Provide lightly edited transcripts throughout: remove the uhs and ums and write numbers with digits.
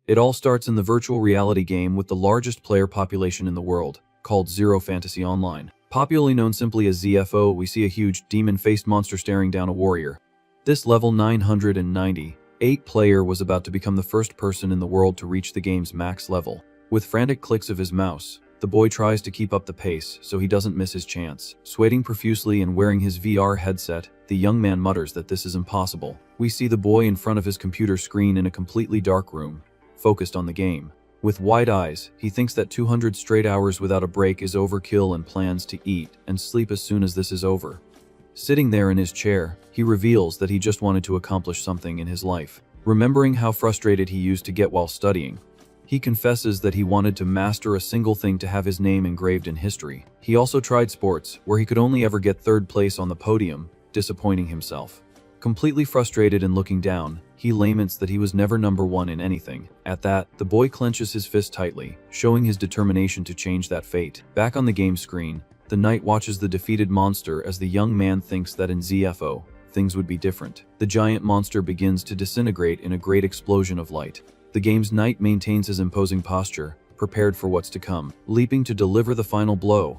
It all starts in the virtual reality game with the largest player population in the world, called Zero Fantasy Online. Popularly known simply as ZFO, we see a huge demon-faced monster staring down a warrior. This level 998 player was about to become the first person in the world to reach the game's max level. With frantic clicks of his mouse, the boy tries to keep up the pace so he doesn't miss his chance. Sweating profusely and wearing his VR headset, the young man mutters that this is impossible. We see the boy in front of his computer screen in a completely dark room, focused on the game. With wide eyes, he thinks that 200 straight hours without a break is overkill and plans to eat and sleep as soon as this is over. Sitting there in his chair, he reveals that he just wanted to accomplish something in his life. Remembering how frustrated he used to get while studying, he confesses that he wanted to master a single thing to have his name engraved in history. He also tried sports, where he could only ever get third place on the podium, disappointing himself. Completely frustrated and looking down, he laments that he was never number one in anything. At that, the boy clenches his fist tightly, showing his determination to change that fate. Back on the game screen, the knight watches the defeated monster as the young man thinks that in ZFO, things would be different. The giant monster begins to disintegrate in a great explosion of light. The game's knight maintains his imposing posture, prepared for what's to come, leaping to deliver the final blow.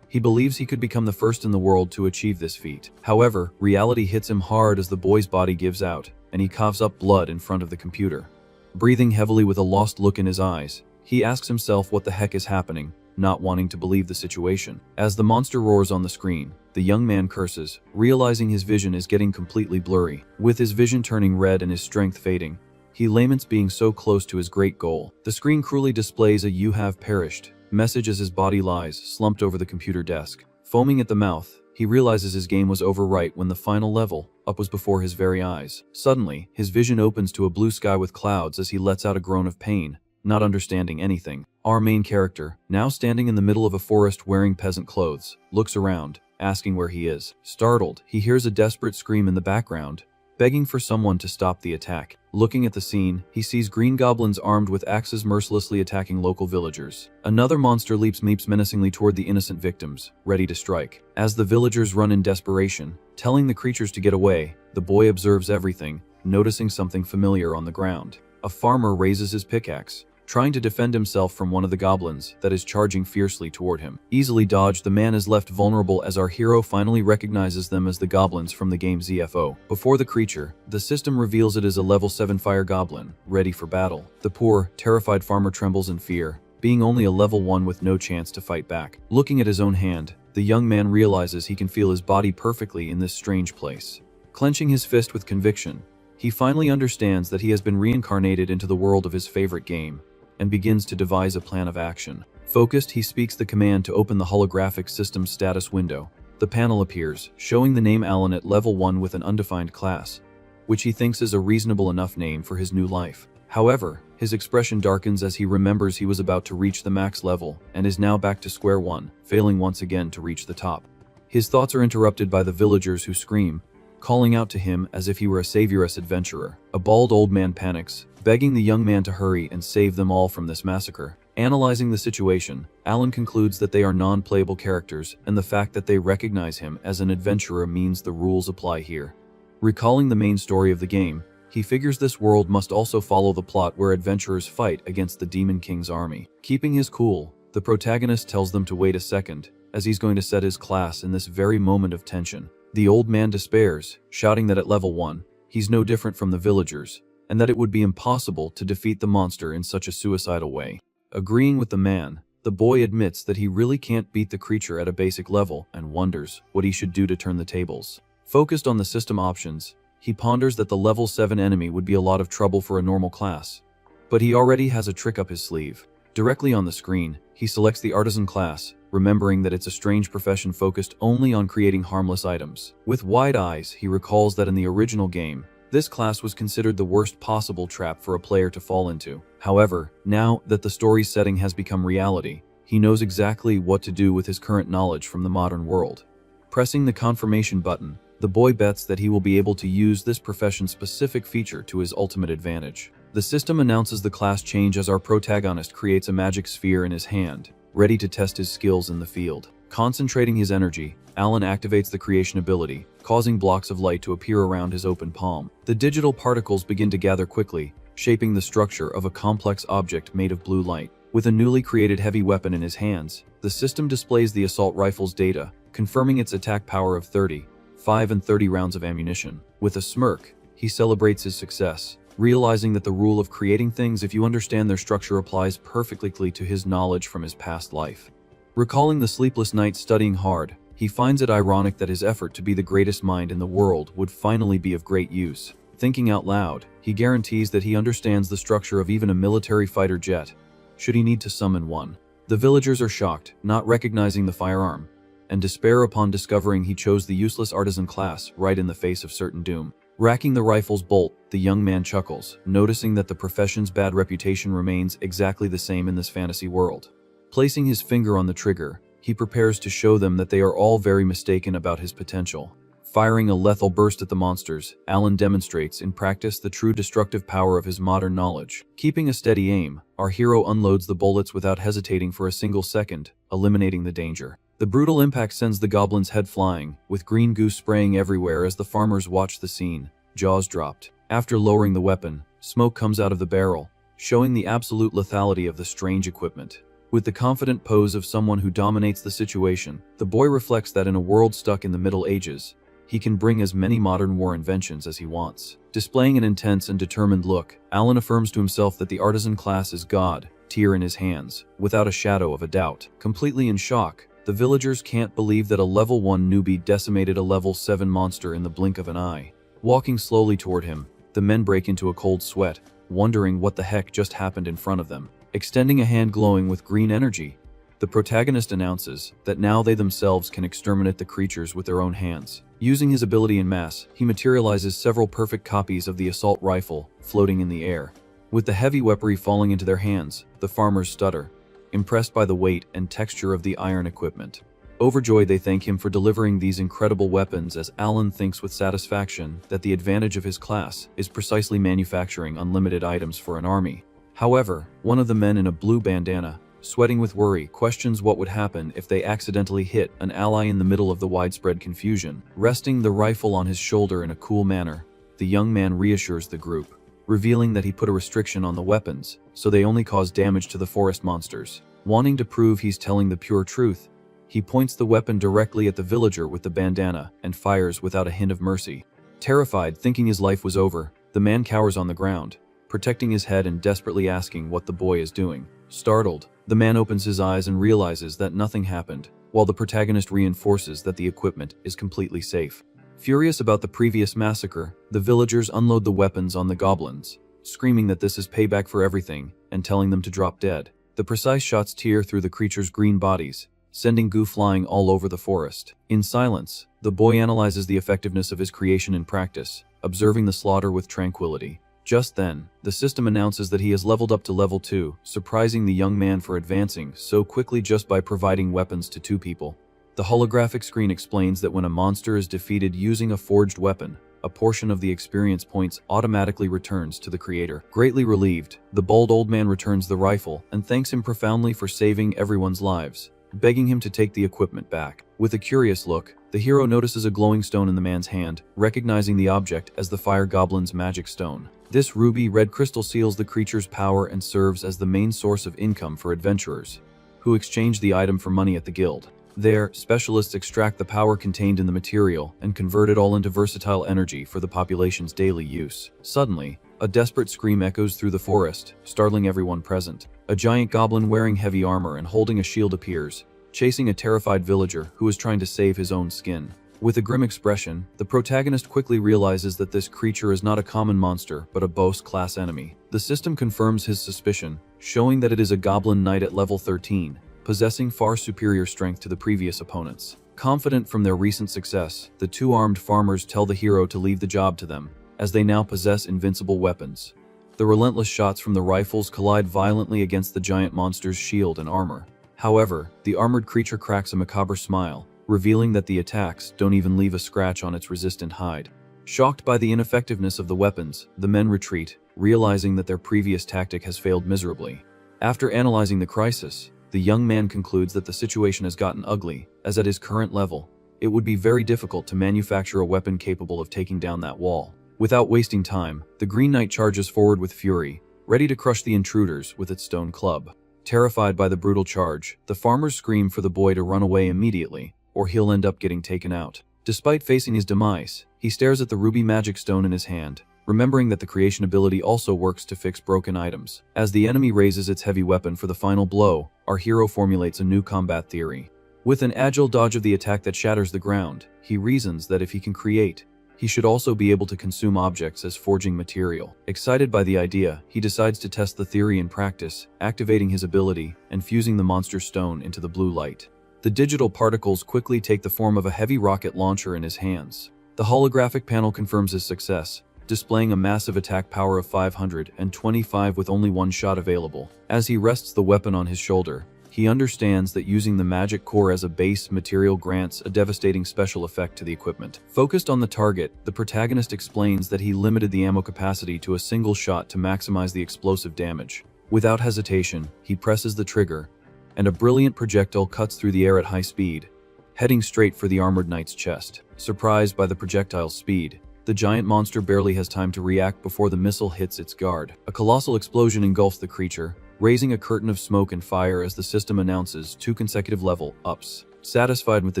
He believes he could become the first in the world to achieve this feat. However, reality hits him hard as the boy's body gives out, and he coughs up blood in front of the computer. Breathing heavily with a lost look in his eyes, he asks himself what the heck is happening, not wanting to believe the situation. As the monster roars on the screen, the young man curses, realizing his vision is getting completely blurry. With his vision turning red and his strength fading, he laments being so close to his great goal. The screen cruelly displays a "You have perished" message as his body lies, slumped over the computer desk. Foaming at the mouth, he realizes his game was over right when the final level up was before his very eyes. Suddenly, his vision opens to a blue sky with clouds as he lets out a groan of pain, not understanding anything. Our main character, now standing in the middle of a forest wearing peasant clothes, looks around, asking where he is. Startled, he hears a desperate scream in the background, begging for someone to stop the attack. Looking at the scene, he sees green goblins armed with axes mercilessly attacking local villagers. Another monster leaps menacingly toward the innocent victims, ready to strike. As the villagers run in desperation, telling the creatures to get away, the boy observes everything, noticing something familiar on the ground. A farmer raises his pickaxe, trying to defend himself from one of the goblins that is charging fiercely toward him. Easily dodged, the man is left vulnerable as our hero finally recognizes them as the goblins from the game ZFO. Before the creature, the system reveals it is a level 7 fire goblin, ready for battle. The poor, terrified farmer trembles in fear, being only a level 1 with no chance to fight back. Looking at his own hand, the young man realizes he can feel his body perfectly in this strange place. Clenching his fist with conviction, he finally understands that he has been reincarnated into the world of his favorite game, and begins to devise a plan of action. Focused, he speaks the command to open the holographic system status window. The panel appears, showing the name Alan at level 1 with an undefined class, which he thinks is a reasonable enough name for his new life. However, his expression darkens as he remembers he was about to reach the max level and is now back to square one, failing once again to reach the top. His thoughts are interrupted by the villagers who scream, calling out to him as if he were a saviorous adventurer. A bald old man panics, begging the young man to hurry and save them all from this massacre. Analyzing the situation, Alan concludes that they are non-playable characters, and the fact that they recognize him as an adventurer means the rules apply here. Recalling the main story of the game, he figures this world must also follow the plot where adventurers fight against the Demon King's army. Keeping his cool, the protagonist tells them to wait a second, as he's going to set his class in this very moment of tension. The old man despairs, shouting that at level 1, he's no different from the villagers, and that it would be impossible to defeat the monster in such a suicidal way. Agreeing with the man, the boy admits that he really can't beat the creature at a basic level and wonders what he should do to turn the tables. Focused on the system options, he ponders that the level 7 enemy would be a lot of trouble for a normal class, but he already has a trick up his sleeve. Directly on the screen, he selects the artisan class, remembering that it's a strange profession focused only on creating harmless items. With wide eyes, he recalls that in the original game, this class was considered the worst possible trap for a player to fall into. However, now that the story's setting has become reality, he knows exactly what to do with his current knowledge from the modern world. Pressing the confirmation button, the boy bets that he will be able to use this profession's specific feature to his ultimate advantage. The system announces the class change as our protagonist creates a magic sphere in his hand, ready to test his skills in the field. Concentrating his energy, Alan activates the creation ability, causing blocks of light to appear around his open palm. The digital particles begin to gather quickly, shaping the structure of a complex object made of blue light. With a newly created heavy weapon in his hands, the system displays the assault rifle's data, confirming its attack power of 30, 5 and 30 rounds of ammunition. With a smirk, he celebrates his success, realizing that the rule of creating things if you understand their structure applies perfectly to his knowledge from his past life. Recalling the sleepless nights studying hard, he finds it ironic that his effort to be the greatest mind in the world would finally be of great use. Thinking out loud, he guarantees that he understands the structure of even a military fighter jet, should he need to summon one. The villagers are shocked, not recognizing the firearm, and despair upon discovering he chose the useless artisan class right in the face of certain doom. Racking the rifle's bolt, the young man chuckles, noticing that the profession's bad reputation remains exactly the same in this fantasy world. Placing his finger on the trigger, he prepares to show them that they are all very mistaken about his potential. Firing a lethal burst at the monsters, Alan demonstrates in practice the true destructive power of his modern knowledge. Keeping a steady aim, our hero unloads the bullets without hesitating for a single second, eliminating the danger. The brutal impact sends the goblin's head flying, with green goo spraying everywhere as the farmers watch the scene, jaws dropped. After lowering the weapon, smoke comes out of the barrel, showing the absolute lethality of the strange equipment. With the confident pose of someone who dominates the situation, the boy reflects that in a world stuck in the Middle Ages, he can bring as many modern war inventions as he wants. Displaying an intense and determined look, Alan affirms to himself that the artisan class is God, tear in his hands, without a shadow of a doubt. Completely in shock, the villagers can't believe that a level 1 newbie decimated a level 7 monster in the blink of an eye. Walking slowly toward him, the men break into a cold sweat, wondering what the heck just happened in front of them. Extending a hand glowing with green energy, the protagonist announces that now they themselves can exterminate the creatures with their own hands. Using his ability in mass, he materializes several perfect copies of the assault rifle, floating in the air. With the heavy weaponry falling into their hands, the farmers stutter, impressed by the weight and texture of the iron equipment. Overjoyed, they thank him for delivering these incredible weapons as Alan thinks with satisfaction that the advantage of his class is precisely manufacturing unlimited items for an army. However, one of the men in a blue bandana, sweating with worry, questions what would happen if they accidentally hit an ally in the middle of the widespread confusion. Resting the rifle on his shoulder in a cool manner, the young man reassures the group, revealing that he put a restriction on the weapons, so they only cause damage to the forest monsters. Wanting to prove he's telling the pure truth, he points the weapon directly at the villager with the bandana and fires without a hint of mercy. Terrified, thinking his life was over, the man cowers on the ground, protecting his head and desperately asking what the boy is doing. Startled, the man opens his eyes and realizes that nothing happened, while the protagonist reinforces that the equipment is completely safe. Furious about the previous massacre, the villagers unload the weapons on the goblins, screaming that this is payback for everything and telling them to drop dead. The precise shots tear through the creatures' green bodies, sending goo flying all over the forest. In silence, the boy analyzes the effectiveness of his creation in practice, observing the slaughter with tranquility. Just then, the system announces that he has leveled up to level 2, surprising the young man for advancing so quickly just by providing weapons to 2 people. The holographic screen explains that when a monster is defeated using a forged weapon, a portion of the experience points automatically returns to the creator. Greatly relieved, the bald old man returns the rifle and thanks him profoundly for saving everyone's lives, begging him to take the equipment back. With a curious look, the hero notices a glowing stone in the man's hand, recognizing the object as the fire goblin's magic stone. This ruby-red crystal seals the creature's power and serves as the main source of income for adventurers, who exchange the item for money at the guild. There, specialists extract the power contained in the material and convert it all into versatile energy for the population's daily use. Suddenly, a desperate scream echoes through the forest, startling everyone present. A giant goblin wearing heavy armor and holding a shield appears, chasing a terrified villager who is trying to save his own skin. With a grim expression, the protagonist quickly realizes that this creature is not a common monster, but a boss-class enemy. The system confirms his suspicion, showing that it is a goblin knight at level 13, possessing far superior strength to the previous opponents. Confident from their recent success, the 2 armed farmers tell the hero to leave the job to them, as they now possess invincible weapons. The relentless shots from the rifles collide violently against the giant monster's shield and armor. However, the armored creature cracks a macabre smile, revealing that the attacks don't even leave a scratch on its resistant hide. Shocked by the ineffectiveness of the weapons, the men retreat, realizing that their previous tactic has failed miserably. After analyzing the crisis, the young man concludes that the situation has gotten ugly, as at his current level, it would be very difficult to manufacture a weapon capable of taking down that wall. Without wasting time, the Green Knight charges forward with fury, ready to crush the intruders with its stone club. Terrified by the brutal charge, the farmers scream for the boy to run away immediately, or he'll end up getting taken out. Despite facing his demise, he stares at the ruby magic stone in his hand, remembering that the creation ability also works to fix broken items. As the enemy raises its heavy weapon for the final blow, our hero formulates a new combat theory. With an agile dodge of the attack that shatters the ground, he reasons that if he can create, he should also be able to consume objects as forging material. Excited by the idea, he decides to test the theory in practice, activating his ability and fusing the monster stone into the blue light. The digital particles quickly take the form of a heavy rocket launcher in his hands. The holographic panel confirms his success, displaying a massive attack power of 525 with only one shot available. As he rests the weapon on his shoulder, he understands that using the magic core as a base material grants a devastating special effect to the equipment. Focused on the target, the protagonist explains that he limited the ammo capacity to a single shot to maximize the explosive damage. Without hesitation, he presses the trigger, and a brilliant projectile cuts through the air at high speed, heading straight for the armored knight's chest. Surprised by the projectile's speed, the giant monster barely has time to react before the missile hits its guard. A colossal explosion engulfs the creature, raising a curtain of smoke and fire as the system announces 2 consecutive level ups. Satisfied with the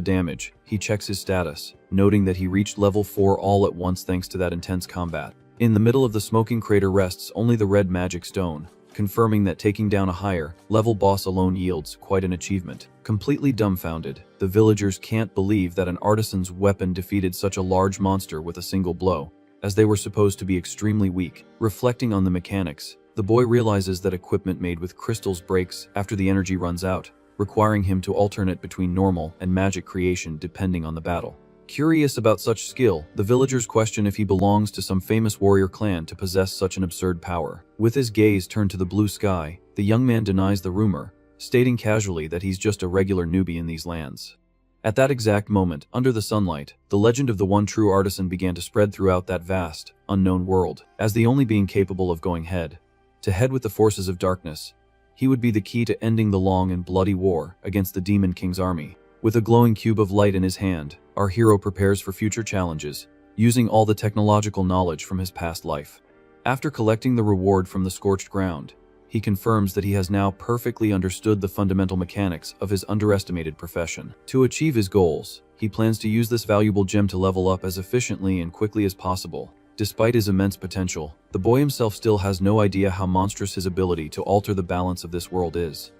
damage, he checks his status, noting that he reached level 4 all at once thanks to that intense combat. In the middle of the smoking crater rests only the red magic stone, confirming that taking down a higher level boss alone yields quite an achievement. Completely dumbfounded, the villagers can't believe that an artisan's weapon defeated such a large monster with a single blow, as they were supposed to be extremely weak. Reflecting on the mechanics, the boy realizes that equipment made with crystals breaks after the energy runs out, requiring him to alternate between normal and magic creation depending on the battle. Curious about such skill, the villagers question if he belongs to some famous warrior clan to possess such an absurd power. With his gaze turned to the blue sky, the young man denies the rumor, stating casually that he's just a regular newbie in these lands. At that exact moment, under the sunlight, the legend of the one true artisan began to spread throughout that vast, unknown world. As the only being capable of going head to head with the forces of darkness, he would be the key to ending the long and bloody war against the Demon King's army. With a glowing cube of light in his hand, our hero prepares for future challenges, using all the technological knowledge from his past life. After collecting the reward from the scorched ground, he confirms that he has now perfectly understood the fundamental mechanics of his underestimated profession. To achieve his goals, he plans to use this valuable gem to level up as efficiently and quickly as possible. Despite his immense potential, the boy himself still has no idea how monstrous his ability to alter the balance of this world is.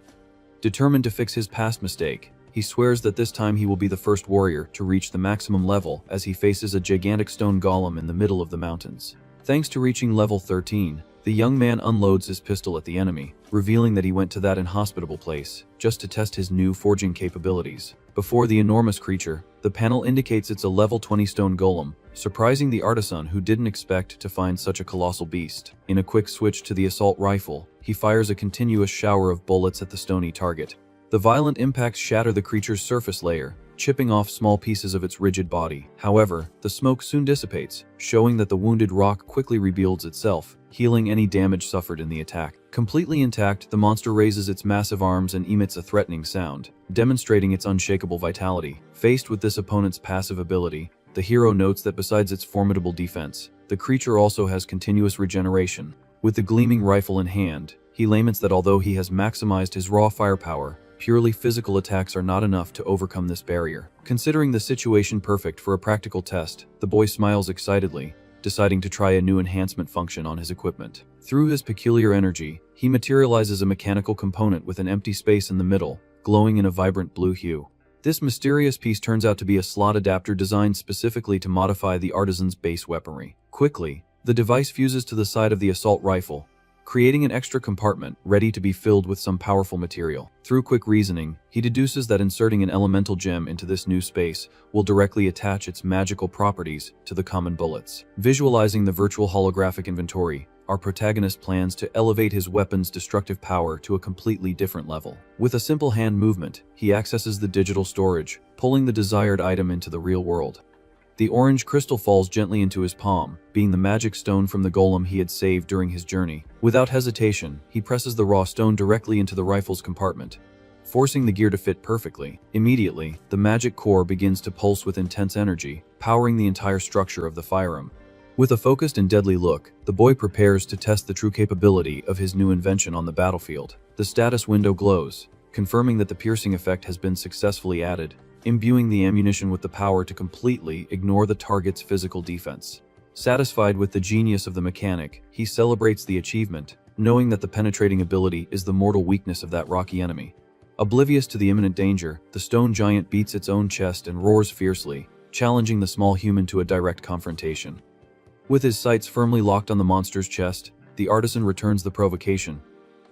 Determined to fix his past mistake, he swears that this time he will be the first warrior to reach the maximum level as he faces a gigantic stone golem in the middle of the mountains. Thanks to reaching level 13, the young man unloads his pistol at the enemy, revealing that he went to that inhospitable place just to test his new forging capabilities. Before the enormous creature, the panel indicates it's a level 20 stone golem, surprising the artisan who didn't expect to find such a colossal beast. In a quick switch to the assault rifle, he fires a continuous shower of bullets at the stony target. The violent impacts shatter the creature's surface layer, chipping off small pieces of its rigid body. However, the smoke soon dissipates, showing that the wounded rock quickly rebuilds itself, healing any damage suffered in the attack. Completely intact, the monster raises its massive arms and emits a threatening sound, demonstrating its unshakable vitality. Faced with this opponent's passive ability, the hero notes that besides its formidable defense, the creature also has continuous regeneration. With the gleaming rifle in hand, he laments that although he has maximized his raw firepower, purely physical attacks are not enough to overcome this barrier. Considering the situation perfect for a practical test, the boy smiles excitedly, deciding to try a new enhancement function on his equipment. Through his peculiar energy, he materializes a mechanical component with an empty space in the middle, glowing in a vibrant blue hue. This mysterious piece turns out to be a slot adapter designed specifically to modify the artisan's base weaponry. Quickly, the device fuses to the side of the assault rifle, creating an extra compartment ready to be filled with some powerful material. Through quick reasoning, he deduces that inserting an elemental gem into this new space will directly attach its magical properties to the common bullets. Visualizing the virtual holographic inventory, our protagonist plans to elevate his weapon's destructive power to a completely different level. With a simple hand movement, he accesses the digital storage, pulling the desired item into the real world. The orange crystal falls gently into his palm, being the magic stone from the golem he had saved during his journey. Without hesitation, he presses the raw stone directly into the rifle's compartment, forcing the gear to fit perfectly. Immediately, the magic core begins to pulse with intense energy, powering the entire structure of the firearm. With a focused and deadly look, the boy prepares to test the true capability of his new invention on the battlefield. The status window glows, confirming that the piercing effect has been successfully added, imbuing the ammunition with the power to completely ignore the target's physical defense. Satisfied with the genius of the mechanic, he celebrates the achievement, knowing that the penetrating ability is the mortal weakness of that rocky enemy. Oblivious to the imminent danger, the stone giant beats its own chest and roars fiercely, challenging the small human to a direct confrontation. With his sights firmly locked on the monster's chest, the artisan returns the provocation,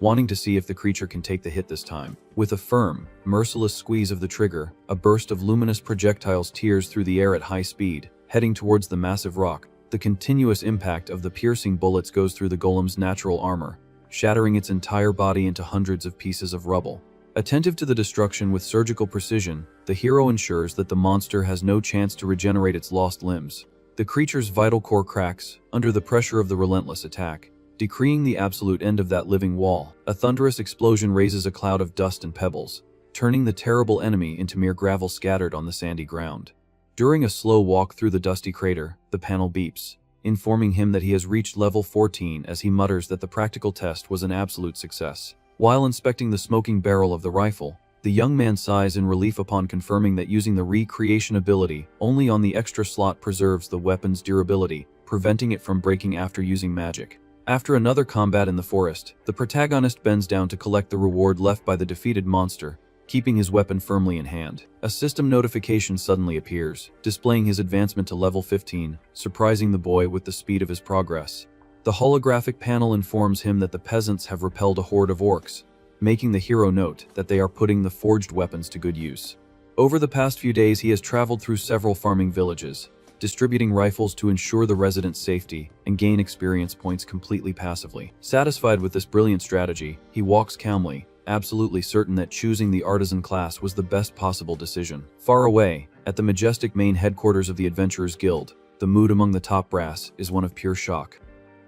wanting to see if the creature can take the hit this time. With a firm, merciless squeeze of the trigger, a burst of luminous projectiles tears through the air at high speed, heading towards the massive rock. The continuous impact of the piercing bullets goes through the golem's natural armor, shattering its entire body into hundreds of pieces of rubble. Attentive to the destruction with surgical precision, the hero ensures that the monster has no chance to regenerate its lost limbs. The creature's vital core cracks under the pressure of the relentless attack, decreeing the absolute end of that living wall. A thunderous explosion raises a cloud of dust and pebbles, turning the terrible enemy into mere gravel scattered on the sandy ground. During a slow walk through the dusty crater, the panel beeps, informing him that he has reached level 14 as he mutters that the practical test was an absolute success. While inspecting the smoking barrel of the rifle, the young man sighs in relief upon confirming that using the recreation ability only on the extra slot preserves the weapon's durability, preventing it from breaking after using magic. After another combat in the forest, the protagonist bends down to collect the reward left by the defeated monster, keeping his weapon firmly in hand. A system notification suddenly appears, displaying his advancement to level 15, surprising the boy with the speed of his progress. The holographic panel informs him that the peasants have repelled a horde of orcs, making the hero note that they are putting the forged weapons to good use. Over the past few days, he has traveled through several farming villages, distributing rifles to ensure the residents' safety and gain experience points completely passively. Satisfied with this brilliant strategy, he walks calmly, absolutely certain that choosing the artisan class was the best possible decision. Far away, at the majestic main headquarters of the Adventurers Guild, the mood among the top brass is one of pure shock.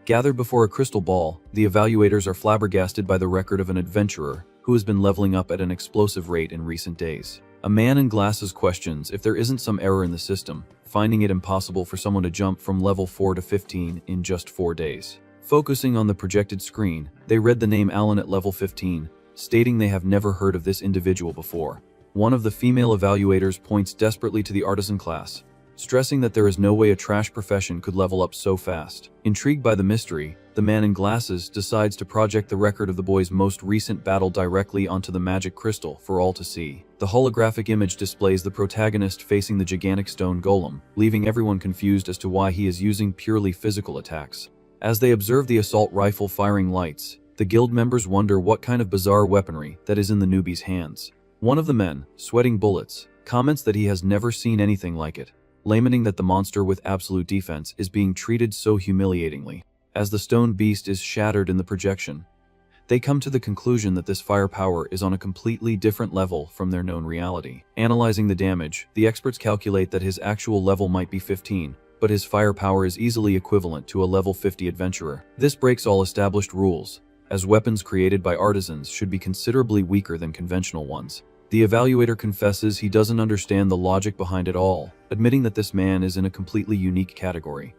Gathered before a crystal ball, the evaluators are flabbergasted by the record of an adventurer who has been leveling up at an explosive rate in recent days. A man in glasses questions if there isn't some error in the system, finding it impossible for someone to jump from level 4 to 15 in just 4 days. Focusing on the projected screen, they read the name Alan at level 15, stating they have never heard of this individual before. One of the female evaluators points desperately to the artisan class, stressing that there is no way a trash profession could level up so fast. Intrigued by the mystery, the man in glasses decides to project the record of the boy's most recent battle directly onto the magic crystal for all to see. The holographic image displays the protagonist facing the gigantic stone golem, leaving everyone confused as to why he is using purely physical attacks. As they observe the assault rifle firing lights, the guild members wonder what kind of bizarre weaponry that is in the newbie's hands. One of the men, sweating bullets, comments that he has never seen anything like it, lamenting that the monster with absolute defense is being treated so humiliatingly. As the stone beast is shattered in the projection, they come to the conclusion that this firepower is on a completely different level from their known reality. Analyzing the damage, the experts calculate that his actual level might be 15, but his firepower is easily equivalent to a level 50 adventurer. This breaks all established rules, as weapons created by artisans should be considerably weaker than conventional ones. The evaluator confesses he doesn't understand the logic behind it all, admitting that this man is in a completely unique category.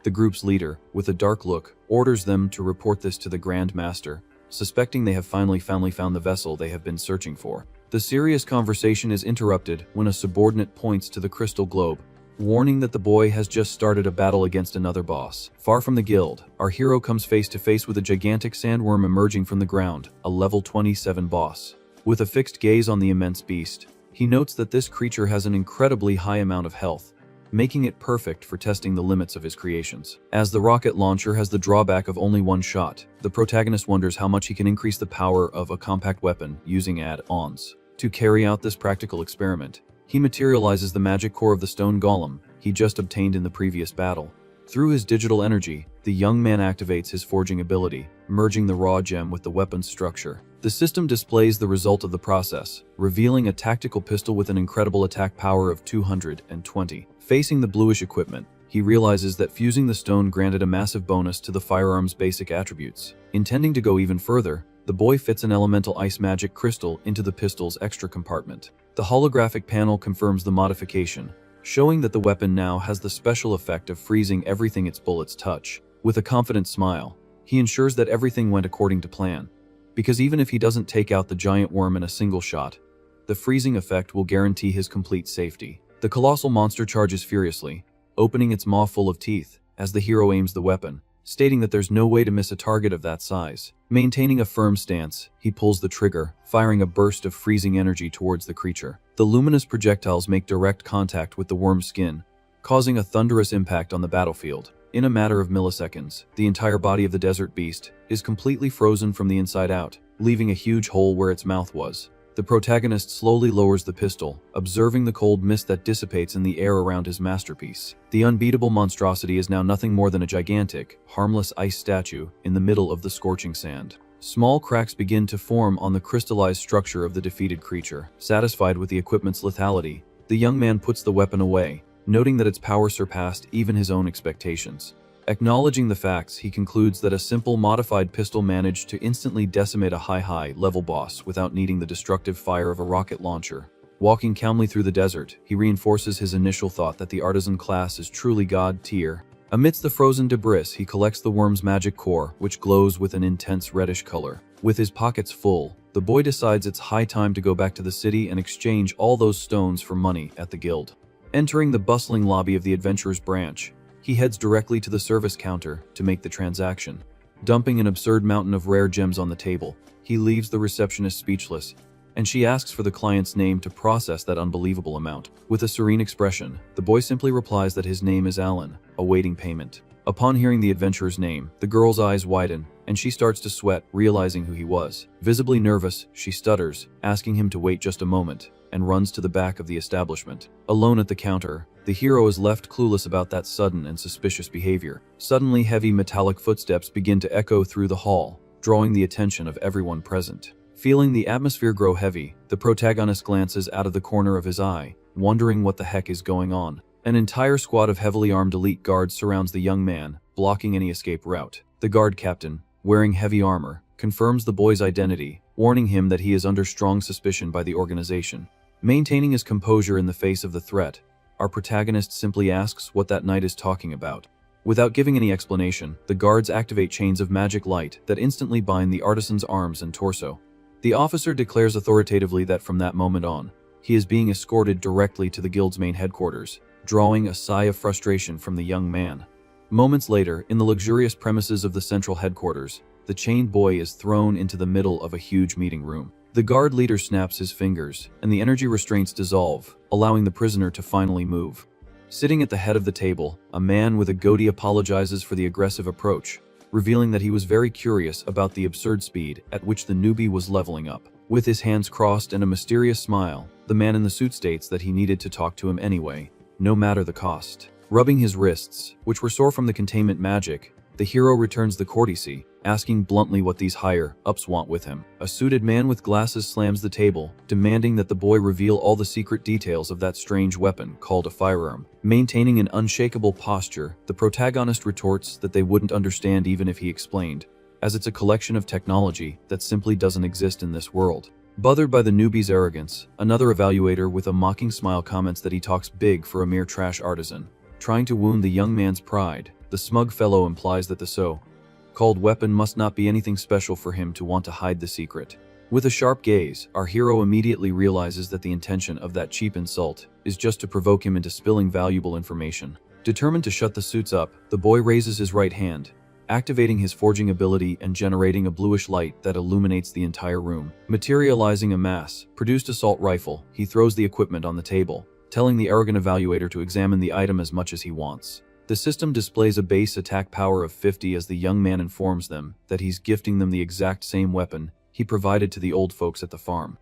The group's leader, with a dark look, orders them to report this to the Grand Master, suspecting they have finally found the vessel they have been searching for. The serious conversation is interrupted when a subordinate points to the crystal globe, warning that the boy has just started a battle against another boss. Far from the guild, our hero comes face to face with a gigantic sandworm emerging from the ground, a level 27 boss. With a fixed gaze on the immense beast, he notes that this creature has an incredibly high amount of health, making it perfect for testing the limits of his creations. As the rocket launcher has the drawback of only one shot, the protagonist wonders how much he can increase the power of a compact weapon using add-ons. To carry out this practical experiment, he materializes the magic core of the stone golem he just obtained in the previous battle. Through his digital energy, the young man activates his forging ability, merging the raw gem with the weapon's structure. The system displays the result of the process, revealing a tactical pistol with an incredible attack power of 220. Facing the bluish equipment, he realizes that fusing the stone granted a massive bonus to the firearm's basic attributes. Intending to go even further, the boy fits an elemental ice magic crystal into the pistol's extra compartment. The holographic panel confirms the modification, showing that the weapon now has the special effect of freezing everything its bullets touch. With a confident smile, he ensures that everything went according to plan, because even if he doesn't take out the giant worm in a single shot, the freezing effect will guarantee his complete safety. The colossal monster charges furiously, opening its maw full of teeth as the hero aims the weapon, stating that there's no way to miss a target of that size. Maintaining a firm stance, he pulls the trigger, firing a burst of freezing energy towards the creature. The luminous projectiles make direct contact with the worm's skin, causing a thunderous impact on the battlefield. In a matter of milliseconds, the entire body of the desert beast is completely frozen from the inside out, leaving a huge hole where its mouth was. The protagonist slowly lowers the pistol, observing the cold mist that dissipates in the air around his masterpiece. The unbeatable monstrosity is now nothing more than a gigantic, harmless ice statue in the middle of the scorching sand. Small cracks begin to form on the crystallized structure of the defeated creature. Satisfied with the equipment's lethality, the young man puts the weapon away, noting that its power surpassed even his own expectations. Acknowledging the facts, he concludes that a simple modified pistol managed to instantly decimate a high-level boss without needing the destructive fire of a rocket launcher. Walking calmly through the desert, he reinforces his initial thought that the artisan class is truly god tier. Amidst the frozen debris, he collects the worm's magic core, which glows with an intense reddish color. With his pockets full, the boy decides it's high time to go back to the city and exchange all those stones for money at the guild. Entering the bustling lobby of the adventurer's branch, he heads directly to the service counter to make the transaction. Dumping an absurd mountain of rare gems on the table, he leaves the receptionist speechless, and she asks for the client's name to process that unbelievable amount. With a serene expression, the boy simply replies that his name is Alan, awaiting payment. Upon hearing the adventurer's name, the girl's eyes widen, and she starts to sweat, realizing who he was. Visibly nervous, she stutters, asking him to wait just a moment, and runs to the back of the establishment. Alone at the counter, the hero is left clueless about that sudden and suspicious behavior. Suddenly, heavy metallic footsteps begin to echo through the hall, drawing the attention of everyone present. Feeling the atmosphere grow heavy, the protagonist glances out of the corner of his eye, wondering what the heck is going on. An entire squad of heavily armed elite guards surrounds the young man, blocking any escape route. The guard captain, wearing heavy armor, confirms the boy's identity, warning him that he is under strong suspicion by the organization. Maintaining his composure in the face of the threat, our protagonist simply asks what that knight is talking about. Without giving any explanation, the guards activate chains of magic light that instantly bind the artisan's arms and torso. The officer declares authoritatively that from that moment on, he is being escorted directly to the guild's main headquarters, drawing a sigh of frustration from the young man. Moments later, in the luxurious premises of the central headquarters, the chained boy is thrown into the middle of a huge meeting room. The guard leader snaps his fingers, and the energy restraints dissolve, allowing the prisoner to finally move. Sitting at the head of the table, a man with a goatee apologizes for the aggressive approach, revealing that he was very curious about the absurd speed at which the newbie was leveling up. With his hands crossed and a mysterious smile, the man in the suit states that he needed to talk to him anyway, no matter the cost. Rubbing his wrists, which were sore from the containment magic, the hero returns the courtesy, asking bluntly what these higher-ups want with him. A suited man with glasses slams the table, demanding that the boy reveal all the secret details of that strange weapon called a firearm. Maintaining an unshakable posture, the protagonist retorts that they wouldn't understand even if he explained, as it's a collection of technology that simply doesn't exist in this world. Bothered by the newbie's arrogance, another evaluator with a mocking smile comments that he talks big for a mere trash artisan. Trying to wound the young man's pride, the smug fellow implies that the so-called weapon must not be anything special for him to want to hide the secret. With a sharp gaze, our hero immediately realizes that the intention of that cheap insult is just to provoke him into spilling valuable information. Determined to shut the suits up, the boy raises his right hand, activating his forging ability and generating a bluish light that illuminates the entire room. Materializing a mass-produced assault rifle, he throws the equipment on the table, telling the arrogant evaluator to examine the item as much as he wants. The system displays a base attack power of 50 as the young man informs them that he's gifting them the exact same weapon he provided to the old folks at the farm.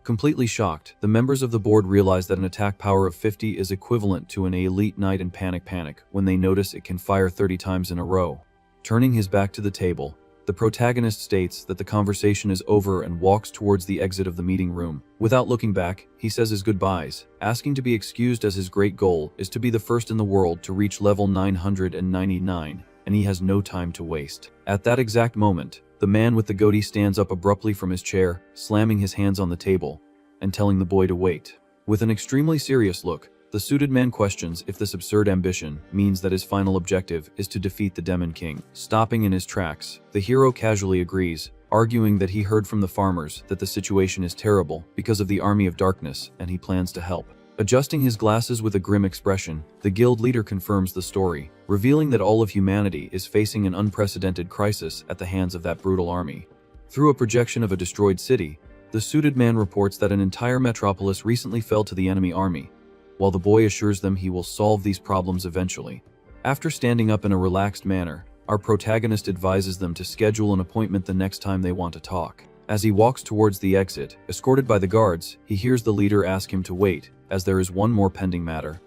Completely shocked, the members of the board realize that an attack power of 50 is equivalent to an elite knight and panic when they notice it can fire 30 times in a row. Turning his back to the table, the protagonist states that the conversation is over and walks towards the exit of the meeting room. Without looking back, he says his goodbyes, asking to be excused as his great goal is to be the first in the world to reach level 999, and he has no time to waste. At that exact moment, the man with the goatee stands up abruptly from his chair, slamming his hands on the table, and telling the boy to wait. With an extremely serious look, The suited man questions if this absurd ambition means that his final objective is to defeat the Demon King. Stopping in his tracks, the hero casually agrees, arguing that he heard from the farmers that the situation is terrible because of the Army of Darkness and he plans to help. Adjusting his glasses with a grim expression, the guild leader confirms the story, revealing that all of humanity is facing an unprecedented crisis at the hands of that brutal army. Through a projection of a destroyed city, the suited man reports that an entire metropolis recently fell to the enemy army, while the boy assures them he will solve these problems eventually. After standing up in a relaxed manner, our protagonist advises them to schedule an appointment the next time they want to talk. As he walks towards the exit, escorted by the guards, he hears the leader ask him to wait, as there is one more pending matter.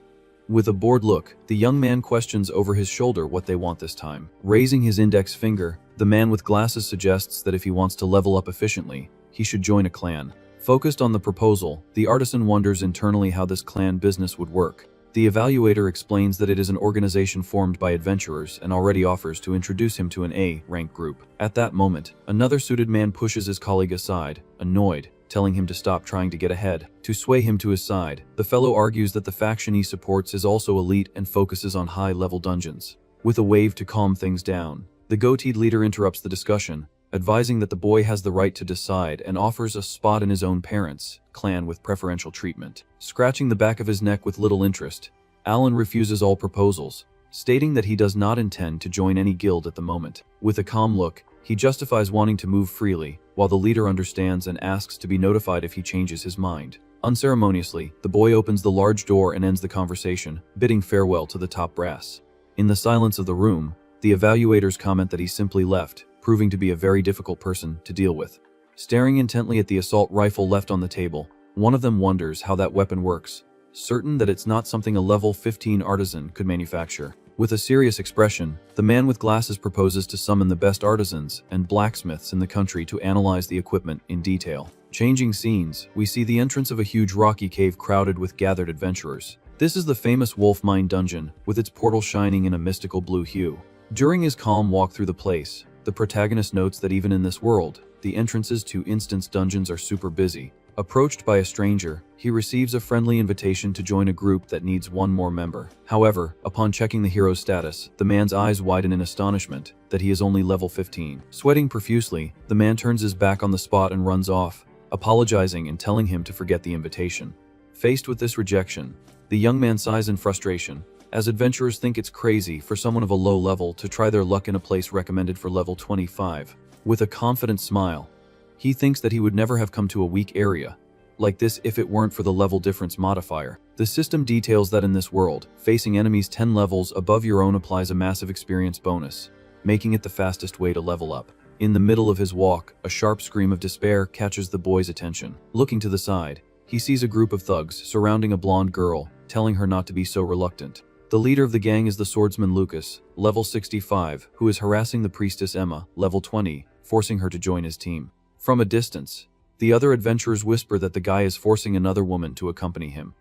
With a bored look, the young man questions over his shoulder what they want this time. Raising his index finger, the man with glasses suggests that if he wants to level up efficiently, he should join a clan. Focused on the proposal, the artisan wonders internally how this clan business would work. The evaluator explains that it is an organization formed by adventurers and already offers to introduce him to an A-rank group. At that moment, another suited man pushes his colleague aside, annoyed, telling him to stop trying to get ahead. To sway him to his side, the fellow argues that the faction he supports is also elite and focuses on high-level dungeons. With a wave to calm things down, the goateed leader interrupts the discussion, advising that the boy has the right to decide and offers a spot in his own parents' clan with preferential treatment. Scratching the back of his neck with little interest, Alan refuses all proposals, stating that he does not intend to join any guild at the moment. With a calm look, he justifies wanting to move freely, while the leader understands and asks to be notified if he changes his mind. Unceremoniously, the boy opens the large door and ends the conversation, bidding farewell to the top brass. In the silence of the room, the evaluators comment that he simply left, proving to be a very difficult person to deal with. Staring intently at the assault rifle left on the table, one of them wonders how that weapon works, certain that it's not something a level 15 artisan could manufacture. With a serious expression, the man with glasses proposes to summon the best artisans and blacksmiths in the country to analyze the equipment in detail. Changing scenes, we see the entrance of a huge rocky cave crowded with gathered adventurers. This is the famous Wolf Mine dungeon, with its portal shining in a mystical blue hue. During his calm walk through the place, the protagonist notes that even in this world, the entrances to instance dungeons are super busy. Approached by a stranger, he receives a friendly invitation to join a group that needs one more member. However, upon checking the hero's status, the man's eyes widen in astonishment that he is only level 15. Sweating profusely, the man turns his back on the spot and runs off, apologizing and telling him to forget the invitation. Faced with this rejection, the young man sighs in frustration, as adventurers think it's crazy for someone of a low level to try their luck in a place recommended for level 25. With a confident smile, he thinks that he would never have come to a weak area like this if it weren't for the level difference modifier. The system details that in this world, facing enemies 10 levels above your own applies a massive experience bonus, making it the fastest way to level up. In the middle of his walk, a sharp scream of despair catches the boy's attention. Looking to the side, he sees a group of thugs surrounding a blonde girl, telling her not to be so reluctant. The leader of the gang is the swordsman Lucas, level 65, who is harassing the priestess Emma, level 20, forcing her to join his team. From a distance, the other adventurers whisper that the guy is forcing another woman to accompany him.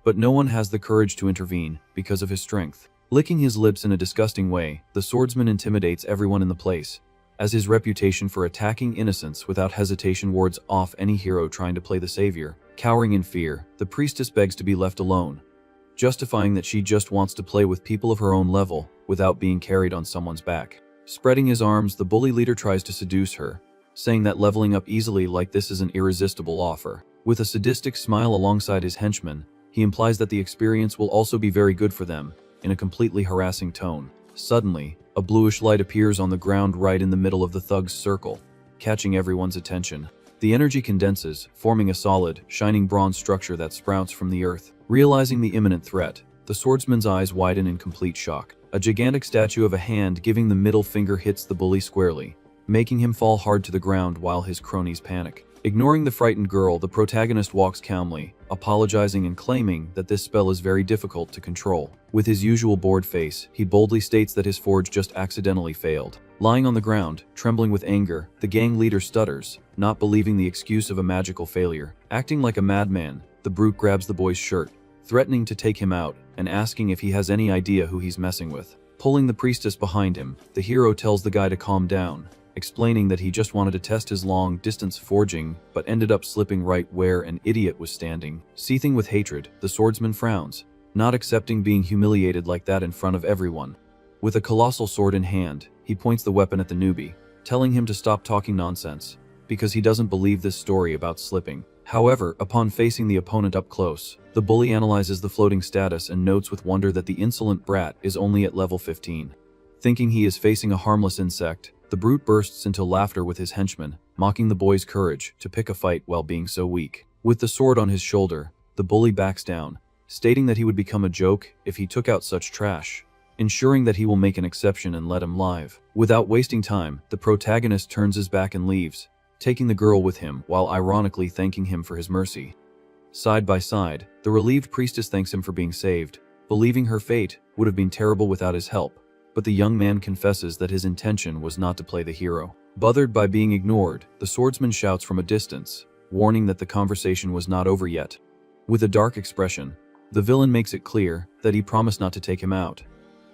But no one has the courage to intervene because of his strength. Licking his lips in a disgusting way, the swordsman intimidates everyone in the place, as his reputation for attacking innocents without hesitation wards off any hero trying to play the savior. Cowering in fear, the priestess begs to be left alone, justifying that she just wants to play with people of her own level without being carried on someone's back. Spreading his arms, the bully leader tries to seduce her, saying that leveling up easily like this is an irresistible offer. With a sadistic smile alongside his henchman, he implies that the experience will also be very good for them, in a completely harassing tone. Suddenly, a bluish light appears on the ground right in the middle of the thug's circle, catching everyone's attention. The energy condenses, forming a solid, shining bronze structure that sprouts from the earth. Realizing the imminent threat, the swordsman's eyes widen in complete shock. A gigantic statue of a hand giving the middle finger hits the bully squarely, making him fall hard to the ground while his cronies panic. Ignoring the frightened girl, the protagonist walks calmly, apologizing and claiming that this spell is very difficult to control. With his usual bored face, he boldly states that his forge just accidentally failed. Lying on the ground, trembling with anger, the gang leader stutters, not believing the excuse of a magical failure. Acting like a madman, the brute grabs the boy's shirt, threatening to take him out and asking if he has any idea who he's messing with. Pulling the priestess behind him, the hero tells the guy to calm down, explaining that he just wanted to test his long-distance forging, but ended up slipping right where an idiot was standing. Seething with hatred, the swordsman frowns, not accepting being humiliated like that in front of everyone. With a colossal sword in hand, he points the weapon at the newbie, telling him to stop talking nonsense, because he doesn't believe this story about slipping. However, upon facing the opponent up close, the bully analyzes the floating status and notes with wonder that the insolent brat is only at level 15. Thinking he is facing a harmless insect, the brute bursts into laughter with his henchman, mocking the boy's courage to pick a fight while being so weak. With the sword on his shoulder, the bully backs down, stating that he would become a joke if he took out such trash, ensuring that he will make an exception and let him live. Without wasting time, the protagonist turns his back and leaves, taking the girl with him while ironically thanking him for his mercy. Side by side, the relieved priestess thanks him for being saved, believing her fate would have been terrible without his help, but the young man confesses that his intention was not to play the hero. Bothered by being ignored, the swordsman shouts from a distance, warning that the conversation was not over yet. With a dark expression, the villain makes it clear that he promised not to take him out,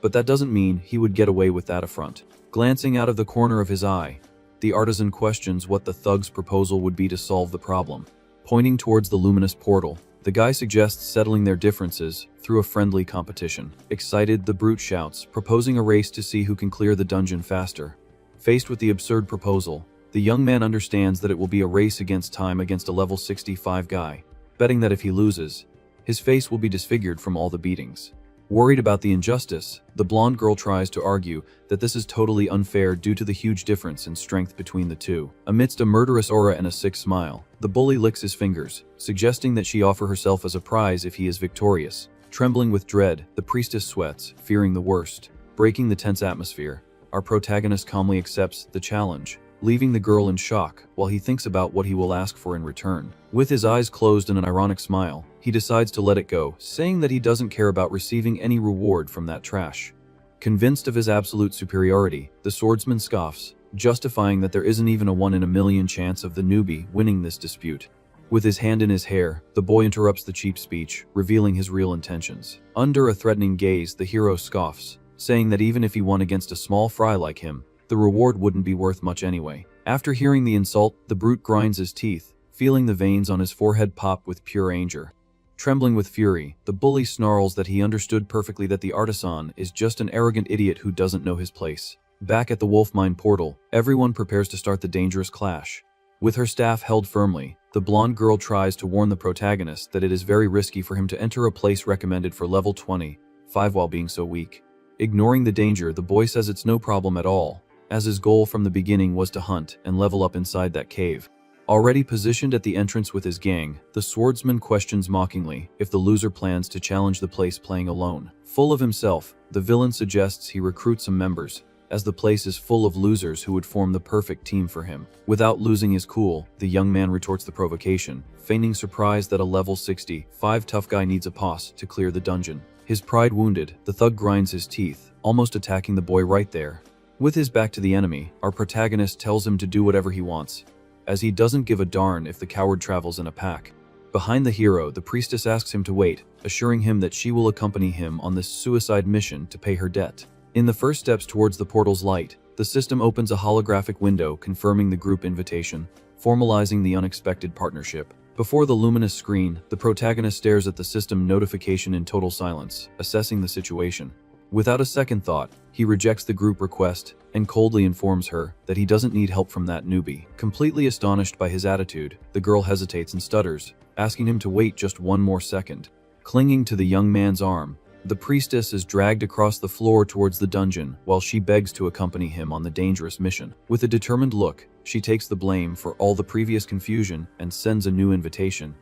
but that doesn't mean he would get away with that affront. Glancing out of the corner of his eye, the artisan questions what the thug's proposal would be to solve the problem. Pointing towards the luminous portal, the guy suggests settling their differences through a friendly competition. Excited, the brute shouts, proposing a race to see who can clear the dungeon faster. Faced with the absurd proposal, the young man understands that it will be a race against time against a level 65 guy, betting that if he loses, his face will be disfigured from all the beatings. Worried about the injustice, the blonde girl tries to argue that this is totally unfair due to the huge difference in strength between the two. Amidst a murderous aura and a sick smile, the bully licks his fingers, suggesting that she offer herself as a prize if he is victorious. Trembling with dread, the priestess sweats, fearing the worst. Breaking the tense atmosphere, our protagonist calmly accepts the challenge, leaving the girl in shock while he thinks about what he will ask for in return. With his eyes closed and an ironic smile, he decides to let it go, saying that he doesn't care about receiving any reward from that trash. Convinced of his absolute superiority, the swordsman scoffs, justifying that there isn't even a 1 in a million chance of the newbie winning this dispute. With his hand in his hair, the boy interrupts the cheap speech, revealing his real intentions. Under a threatening gaze, the hero scoffs, saying that even if he won against a small fry like him, the reward wouldn't be worth much anyway. After hearing the insult, the brute grinds his teeth, feeling the veins on his forehead pop with pure anger. Trembling with fury, the bully snarls that he understood perfectly that the artisan is just an arrogant idiot who doesn't know his place. Back at the wolf mine portal, everyone prepares to start the dangerous clash. With her staff held firmly, the blonde girl tries to warn the protagonist that it is very risky for him to enter a place recommended for level 25 while being so weak. Ignoring the danger, the boy says it's no problem at all, as his goal from the beginning was to hunt and level up inside that cave. Already positioned at the entrance with his gang, the swordsman questions mockingly if the loser plans to challenge the place playing alone. Full of himself, the villain suggests he recruit some members, as the place is full of losers who would form the perfect team for him. Without losing his cool, the young man retorts the provocation, feigning surprise that a level 65 tough guy needs a pos to clear the dungeon. His pride wounded, the thug grinds his teeth, almost attacking the boy right there. With his back to the enemy, our protagonist tells him to do whatever he wants, as he doesn't give a darn if the coward travels in a pack. Behind the hero, the priestess asks him to wait, assuring him that she will accompany him on this suicide mission to pay her debt. In the first steps towards the portal's light, the system opens a holographic window confirming the group invitation, formalizing the unexpected partnership. Before the luminous screen, the protagonist stares at the system notification in total silence, assessing the situation. Without a second thought, he rejects the group request and coldly informs her that he doesn't need help from that newbie. Completely astonished by his attitude, the girl hesitates and stutters, asking him to wait just one more second. Clinging to the young man's arm, the priestess is dragged across the floor towards the dungeon while she begs to accompany him on the dangerous mission. With a determined look, she takes the blame for all the previous confusion and sends a new invitation,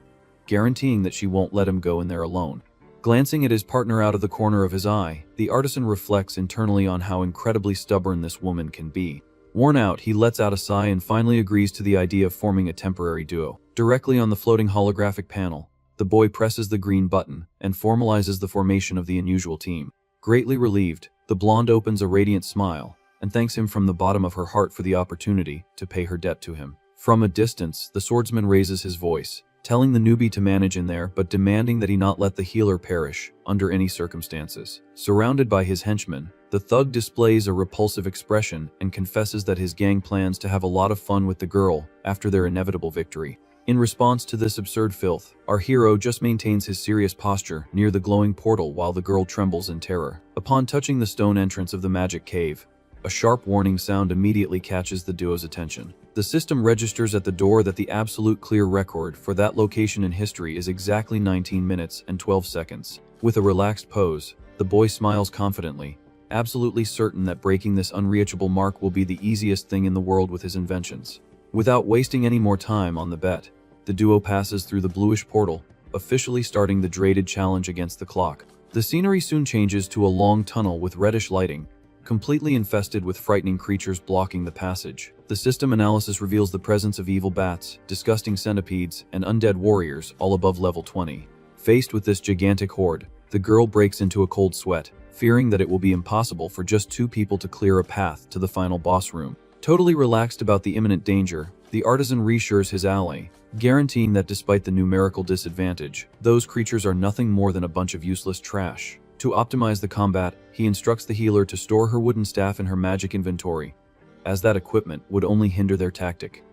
guaranteeing that she won't let him go in there alone. Glancing at his partner out of the corner of his eye, the artisan reflects internally on how incredibly stubborn this woman can be. Worn out, he lets out a sigh and finally agrees to the idea of forming a temporary duo. Directly on the floating holographic panel, the boy presses the green button and formalizes the formation of the unusual team. Greatly relieved, the blonde opens a radiant smile and thanks him from the bottom of her heart for the opportunity to pay her debt to him. From a distance, the swordsman raises his voice, telling the newbie to manage in there but demanding that he not let the healer perish under any circumstances. Surrounded by his henchmen, the thug displays a repulsive expression and confesses that his gang plans to have a lot of fun with the girl after their inevitable victory. In response to this absurd filth, our hero just maintains his serious posture near the glowing portal while the girl trembles in terror. Upon touching the stone entrance of the magic cave, a sharp warning sound immediately catches the duo's attention. The system registers at the door that the absolute clear record for that location in history is exactly 19 minutes and 12 seconds. With a relaxed pose, the boy smiles confidently, absolutely certain that breaking this unreachable mark will be the easiest thing in the world with his inventions. Without wasting any more time on the bet, the duo passes through the bluish portal, officially starting the dreaded challenge against the clock. The scenery soon changes to a long tunnel with reddish lighting, completely infested with frightening creatures blocking the passage. The system analysis reveals the presence of evil bats, disgusting centipedes, and undead warriors all above level 20. Faced with this gigantic horde, the girl breaks into a cold sweat, fearing that it will be impossible for just two people to clear a path to the final boss room. Totally relaxed about the imminent danger, the artisan reassures his ally, guaranteeing that despite the numerical disadvantage, those creatures are nothing more than a bunch of useless trash. To optimize the combat, he instructs the healer to store her wooden staff in her magic inventory, as that equipment would only hinder their tactic.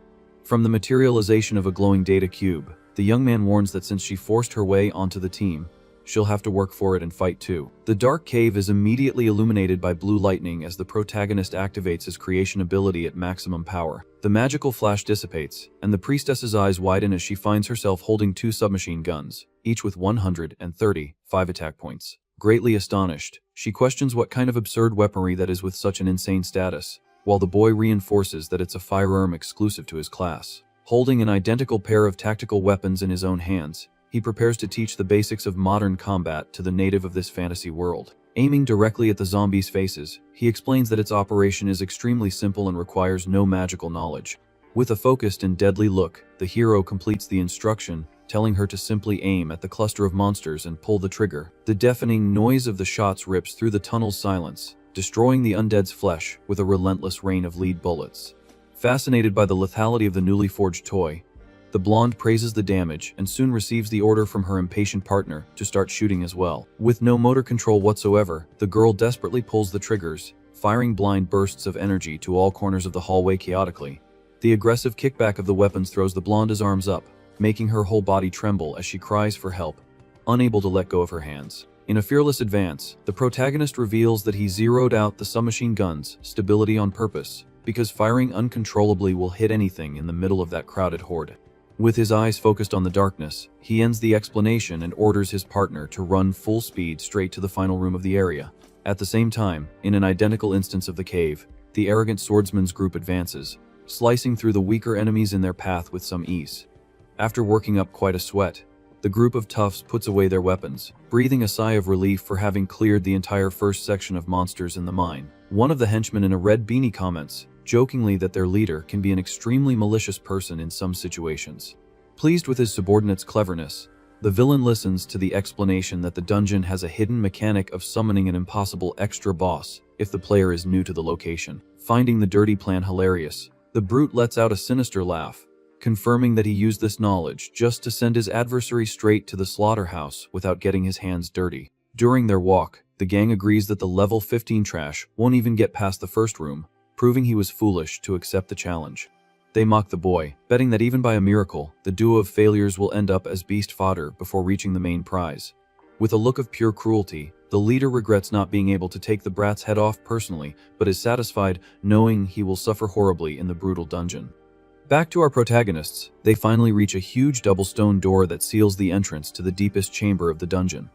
From the materialization of a glowing data cube, the young man warns that since she forced her way onto the team, she'll have to work for it and fight too. The dark cave is immediately illuminated by blue lightning as the protagonist activates his creation ability at maximum power. The magical flash dissipates, and the priestess's eyes widen as she finds herself holding two submachine guns, each with 135 attack points. Greatly astonished, she questions what kind of absurd weaponry that is with such an insane status, while the boy reinforces that it's a firearm exclusive to his class. Holding an identical pair of tactical weapons in his own hands, he prepares to teach the basics of modern combat to the native of this fantasy world. Aiming directly at the zombies' faces, he explains that its operation is extremely simple and requires no magical knowledge. With a focused and deadly look, the hero completes the instruction, telling her to simply aim at the cluster of monsters and pull the trigger. The deafening noise of the shots rips through the tunnel's silence, destroying the undead's flesh with a relentless rain of lead bullets. Fascinated by the lethality of the newly forged toy, the blonde praises the damage and soon receives the order from her impatient partner to start shooting as well. With no motor control whatsoever, the girl desperately pulls the triggers, firing blind bursts of energy to all corners of the hallway chaotically. The aggressive kickback of the weapons throws the blonde's arms up, making her whole body tremble as she cries for help, unable to let go of her hands. In a fearless advance, the protagonist reveals that he zeroed out the submachine gun's stability on purpose, because firing uncontrollably will hit anything in the middle of that crowded horde. With his eyes focused on the darkness, he ends the explanation and orders his partner to run full speed straight to the final room of the area. At the same time, in an identical instance of the cave, the arrogant swordsman's group advances, slicing through the weaker enemies in their path with some ease. After working up quite a sweat, the group of toughs puts away their weapons, breathing a sigh of relief for having cleared the entire first section of monsters in the mine. One of the henchmen in a red beanie comments, jokingly, that their leader can be an extremely malicious person in some situations. Pleased with his subordinate's cleverness, the villain listens to the explanation that the dungeon has a hidden mechanic of summoning an impossible extra boss if the player is new to the location. Finding the dirty plan hilarious, the brute lets out a sinister laugh, confirming that he used this knowledge just to send his adversary straight to the slaughterhouse without getting his hands dirty. During their walk, the gang agrees that the level 15 trash won't even get past the first room, proving he was foolish to accept the challenge. They mock the boy, betting that even by a miracle, the duo of failures will end up as beast fodder before reaching the main prize. With a look of pure cruelty, the leader regrets not being able to take the brat's head off personally, but is satisfied knowing he will suffer horribly in the brutal dungeon. Back to our protagonists, they finally reach a huge double stone door that seals the entrance to the deepest chamber of the dungeon.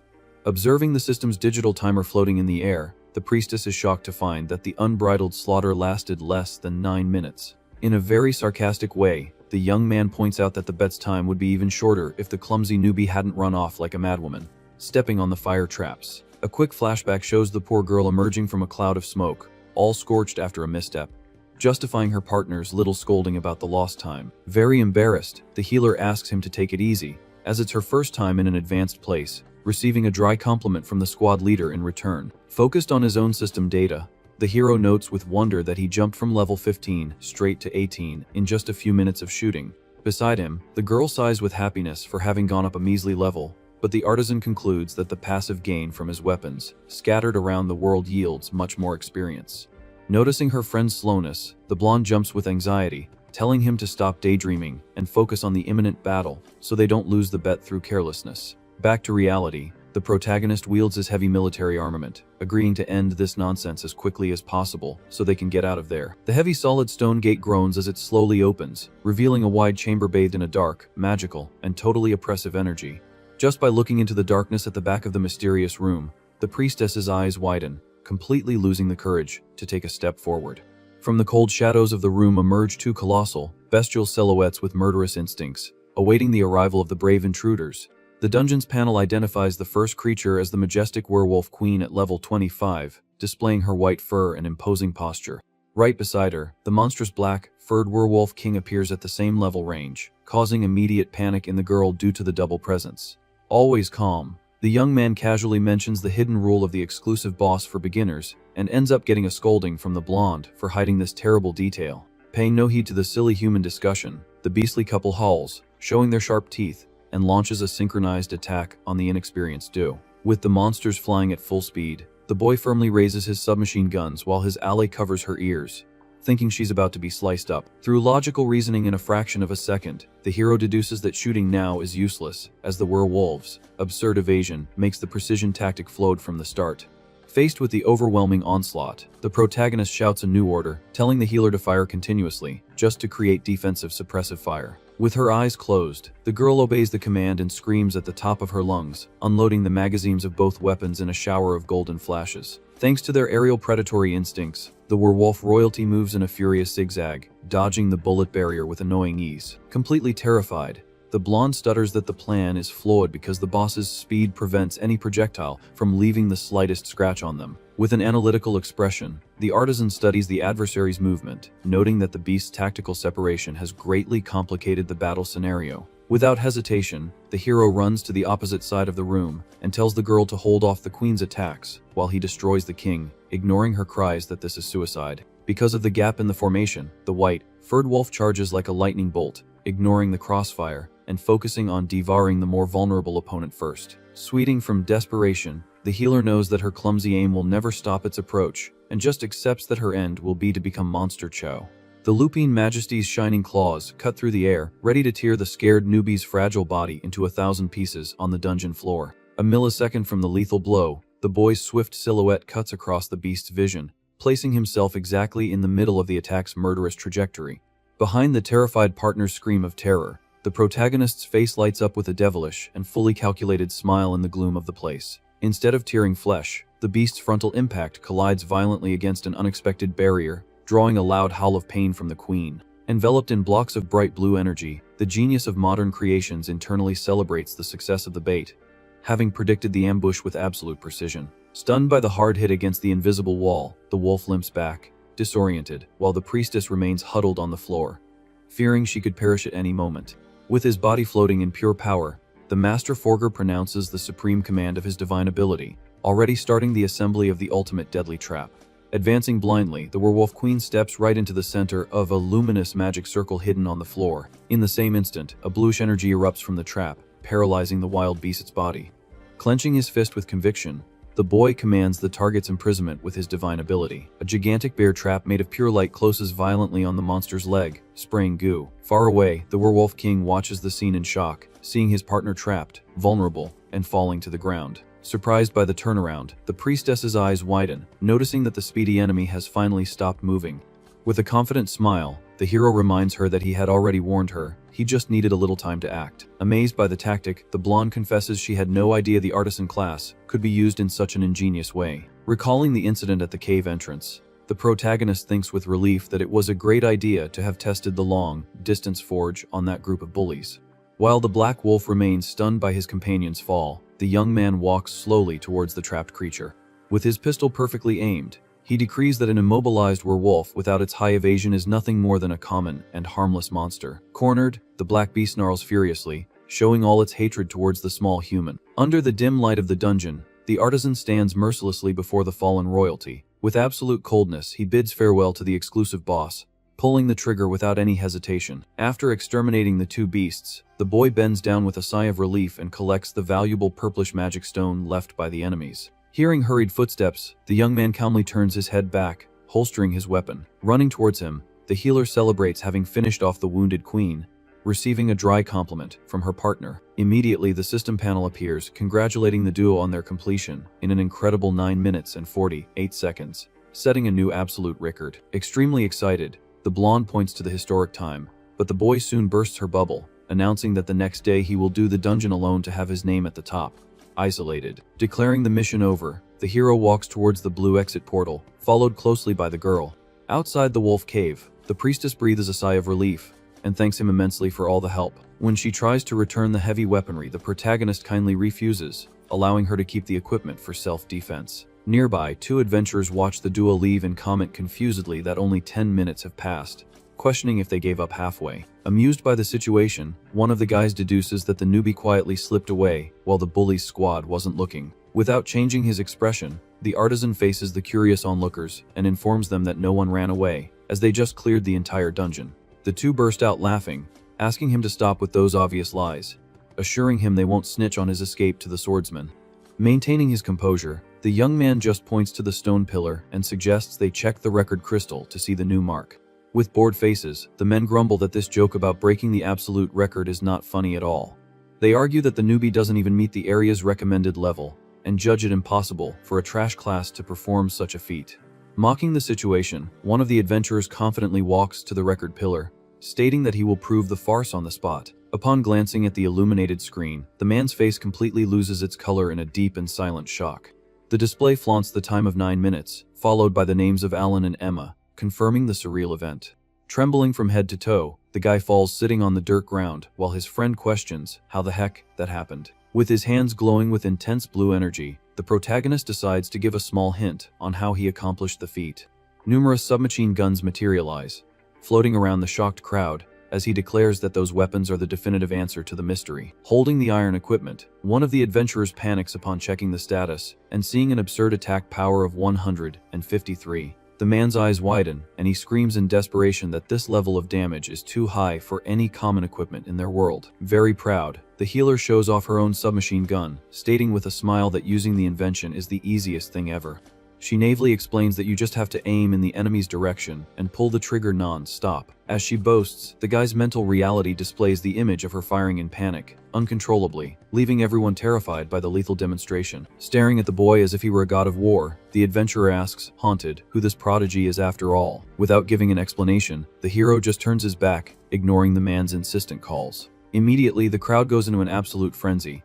Observing the system's digital timer floating in the air, the priestess is shocked to find that the unbridled slaughter lasted less than 9 minutes. In a very sarcastic way, the young man points out that the bet's time would be even shorter if the clumsy newbie hadn't run off like a madwoman, stepping on the fire traps. A quick flashback shows the poor girl emerging from a cloud of smoke, all scorched after a misstep, justifying her partner's little scolding about the lost time. Very embarrassed, the healer asks him to take it easy, as it's her first time in an advanced place, receiving a dry compliment from the squad leader in return. Focused on his own system data, the hero notes with wonder that he jumped from level 15 straight to 18 in just a few minutes of shooting. Beside him, the girl sighs with happiness for having gone up a measly level, but the artisan concludes that the passive gain from his weapons, scattered around the world, yields much more experience. Noticing her friend's slowness, the blonde jumps with anxiety, telling him to stop daydreaming and focus on the imminent battle so they don't lose the bet through carelessness. Back to reality, the protagonist wields his heavy military armament, agreeing to end this nonsense as quickly as possible so they can get out of there. The heavy solid stone gate groans as it slowly opens, revealing a wide chamber bathed in a dark, magical, and totally oppressive energy. Just by looking into the darkness at the back of the mysterious room, the priestess's eyes widen, completely losing the courage to take a step forward. From the cold shadows of the room emerge two colossal, bestial silhouettes with murderous instincts, awaiting the arrival of the brave intruders. The dungeon's panel identifies the first creature as the majestic werewolf queen at level 25, displaying her white fur and imposing posture. Right beside her, the monstrous black, furred werewolf king appears at the same level range, causing immediate panic in the girl due to the double presence. Always calm, the young man casually mentions the hidden rule of the exclusive boss for beginners, and ends up getting a scolding from the blonde for hiding this terrible detail. Paying no heed to the silly human discussion, the beastly couple howls, showing their sharp teeth, and launches a synchronized attack on the inexperienced duo. With the monsters flying at full speed, the boy firmly raises his submachine guns while his ally covers her ears, thinking she's about to be sliced up. Through logical reasoning in a fraction of a second, the hero deduces that shooting now is useless, as the werewolves' absurd evasion makes the precision tactic flowed from the start. Faced with the overwhelming onslaught, the protagonist shouts a new order, telling the healer to fire continuously, just to create defensive suppressive fire. With her eyes closed, the girl obeys the command and screams at the top of her lungs, unloading the magazines of both weapons in a shower of golden flashes. Thanks to their aerial predatory instincts, the werewolf royalty moves in a furious zigzag, dodging the bullet barrier with annoying ease. Completely terrified, the blonde stutters that the plan is flawed because the boss's speed prevents any projectile from leaving the slightest scratch on them. With an analytical expression, the artisan studies the adversary's movement, noting that the beast's tactical separation has greatly complicated the battle scenario. Without hesitation, the hero runs to the opposite side of the room and tells the girl to hold off the queen's attacks while he destroys the king, ignoring her cries that this is suicide. Because of the gap in the formation, the white, furred wolf charges like a lightning bolt, ignoring the crossfire and focusing on devouring the more vulnerable opponent first. Sweating from desperation, the healer knows that her clumsy aim will never stop its approach, and just accepts that her end will be to become monster chow. The Lupine Majesty's shining claws cut through the air, ready to tear the scared newbie's fragile body into 1,000 pieces on the dungeon floor. A millisecond from the lethal blow, the boy's swift silhouette cuts across the beast's vision, placing himself exactly in the middle of the attack's murderous trajectory. Behind the terrified partner's scream of terror, the protagonist's face lights up with a devilish and fully calculated smile in the gloom of the place. Instead of tearing flesh, the beast's frontal impact collides violently against an unexpected barrier, drawing a loud howl of pain from the queen. Enveloped in blocks of bright blue energy, the genius of modern creations internally celebrates the success of the bait, having predicted the ambush with absolute precision. Stunned by the hard hit against the invisible wall, the wolf limps back, disoriented, while the priestess remains huddled on the floor, fearing she could perish at any moment. With his body floating in pure power, the Master Forger pronounces the supreme command of his divine ability, already starting the assembly of the ultimate deadly trap. Advancing blindly, the werewolf queen steps right into the center of a luminous magic circle hidden on the floor. In the same instant, a bluish energy erupts from the trap, paralyzing the wild beast's body. Clenching his fist with conviction, the boy commands the target's imprisonment with his divine ability. A gigantic bear trap made of pure light closes violently on the monster's leg, spraying goo. Far away, the werewolf king watches the scene in shock, seeing his partner trapped, vulnerable, and falling to the ground. Surprised by the turnaround, the priestess's eyes widen, noticing that the speedy enemy has finally stopped moving. With a confident smile, the hero reminds her that he had already warned her, he just needed a little time to act. Amazed by the tactic, the blonde confesses she had no idea the artisan class could be used in such an ingenious way. Recalling the incident at the cave entrance, the protagonist thinks with relief that it was a great idea to have tested the long-distance forge on that group of bullies. While the black wolf remains stunned by his companion's fall, the young man walks slowly towards the trapped creature. With his pistol perfectly aimed, he decrees that an immobilized werewolf without its high evasion is nothing more than a common and harmless monster. Cornered, the black beast snarls furiously, showing all its hatred towards the small human. Under the dim light of the dungeon, the artisan stands mercilessly before the fallen royalty. With absolute coldness, he bids farewell to the exclusive boss, pulling the trigger without any hesitation. After exterminating the two beasts, the boy bends down with a sigh of relief and collects the valuable purplish magic stone left by the enemies. Hearing hurried footsteps, the young man calmly turns his head back, holstering his weapon. Running towards him, the healer celebrates having finished off the wounded queen, receiving a dry compliment from her partner. Immediately, the system panel appears, congratulating the duo on their completion in an incredible 9 minutes and 48 seconds, setting a new absolute record. Extremely excited, the blonde points to the historic time, but the boy soon bursts her bubble, announcing that the next day he will do the dungeon alone to have his name at the top. Isolated. Declaring the mission over, the hero walks towards the blue exit portal, followed closely by the girl. Outside the wolf cave, the priestess breathes a sigh of relief and thanks him immensely for all the help. When she tries to return the heavy weaponry, the protagonist kindly refuses, allowing her to keep the equipment for self-defense. Nearby, two adventurers watch the duo leave and comment confusedly that only 10 minutes have passed, questioning if they gave up halfway. Amused by the situation, one of the guys deduces that the newbie quietly slipped away while the bully's squad wasn't looking. Without changing his expression, the artisan faces the curious onlookers and informs them that no one ran away, as they just cleared the entire dungeon. The two burst out laughing, asking him to stop with those obvious lies, assuring him they won't snitch on his escape to the swordsman. Maintaining his composure, the young man just points to the stone pillar and suggests they check the record crystal to see the new mark. With bored faces, the men grumble that this joke about breaking the absolute record is not funny at all. They argue that the newbie doesn't even meet the area's recommended level, and judge it impossible for a trash class to perform such a feat. Mocking the situation, one of the adventurers confidently walks to the record pillar, stating that he will prove the farce on the spot. Upon glancing at the illuminated screen, the man's face completely loses its color in a deep and silent shock. The display flaunts the time of 9 minutes, followed by the names of Alan and Emma, confirming the surreal event. Trembling from head to toe, the guy falls sitting on the dirt ground while his friend questions how the heck that happened. With his hands glowing with intense blue energy, the protagonist decides to give a small hint on how he accomplished the feat. Numerous submachine guns materialize, floating around the shocked crowd, as he declares that those weapons are the definitive answer to the mystery. Holding the iron equipment, one of the adventurers panics upon checking the status and seeing an absurd attack power of 153. The man's eyes widen, and he screams in desperation that this level of damage is too high for any common equipment in their world. Very proud, the healer shows off her own submachine gun, stating with a smile that using the invention is the easiest thing ever. She naively explains that you just have to aim in the enemy's direction and pull the trigger non-stop. As she boasts, the guy's mental reality displays the image of her firing in panic, uncontrollably, leaving everyone terrified by the lethal demonstration. Staring at the boy as if he were a god of war, the adventurer asks, haunted, who this prodigy is after all. Without giving an explanation, the hero just turns his back, ignoring the man's insistent calls. Immediately, the crowd goes into an absolute frenzy,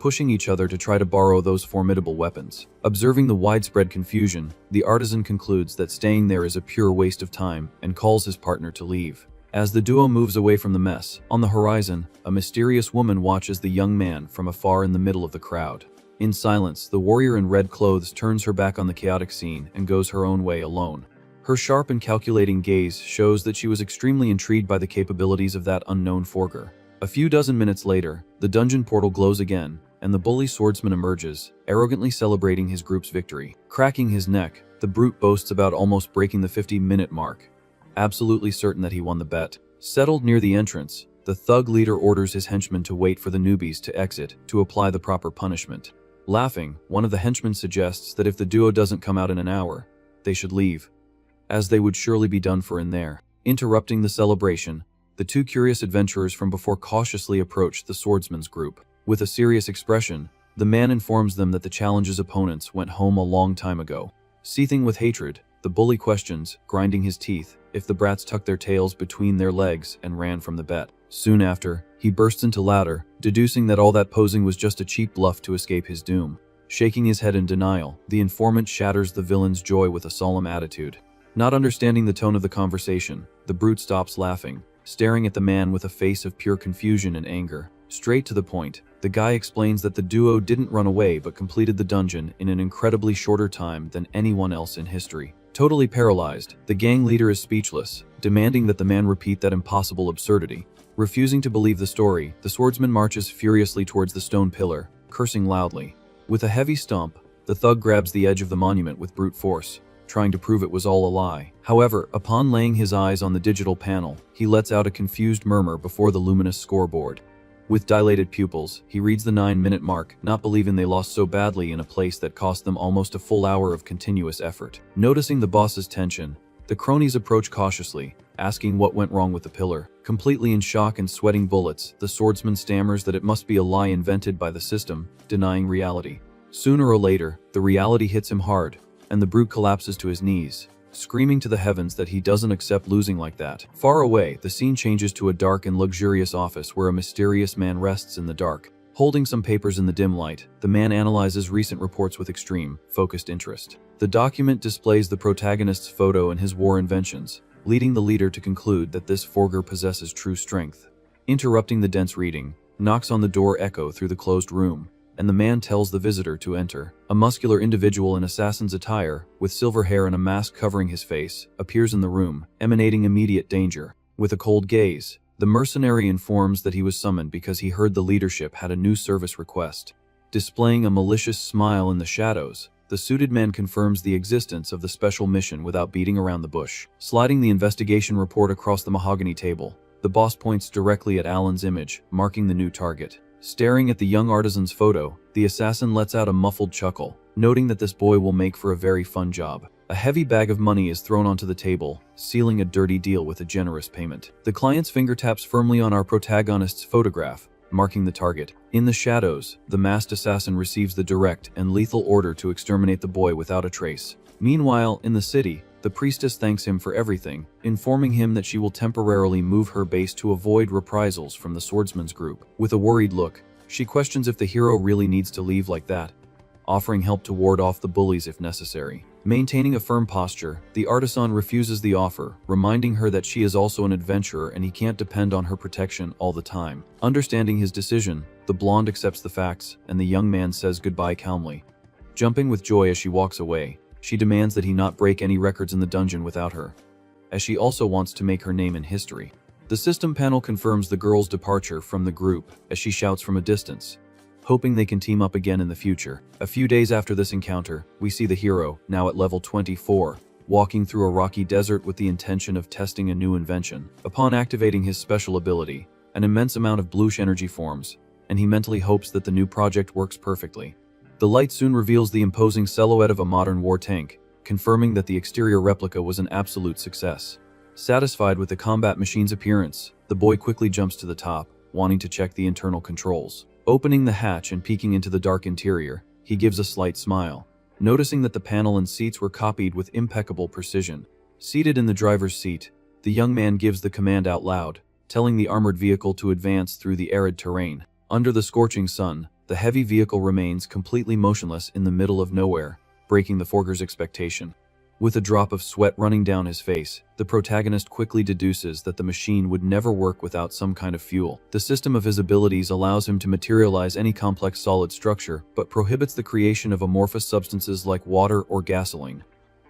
pushing each other to try to borrow those formidable weapons. Observing the widespread confusion, the artisan concludes that staying there is a pure waste of time and calls his partner to leave. As the duo moves away from the mess, on the horizon, a mysterious woman watches the young man from afar in the middle of the crowd. In silence, the warrior in red clothes turns her back on the chaotic scene and goes her own way alone. Her sharp and calculating gaze shows that she was extremely intrigued by the capabilities of that unknown forger. A few dozen minutes later, the dungeon portal glows again, and the bully swordsman emerges, arrogantly celebrating his group's victory. Cracking his neck, the brute boasts about almost breaking the 50-minute mark, absolutely certain that he won the bet. Settled near the entrance, the thug leader orders his henchmen to wait for the newbies to exit to apply the proper punishment. Laughing, one of the henchmen suggests that if the duo doesn't come out in an hour, they should leave, as they would surely be done for in there. Interrupting the celebration, the two curious adventurers from before cautiously approach the swordsman's group. With a serious expression, the man informs them that the challenge's opponents went home a long time ago. Seething with hatred, the bully questions, grinding his teeth, if the brats tucked their tails between their legs and ran from the bet. Soon after, he bursts into laughter, deducing that all that posing was just a cheap bluff to escape his doom. Shaking his head in denial, the informant shatters the villain's joy with a solemn attitude. Not understanding the tone of the conversation, the brute stops laughing, staring at the man with a face of pure confusion and anger. Straight to the point, the guy explains that the duo didn't run away but completed the dungeon in an incredibly shorter time than anyone else in history. Totally paralyzed, the gang leader is speechless, demanding that the man repeat that impossible absurdity. Refusing to believe the story, the swordsman marches furiously towards the stone pillar, cursing loudly. With a heavy stomp, the thug grabs the edge of the monument with brute force, trying to prove it was all a lie. However, upon laying his eyes on the digital panel, he lets out a confused murmur before the luminous scoreboard. With dilated pupils, he reads the 9-minute mark, not believing they lost so badly in a place that cost them almost a full hour of continuous effort. Noticing the boss's tension, the cronies approach cautiously, asking what went wrong with the pillar. Completely in shock and sweating bullets, the swordsman stammers that it must be a lie invented by the system, denying reality. Sooner or later, the reality hits him hard, and the brute collapses to his knees, screaming to the heavens that he doesn't accept losing like that. Far away, the scene changes to a dark and luxurious office where a mysterious man rests in the dark. Holding some papers in the dim light, the man analyzes recent reports with extreme, focused interest. The document displays the protagonist's photo and his war inventions, leading the leader to conclude that this forger possesses true strength. Interrupting the dense reading, knocks on the door echo through the closed room, and the man tells the visitor to enter. A muscular individual in assassin's attire, with silver hair and a mask covering his face, appears in the room, emanating immediate danger. With a cold gaze, the mercenary informs that he was summoned because he heard the leadership had a new service request. Displaying a malicious smile in the shadows, the suited man confirms the existence of the special mission without beating around the bush. Sliding the investigation report across the mahogany table, the boss points directly at Alan's image, marking the new target. Staring at the young artisan's photo, the assassin lets out a muffled chuckle, noting that this boy will make for a very fun job. A heavy bag of money is thrown onto the table, sealing a dirty deal with a generous payment. The client's finger taps firmly on our protagonist's photograph, marking the target. In the shadows, the masked assassin receives the direct and lethal order to exterminate the boy without a trace. Meanwhile, in the city, the priestess thanks him for everything, informing him that she will temporarily move her base to avoid reprisals from the swordsman's group. With a worried look, she questions if the hero really needs to leave like that, offering help to ward off the bullies if necessary. Maintaining a firm posture, the artisan refuses the offer, reminding her that she is also an adventurer and he can't depend on her protection all the time. Understanding his decision, the blonde accepts the facts, and the young man says goodbye calmly. Jumping with joy as she walks away, she demands that he not break any records in the dungeon without her, as she also wants to make her name in history. The system panel confirms the girl's departure from the group as she shouts from a distance, hoping they can team up again in the future. A few days after this encounter, we see the hero, now at level 24, walking through a rocky desert with the intention of testing a new invention. Upon activating his special ability, an immense amount of bluish energy forms, and he mentally hopes that the new project works perfectly. The light soon reveals the imposing silhouette of a modern war tank, confirming that the exterior replica was an absolute success. Satisfied with the combat machine's appearance, the boy quickly jumps to the top, wanting to check the internal controls. Opening the hatch and peeking into the dark interior, he gives a slight smile, noticing that the panel and seats were copied with impeccable precision. Seated in the driver's seat, the young man gives the command out loud, telling the armored vehicle to advance through the arid terrain. Under the scorching sun, the heavy vehicle remains completely motionless in the middle of nowhere, breaking the forger's expectation. With a drop of sweat running down his face, the protagonist quickly deduces that the machine would never work without some kind of fuel. The system of his abilities allows him to materialize any complex solid structure, but prohibits the creation of amorphous substances like water or gasoline.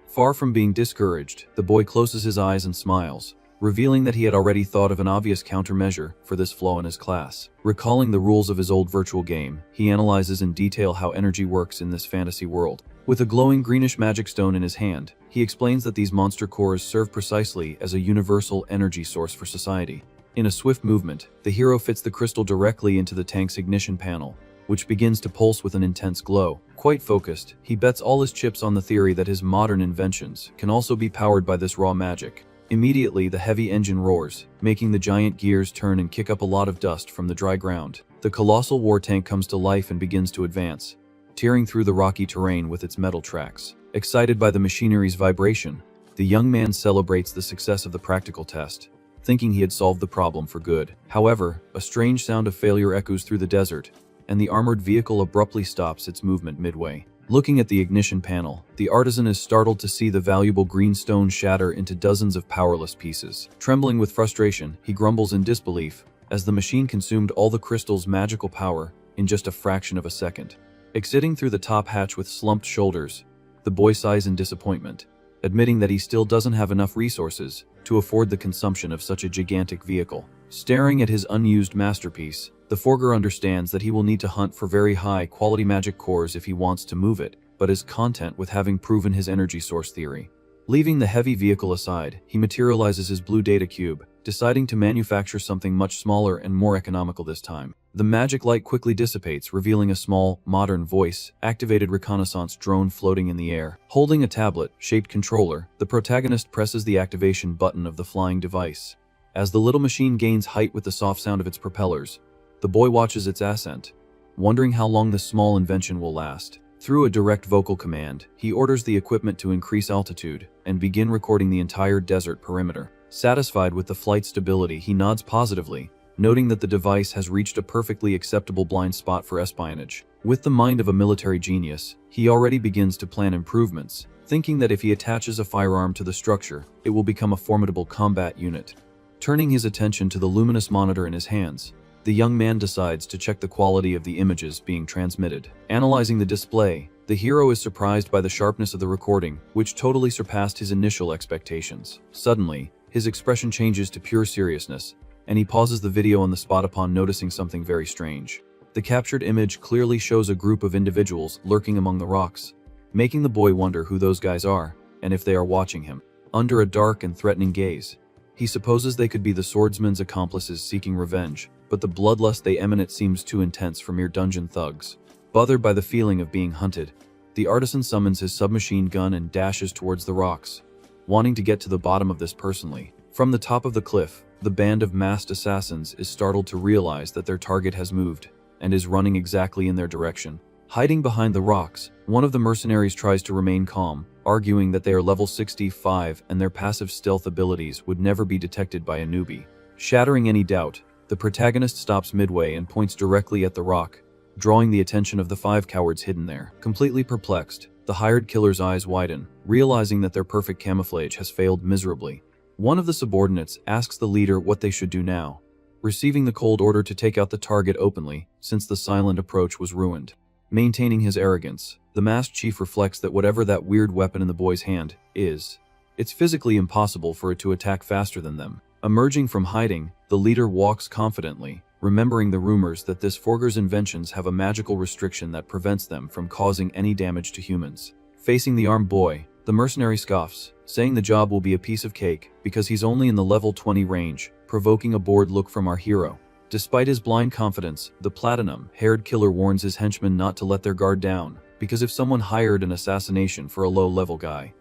Far from being discouraged, the boy closes his eyes and smiles, revealing that he had already thought of an obvious countermeasure for this flaw in his class. Recalling the rules of his old virtual game, he analyzes in detail how energy works in this fantasy world. With a glowing greenish magic stone in his hand, he explains that these monster cores serve precisely as a universal energy source for society. In a swift movement, the hero fits the crystal directly into the tank's ignition panel, which begins to pulse with an intense glow. Quite focused, he bets all his chips on the theory that his modern inventions can also be powered by this raw magic. Immediately, the heavy engine roars, making the giant gears turn and kick up a lot of dust from the dry ground. The colossal war tank comes to life and begins to advance, tearing through the rocky terrain with its metal tracks. Excited by the machinery's vibration, the young man celebrates the success of the practical test, thinking he had solved the problem for good. However, a strange sound of failure echoes through the desert, and the armored vehicle abruptly stops its movement midway. Looking at the ignition panel, the artisan is startled to see the valuable green stone shatter into dozens of powerless pieces. Trembling with frustration, he grumbles in disbelief, as the machine consumed all the crystal's magical power in just a fraction of a second. Exiting through the top hatch with slumped shoulders, the boy sighs in disappointment, admitting that he still doesn't have enough resources to afford the consumption of such a gigantic vehicle. Staring at his unused masterpiece, the forger understands that he will need to hunt for very high-quality magic cores if he wants to move it, but is content with having proven his energy source theory. Leaving the heavy vehicle aside, he materializes his blue data cube, deciding to manufacture something much smaller and more economical this time. The magic light quickly dissipates, revealing a small, modern voice-activated reconnaissance drone floating in the air. Holding a tablet-shaped controller, the protagonist presses the activation button of the flying device. As the little machine gains height with the soft sound of its propellers, the boy watches its ascent, wondering how long this small invention will last. Through a direct vocal command, he orders the equipment to increase altitude and begin recording the entire desert perimeter. Satisfied with the flight stability, he nods positively, noting that the device has reached a perfectly acceptable blind spot for espionage. With the mind of a military genius, he already begins to plan improvements, thinking that if he attaches a firearm to the structure, it will become a formidable combat unit. Turning his attention to the luminous monitor in his hands, the young man decides to check the quality of the images being transmitted. Analyzing the display, the hero is surprised by the sharpness of the recording, which totally surpassed his initial expectations. Suddenly, his expression changes to pure seriousness, and he pauses the video on the spot upon noticing something very strange. The captured image clearly shows a group of individuals lurking among the rocks, making the boy wonder who those guys are, and if they are watching him. Under a dark and threatening gaze, he supposes they could be the swordsman's accomplices seeking revenge, but the bloodlust they emanate seems too intense for mere dungeon thugs. Bothered by the feeling of being hunted, the artisan summons his submachine gun and dashes towards the rocks, wanting to get to the bottom of this personally. From the top of the cliff, the band of masked assassins is startled to realize that their target has moved and is running exactly in their direction. Hiding behind the rocks, one of the mercenaries tries to remain calm, arguing that they are level 65 and their passive stealth abilities would never be detected by a newbie. Shattering any doubt, the protagonist stops midway and points directly at the rock, drawing the attention of the 5 cowards hidden there. Completely perplexed, the hired killer's eyes widen, realizing that their perfect camouflage has failed miserably. One of the subordinates asks the leader what they should do now, receiving the cold order to take out the target openly, since the silent approach was ruined. Maintaining his arrogance, the masked chief reflects that whatever that weird weapon in the boy's hand is, it's physically impossible for it to attack faster than them. Emerging from hiding, the leader walks confidently, remembering the rumors that this Forger's inventions have a magical restriction that prevents them from causing any damage to humans. Facing the armed boy, the mercenary scoffs, saying the job will be a piece of cake because he's only in the level 20 range, provoking a bored look from our hero. Despite his blind confidence, the platinum-haired killer warns his henchmen not to let their guard down, because if someone hired an assassination for a low-level guy,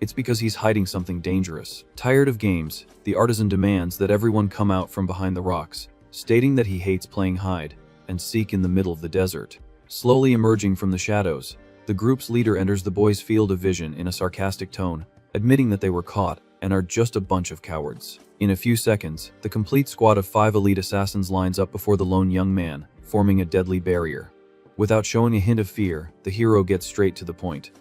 it's because he's hiding something dangerous. Tired of games, the artisan demands that everyone come out from behind the rocks, stating that he hates playing hide and seek in the middle of the desert. Slowly emerging from the shadows, the group's leader enters the boy's field of vision in a sarcastic tone, admitting that they were caught and are just a bunch of cowards. In a few seconds, the complete squad of 5 elite assassins lines up before the lone young man, forming a deadly barrier. Without showing a hint of fear, the hero gets straight to the point,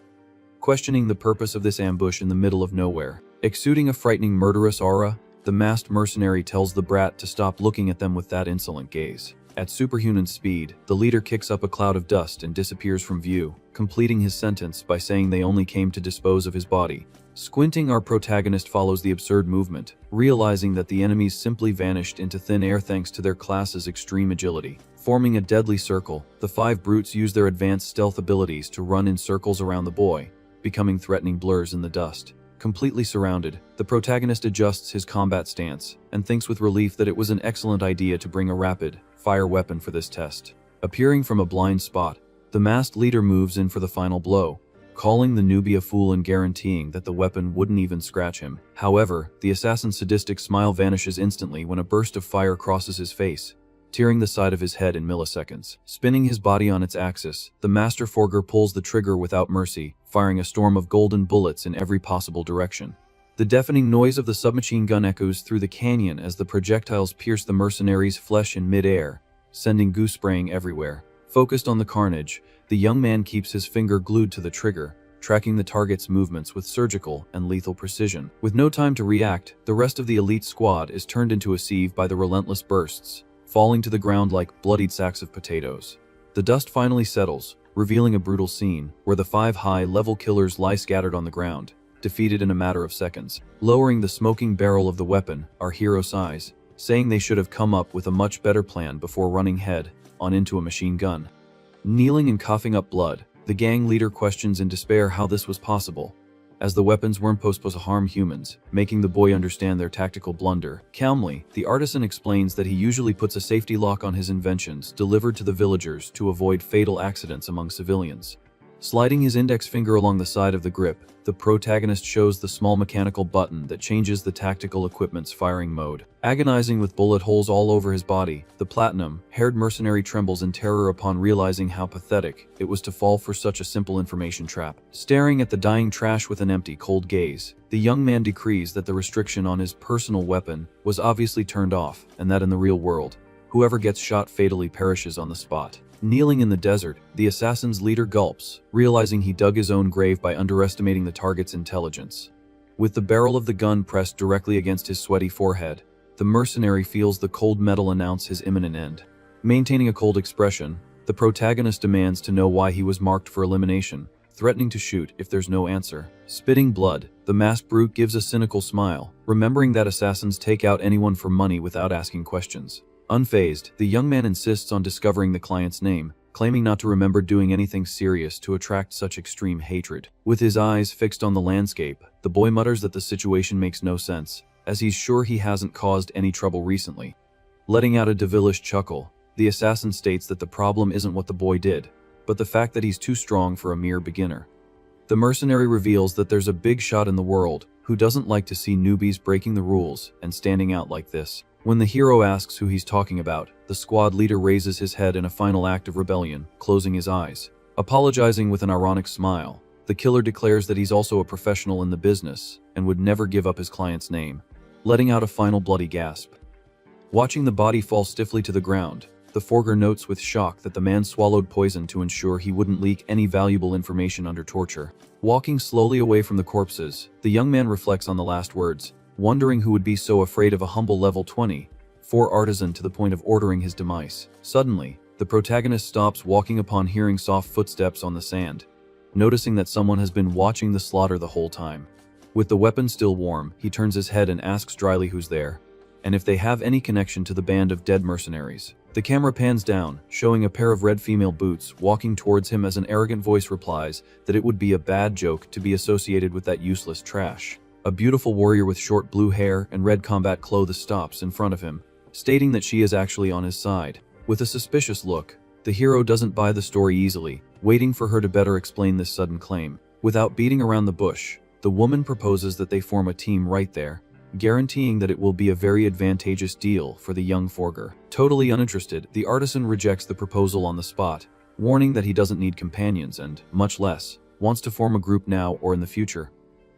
questioning the purpose of this ambush in the middle of nowhere. Exuding a frightening murderous aura, the masked mercenary tells the brat to stop looking at them with that insolent gaze. At superhuman speed, the leader kicks up a cloud of dust and disappears from view, completing his sentence by saying they only came to dispose of his body. Squinting, our protagonist follows the absurd movement, realizing that the enemies simply vanished into thin air thanks to their class's extreme agility. Forming a deadly circle, the 5 brutes use their advanced stealth abilities to run in circles around the boy, becoming threatening blurs in the dust. Completely surrounded, the protagonist adjusts his combat stance and thinks with relief that it was an excellent idea to bring a rapid-fire weapon for this test. Appearing from a blind spot, the masked leader moves in for the final blow, calling the newbie a fool and guaranteeing that the weapon wouldn't even scratch him. However, the assassin's sadistic smile vanishes instantly when a burst of fire crosses his face, tearing the side of his head in milliseconds. Spinning his body on its axis, the master forger pulls the trigger without mercy, firing a storm of golden bullets in every possible direction. The deafening noise of the submachine gun echoes through the canyon as the projectiles pierce the mercenary's flesh in mid-air, sending goo spraying everywhere. Focused on the carnage, the young man keeps his finger glued to the trigger, tracking the target's movements with surgical and lethal precision. With no time to react, the rest of the elite squad is turned into a sieve by the relentless bursts, falling to the ground like bloodied sacks of potatoes. The dust finally settles, revealing a brutal scene where the 5 high-level killers lie scattered on the ground, defeated in a matter of seconds. Lowering the smoking barrel of the weapon, our hero sighs, saying they should have come up with a much better plan before running head on into a machine gun. Kneeling and coughing up blood, the gang leader questions in despair how this was possible. as the weapons weren't supposed to harm humans, making the boy understand their tactical blunder. Calmly, the artisan explains that he usually puts a safety lock on his inventions delivered to the villagers to avoid fatal accidents among civilians. Sliding his index finger along the side of the grip, the protagonist shows the small mechanical button that changes the tactical equipment's firing mode. Agonizing with bullet holes all over his body, the platinum-haired mercenary trembles in terror upon realizing how pathetic it was to fall for such a simple information trap. Staring at the dying trash with an empty, cold gaze, the young man decrees that the restriction on his personal weapon was obviously turned off, and that in the real world, whoever gets shot fatally perishes on the spot. Kneeling in the desert, the assassin's leader gulps, realizing he dug his own grave by underestimating the target's intelligence. With the barrel of the gun pressed directly against his sweaty forehead, the mercenary feels the cold metal announce his imminent end. Maintaining a cold expression, the protagonist demands to know why he was marked for elimination, threatening to shoot if there's no answer. Spitting blood, the masked brute gives a cynical smile, remembering that assassins take out anyone for money without asking questions. Unfazed, the young man insists on discovering the client's name, claiming not to remember doing anything serious to attract such extreme hatred. With his eyes fixed on the landscape, the boy mutters that the situation makes no sense, as he's sure he hasn't caused any trouble recently. Letting out a devilish chuckle, the assassin states that the problem isn't what the boy did, but the fact that he's too strong for a mere beginner. The mercenary reveals that there's a big shot in the world who doesn't like to see newbies breaking the rules and standing out like this. When the hero asks who he's talking about, the squad leader raises his head in a final act of rebellion, closing his eyes. Apologizing with an ironic smile, the killer declares that he's also a professional in the business and would never give up his client's name, letting out a final bloody gasp. Watching the body fall stiffly to the ground, the forger notes with shock that the man swallowed poison to ensure he wouldn't leak any valuable information under torture. Walking slowly away from the corpses, the young man reflects on the last words, wondering who would be so afraid of a humble level 24 artisan to the point of ordering his demise. Suddenly, the protagonist stops walking upon hearing soft footsteps on the sand, noticing that someone has been watching the slaughter the whole time. With the weapon still warm, he turns his head and asks dryly who's there, and if they have any connection to the band of dead mercenaries. The camera pans down, showing a pair of red female boots walking towards him as an arrogant voice replies that it would be a bad joke to be associated with that useless trash. A beautiful warrior with short blue hair and red combat clothes stops in front of him, stating that she is actually on his side. With a suspicious look, the hero doesn't buy the story easily, waiting for her to better explain this sudden claim. Without beating around the bush, the woman proposes that they form a team right there, guaranteeing that it will be a very advantageous deal for the young forger. Totally uninterested, the artisan rejects the proposal on the spot, warning that he doesn't need companions and, much less, wants to form a group now or in the future.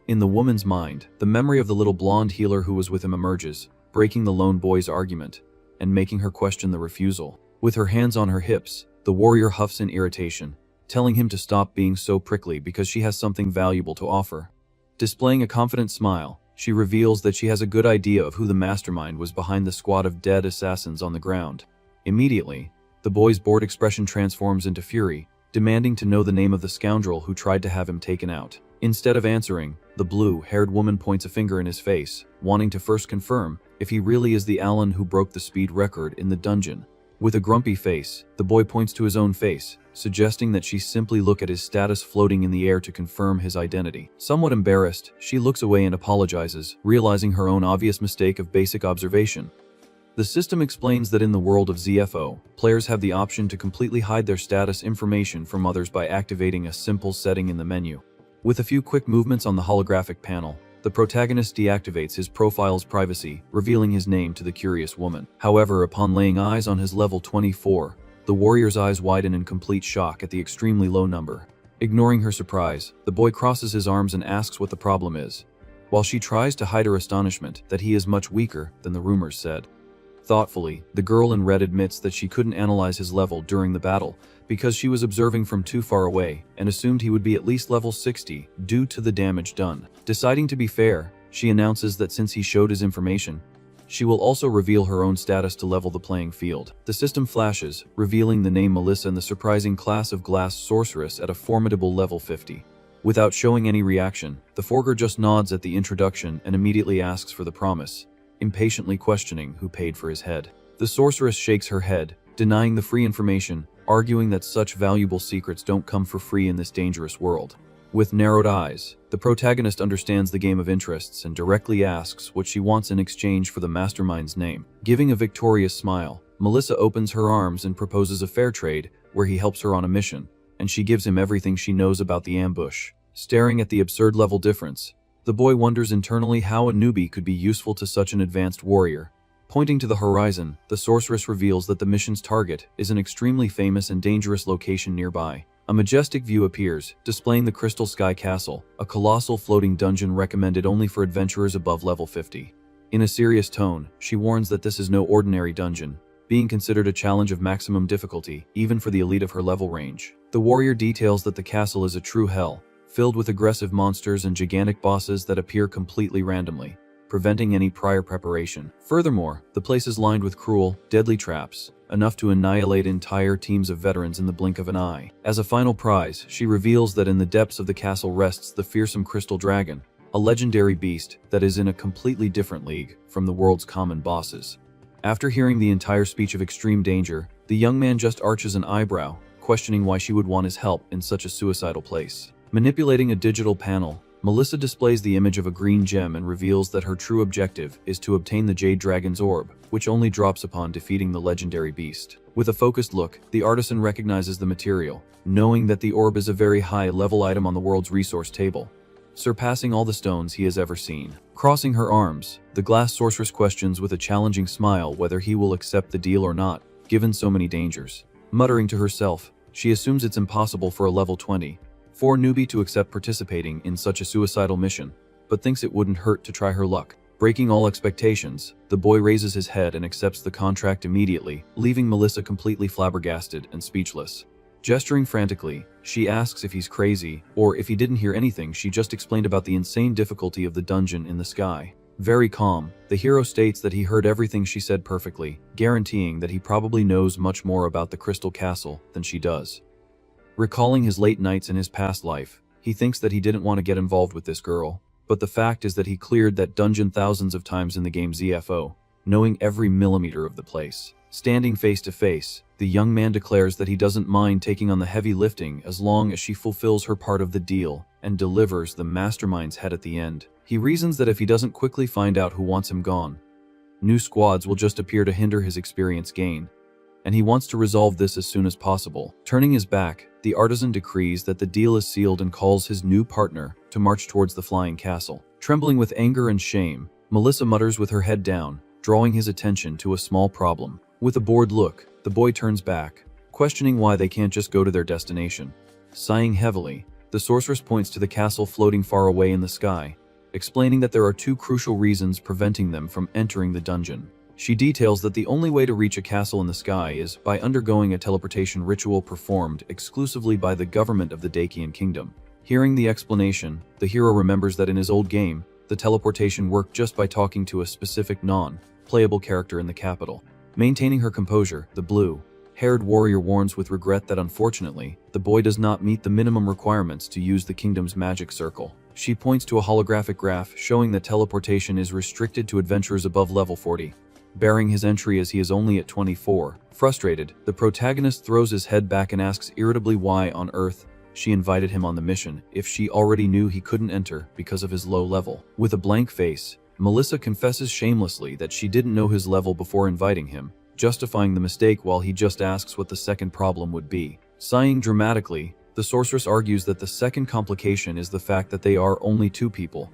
In the woman's mind, the memory of the little blonde healer who was with him emerges, breaking the lone boy's argument, and making her question the refusal. With her hands on her hips, the warrior huffs in irritation, telling him to stop being so prickly because she has something valuable to offer. Displaying a confident smile, she reveals that she has a good idea of who the mastermind was behind the squad of dead assassins on the ground. Immediately, the boy's bored expression transforms into fury, demanding to know the name of the scoundrel who tried to have him taken out. Instead of answering, the blue-haired woman points a finger in his face, wanting to first confirm if he really is the Alan who broke the speed record in the dungeon. With a grumpy face, the boy points to his own face, suggesting that she simply look at his status floating in the air to confirm his identity. Somewhat embarrassed, she looks away and apologizes, realizing her own obvious mistake of basic observation. The system explains that in the world of ZFO, players have the option to completely hide their status information from others by activating a simple setting in the menu. With a few quick movements on the holographic panel, the protagonist deactivates his profile's privacy, revealing his name to the curious woman. However, upon laying eyes on his level 24, the warrior's eyes widen in complete shock at the extremely low number. Ignoring her surprise, the boy crosses his arms and asks what the problem is, while she tries to hide her astonishment that he is much weaker than the rumors said. Thoughtfully, the girl in red admits that she couldn't analyze his level during the battle because she was observing from too far away and assumed he would be at least level 60 due to the damage done. Deciding to be fair, she announces that since he showed his information, she will also reveal her own status to level the playing field. The system flashes, revealing the name Melissa and the surprising class of glass sorceress at a formidable level 50. Without showing any reaction, the forger just nods at the introduction and immediately asks for the promise, impatiently questioning who paid for his head. The sorceress shakes her head, denying the free information, arguing that such valuable secrets don't come for free in this dangerous world. With narrowed eyes, the protagonist understands the game of interests and directly asks what she wants in exchange for the mastermind's name. Giving a victorious smile, Melissa opens her arms and proposes a fair trade where he helps her on a mission, and she gives him everything she knows about the ambush. Staring at the absurd level difference, the boy wonders internally how a newbie could be useful to such an advanced warrior. Pointing to the horizon, the sorceress reveals that the mission's target is an extremely famous and dangerous location nearby. A majestic view appears, displaying the Crystal Sky Castle, a colossal floating dungeon recommended only for adventurers above level 50. In a serious tone, she warns that this is no ordinary dungeon, being considered a challenge of maximum difficulty, even for the elite of her level range. The warrior details that the castle is a true hell, filled with aggressive monsters and gigantic bosses that appear completely randomly, preventing any prior preparation. Furthermore, the place is lined with cruel, deadly traps, enough to annihilate entire teams of veterans in the blink of an eye. As a final prize, she reveals that in the depths of the castle rests the fearsome Crystal Dragon, a legendary beast that is in a completely different league from the world's common bosses. After hearing the entire speech of extreme danger, the young man just arches an eyebrow, questioning why she would want his help in such a suicidal place. Manipulating a digital panel, Melissa displays the image of a green gem and reveals that her true objective is to obtain the Jade Dragon's orb, which only drops upon defeating the legendary beast. With a focused look, the artisan recognizes the material, knowing that the orb is a very high-level item on the world's resource table, surpassing all the stones he has ever seen. Crossing her arms, the glass sorceress questions with a challenging smile whether he will accept the deal or not, given so many dangers. Muttering to herself, she assumes it's impossible for a level 24 newbie to accept participating in such a suicidal mission, but thinks it wouldn't hurt to try her luck. Breaking all expectations, the boy raises his head and accepts the contract immediately, leaving Melissa completely flabbergasted and speechless. Gesturing frantically, she asks if he's crazy, or if he didn't hear anything she just explained about the insane difficulty of the dungeon in the sky. Very calm, the hero states that he heard everything she said perfectly, guaranteeing that he probably knows much more about the Crystal Castle than she does. Recalling his late nights in his past life, he thinks that he didn't want to get involved with this girl, but the fact is that he cleared that dungeon thousands of times in the game ZFO, knowing every millimeter of the place. Standing face to face, the young man declares that he doesn't mind taking on the heavy lifting as long as she fulfills her part of the deal and delivers the mastermind's head at the end. He reasons that if he doesn't quickly find out who wants him gone, new squads will just appear to hinder his experience gain, and he wants to resolve this as soon as possible. Turning his back, the artisan decrees that the deal is sealed and calls his new partner to march towards the flying castle. Trembling with anger and shame, Melissa mutters with her head down, drawing his attention to a small problem. With a bored look, the boy turns back, questioning why they can't just go to their destination. Sighing heavily, the sorceress points to the castle floating far away in the sky, explaining that there are two crucial reasons preventing them from entering the dungeon. She details that the only way to reach a castle in the sky is by undergoing a teleportation ritual performed exclusively by the government of the Dakian Kingdom. Hearing the explanation, the hero remembers that in his old game, the teleportation worked just by talking to a specific non-playable character in the capital. Maintaining her composure, the blue-haired warrior warns with regret that unfortunately, the boy does not meet the minimum requirements to use the kingdom's magic circle. She points to a holographic graph showing that teleportation is restricted to adventurers above level 40. Bearing his entry as he is only at 24. Frustrated, the protagonist throws his head back and asks irritably why on earth she invited him on the mission if she already knew he couldn't enter because of his low level. With a blank face, Melissa confesses shamelessly that she didn't know his level before inviting him, justifying the mistake while he just asks what the second problem would be. Sighing dramatically, the sorceress argues that the second complication is the fact that they are only two people,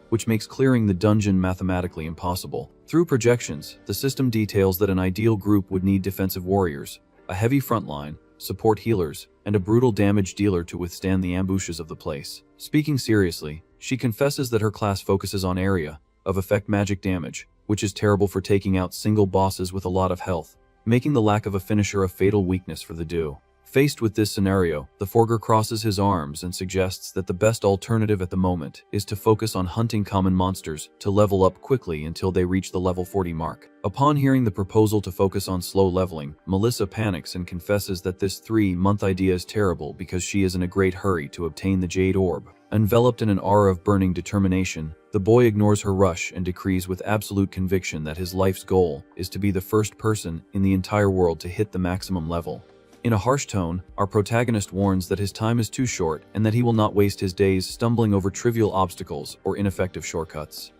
which makes clearing the dungeon mathematically impossible. Through projections, the system details that an ideal group would need defensive warriors, a heavy frontline, support healers, and a brutal damage dealer to withstand the ambushes of the place. Speaking seriously, she confesses that her class focuses on area of effect magic damage, which is terrible for taking out single bosses with a lot of health, making the lack of a finisher a fatal weakness for the duo. Faced with this scenario, the Forger crosses his arms and suggests that the best alternative at the moment is to focus on hunting common monsters to level up quickly until they reach the level 40 mark. Upon hearing the proposal to focus on slow leveling, Melissa panics and confesses that this 3-month idea is terrible because she is in a great hurry to obtain the Jade Orb. Enveloped in an aura of burning determination, the boy ignores her rush and decrees with absolute conviction that his life's goal is to be the first person in the entire world to hit the maximum level. In a harsh tone, our protagonist warns that his time is too short and that he will not waste his days stumbling over trivial obstacles or ineffective shortcuts.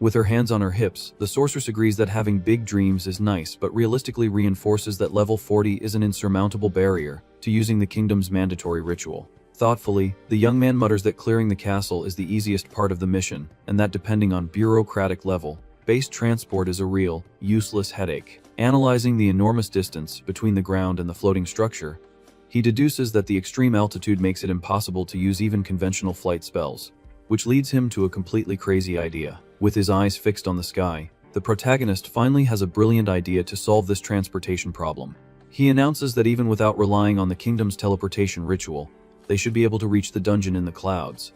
With her hands on her hips, the sorceress agrees that having big dreams is nice, but realistically reinforces that level 40 is an insurmountable barrier to using the kingdom's mandatory ritual. Thoughtfully, the young man mutters that clearing the castle is the easiest part of the mission, and that depending on bureaucratic level, base transport is a real, useless headache. Analyzing the enormous distance between the ground and the floating structure, he deduces that the extreme altitude makes it impossible to use even conventional flight spells, which leads him to a completely crazy idea. With his eyes fixed on the sky, the protagonist finally has a brilliant idea to solve this transportation problem. He announces that even without relying on the kingdom's teleportation ritual, they should be able to reach the dungeon in the clouds,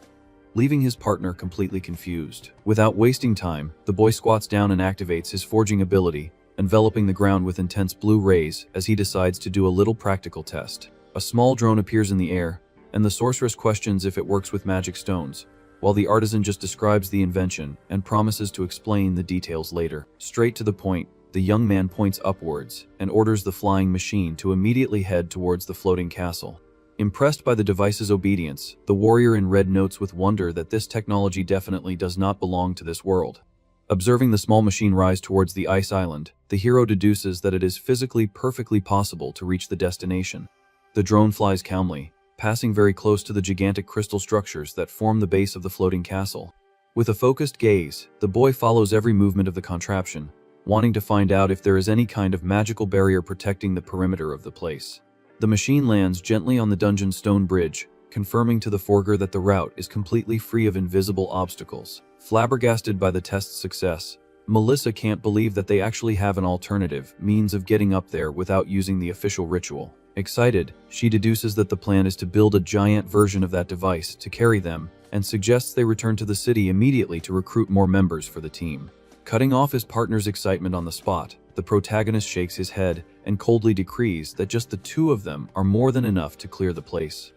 leaving his partner completely confused. Without wasting time, the boy squats down and activates his forging ability, enveloping the ground with intense blue rays as he decides to do a little practical test. A small drone appears in the air, and the sorceress questions if it works with magic stones, while the artisan just describes the invention and promises to explain the details later. Straight to the point, the young man points upwards and orders the flying machine to immediately head towards the floating castle. Impressed by the device's obedience, the warrior in red notes with wonder that this technology definitely does not belong to this world. Observing the small machine rise towards the ice island, the hero deduces that it is physically perfectly possible to reach the destination. The drone flies calmly, passing very close to the gigantic crystal structures that form the base of the floating castle. With a focused gaze, the boy follows every movement of the contraption, wanting to find out if there is any kind of magical barrier protecting the perimeter of the place. The machine lands gently on the dungeon's stone bridge, confirming to the forger that the route is completely free of invisible obstacles. Flabbergasted by the test's success, Melissa can't believe that they actually have an alternative means of getting up there without using the official ritual. Excited, she deduces that the plan is to build a giant version of that device to carry them, and suggests they return to the city immediately to recruit more members for the team. Cutting off his partner's excitement on the spot, the protagonist shakes his head and coldly decrees that just the two of them are more than enough to clear the place.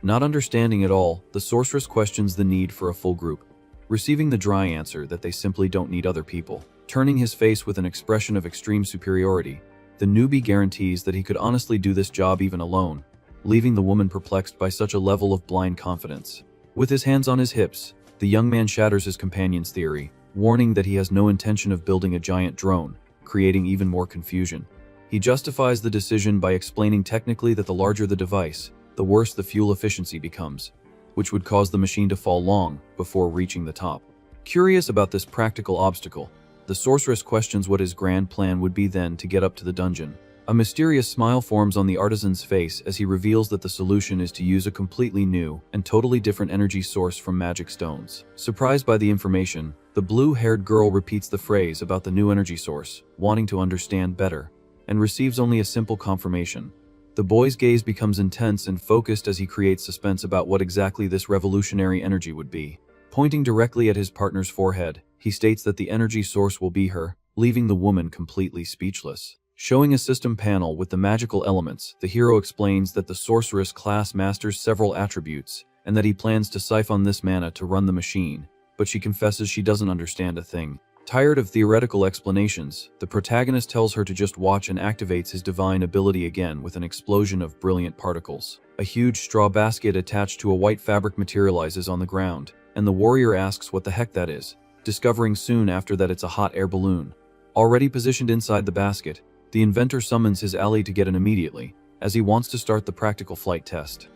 Not understanding it all, the sorceress questions the need for a full group, receiving the dry answer that they simply don't need other people. Turning his face with an expression of extreme superiority, the newbie guarantees that he could honestly do this job even alone, leaving the woman perplexed by such a level of blind confidence. With his hands on his hips, the young man shatters his companion's theory, warning that he has no intention of building a giant drone, creating even more confusion. He justifies the decision by explaining technically that the larger the device, the worse the fuel efficiency becomes, which would cause the machine to fall long before reaching the top. Curious about this practical obstacle, the sorceress questions what his grand plan would be then to get up to the dungeon. A mysterious smile forms on the artisan's face as he reveals that the solution is to use a completely new and totally different energy source from magic stones. Surprised by the information, the blue-haired girl repeats the phrase about the new energy source, wanting to understand better, and receives only a simple confirmation. The boy's gaze becomes intense and focused as he creates suspense about what exactly this revolutionary energy would be. Pointing directly at his partner's forehead, he states that the energy source will be her, leaving the woman completely speechless. Showing a system panel with the magical elements, the hero explains that the sorceress class masters several attributes, and that he plans to siphon this mana to run the machine, but she confesses she doesn't understand a thing. Tired of theoretical explanations, the protagonist tells her to just watch and activates his divine ability again with an explosion of brilliant particles. A huge straw basket attached to a white fabric materializes on the ground, and the warrior asks what the heck that is, discovering soon after that it's a hot air balloon. Already positioned inside the basket, the inventor summons his ally to get in immediately, as he wants to start the practical flight test.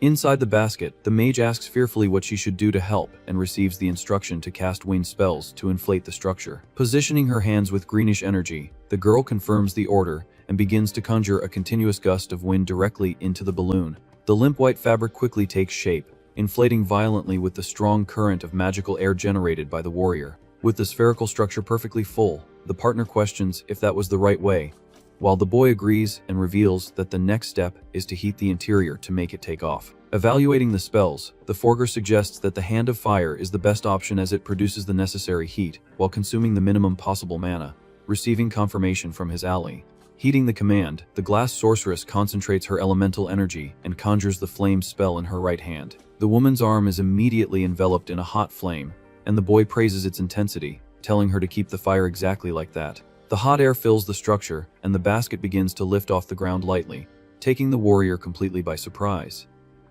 Inside the basket, the mage asks fearfully what she should do to help and receives the instruction to cast wind spells to inflate the structure. Positioning her hands with greenish energy, the girl confirms the order and begins to conjure a continuous gust of wind directly into the balloon. The limp white fabric quickly takes shape, inflating violently with the strong current of magical air generated by the warrior. With the spherical structure perfectly full, the partner questions if that was the right way, while the boy agrees and reveals that the next step is to heat the interior to make it take off. Evaluating the spells, the forger suggests that the Hand of Fire is the best option as it produces the necessary heat while consuming the minimum possible mana, receiving confirmation from his ally. Heeding the command, the glass sorceress concentrates her elemental energy and conjures the flame spell in her right hand. The woman's arm is immediately enveloped in a hot flame, and the boy praises its intensity, telling her to keep the fire exactly like that. The hot air fills the structure, and the basket begins to lift off the ground lightly, taking the warrior completely by surprise.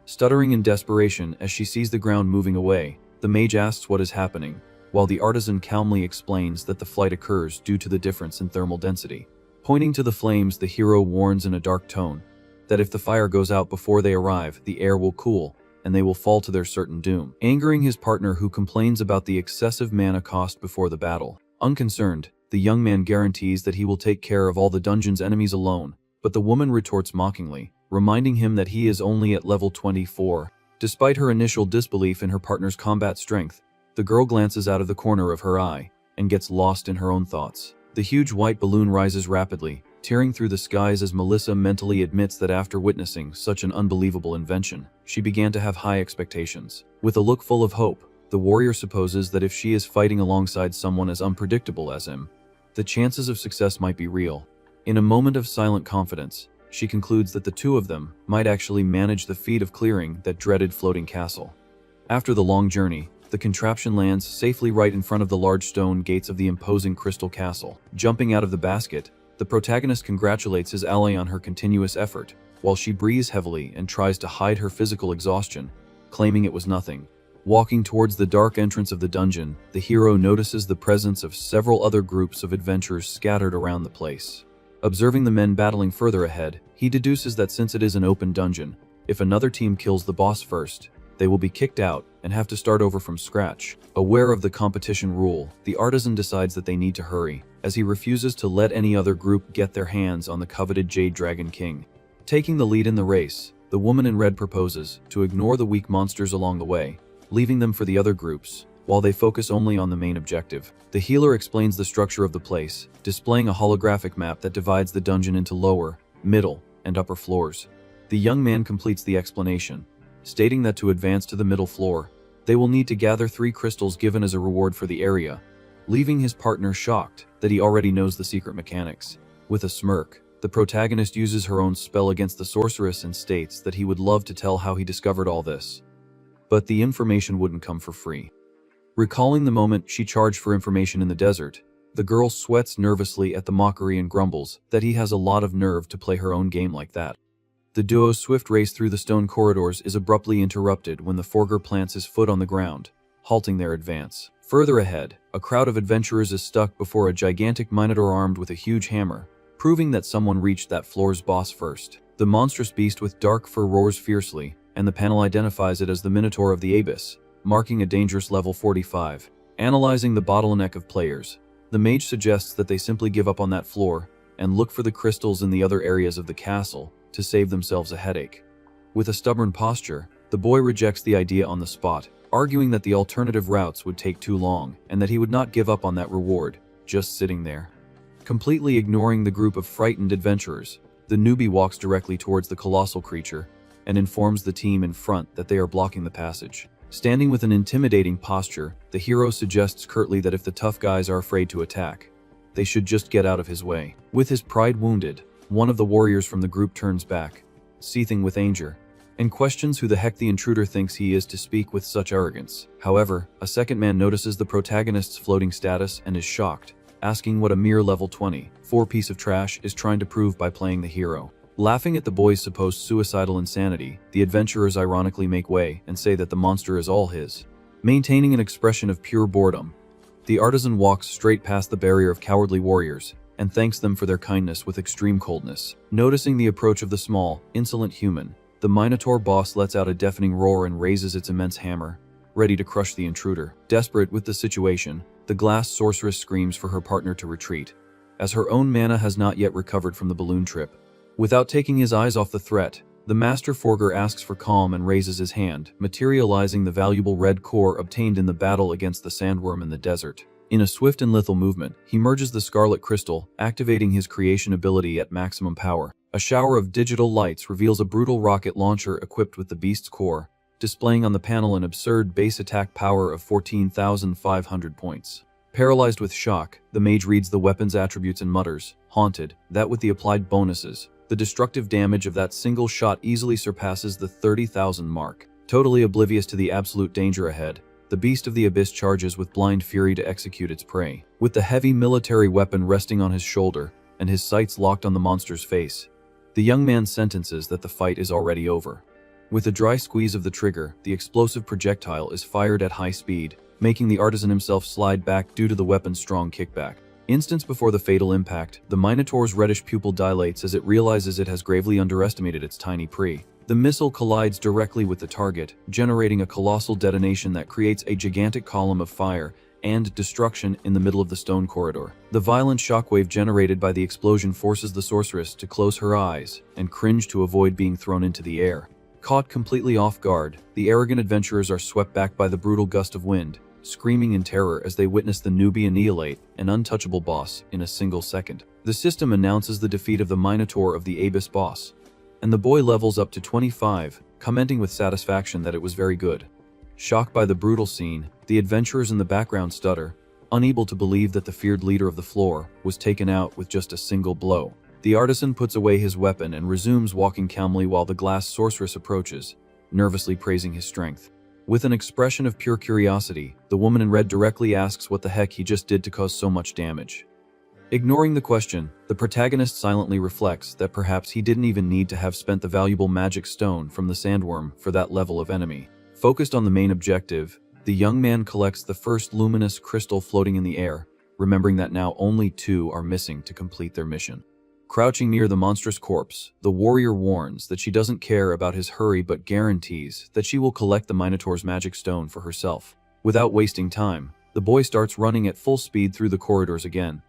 Stuttering in desperation as she sees the ground moving away, the mage asks what is happening, while the artisan calmly explains that the flight occurs due to the difference in thermal density. Pointing to the flames, the hero warns in a dark tone that if the fire goes out before they arrive, the air will cool, and they will fall to their certain doom, angering his partner, who complains about the excessive mana cost before the battle. Unconcerned, the young man guarantees that he will take care of all the dungeon's enemies alone, but the woman retorts mockingly, reminding him that he is only at level 24. Despite her initial disbelief in her partner's combat strength, the girl glances out of the corner of her eye and gets lost in her own thoughts. The huge white balloon rises rapidly, tearing through the skies as Melissa mentally admits that after witnessing such an unbelievable invention, she began to have high expectations. With a look full of hope, the warrior supposes that if she is fighting alongside someone as unpredictable as him, the chances of success might be real. In a moment of silent confidence, she concludes that the two of them might actually manage the feat of clearing that dreaded floating castle. After the long journey, the contraption lands safely right in front of the large stone gates of the imposing crystal castle. Jumping out of the basket, the protagonist congratulates his ally on her continuous effort, while she breathes heavily and tries to hide her physical exhaustion, claiming it was nothing. Walking towards the dark entrance of the dungeon, the hero notices the presence of several other groups of adventurers scattered around the place. Observing the men battling further ahead, he deduces that since it is an open dungeon, if another team kills the boss first, they will be kicked out and have to start over from scratch. Aware of the competition rule, the artisan decides that they need to hurry, as he refuses to let any other group get their hands on the coveted Jade Dragon King. Taking the lead in the race, the woman in red proposes to ignore the weak monsters along the way, leaving them for the other groups, while they focus only on the main objective. The healer explains the structure of the place, displaying a holographic map that divides the dungeon into lower, middle, and upper floors. The young man completes the explanation, stating that to advance to the middle floor, they will need to gather 3 crystals given as a reward for the area, leaving his partner shocked that he already knows the secret mechanics. With a smirk, the protagonist uses her own spell against the sorceress and states that he would love to tell how he discovered all this, but the information wouldn't come for free. Recalling the moment she charged for information in the desert, the girl sweats nervously at the mockery and grumbles that he has a lot of nerve to play her own game like that. The duo's swift race through the stone corridors is abruptly interrupted when the forger plants his foot on the ground, halting their advance. Further ahead, a crowd of adventurers is stuck before a gigantic minotaur armed with a huge hammer, proving that someone reached that floor's boss first. The monstrous beast with dark fur roars fiercely, and the panel identifies it as the Minotaur of the Abyss, marking a dangerous level 45. Analyzing the bottleneck of players, the mage suggests that they simply give up on that floor and look for the crystals in the other areas of the castle to save themselves a headache. With a stubborn posture, the boy rejects the idea on the spot, arguing that the alternative routes would take too long and that he would not give up on that reward, just sitting there. Completely ignoring the group of frightened adventurers, the newbie walks directly towards the colossal creature and informs the team in front that they are blocking the passage. Standing with an intimidating posture, the hero suggests curtly that if the tough guys are afraid to attack, they should just get out of his way. With his pride wounded, one of the warriors from the group turns back, seething with anger, and questions who the heck the intruder thinks he is to speak with such arrogance. However, a second man notices the protagonist's floating status and is shocked, asking what a mere level 24 piece of trash is trying to prove by playing the hero. Laughing at the boy's supposed suicidal insanity, the adventurers ironically make way and say that the monster is all his. Maintaining an expression of pure boredom, the artisan walks straight past the barrier of cowardly warriors and thanks them for their kindness with extreme coldness. Noticing the approach of the small, insolent human, the Minotaur boss lets out a deafening roar and raises its immense hammer, ready to crush the intruder. Desperate with the situation, the glass sorceress screams for her partner to retreat, as her own mana has not yet recovered from the balloon trip. Without taking his eyes off the threat, the master forger asks for calm and raises his hand, materializing the valuable red core obtained in the battle against the sandworm in the desert. In a swift and lethal movement, he merges the scarlet crystal, activating his creation ability at maximum power. A shower of digital lights reveals a brutal rocket launcher equipped with the beast's core, displaying on the panel an absurd base attack power of 14,500 points. Paralyzed with shock, the mage reads the weapon's attributes and mutters, haunted, that with the applied bonuses, the destructive damage of that single shot easily surpasses the 30,000 mark. Totally oblivious to the absolute danger ahead, the beast of the abyss charges with blind fury to execute its prey. With the heavy military weapon resting on his shoulder and his sights locked on the monster's face, The young man sentences that the fight is already over. With a dry squeeze of the trigger, the explosive projectile is fired at high speed, making the artisan himself slide back due to the weapon's strong kickback. Instance before the fatal impact, the Minotaur's reddish pupil dilates as it realizes it has gravely underestimated its tiny prey. The missile collides directly with the target, generating a colossal detonation that creates a gigantic column of fire and destruction in the middle of the stone corridor. The violent shockwave generated by the explosion forces the sorceress to close her eyes and cringe to avoid being thrown into the air. Caught completely off guard, the arrogant adventurers are swept back by the brutal gust of wind, screaming in terror as they witness the newbie annihilate an untouchable boss in a single second. The system announces the defeat of the Minotaur of the Abyss boss, and the boy levels up to 25, commenting with satisfaction that it was very good. Shocked by the brutal scene, the adventurers in the background stutter, unable to believe that the feared leader of the floor was taken out with just a single blow. The artisan puts away his weapon and resumes walking calmly while the glass sorceress approaches, nervously praising his strength. With an expression of pure curiosity, the woman in red directly asks what the heck he just did to cause so much damage. Ignoring the question, the protagonist silently reflects that perhaps he didn't even need to have spent the valuable magic stone from the sandworm for that level of enemy. Focused on the main objective, the young man collects the first luminous crystal floating in the air, remembering that now only 2 are missing to complete their mission. Crouching near the monstrous corpse, the warrior warns that she doesn't care about his hurry but guarantees that she will collect the Minotaur's magic stone for herself. Without wasting time, the boy starts running at full speed through the corridors again,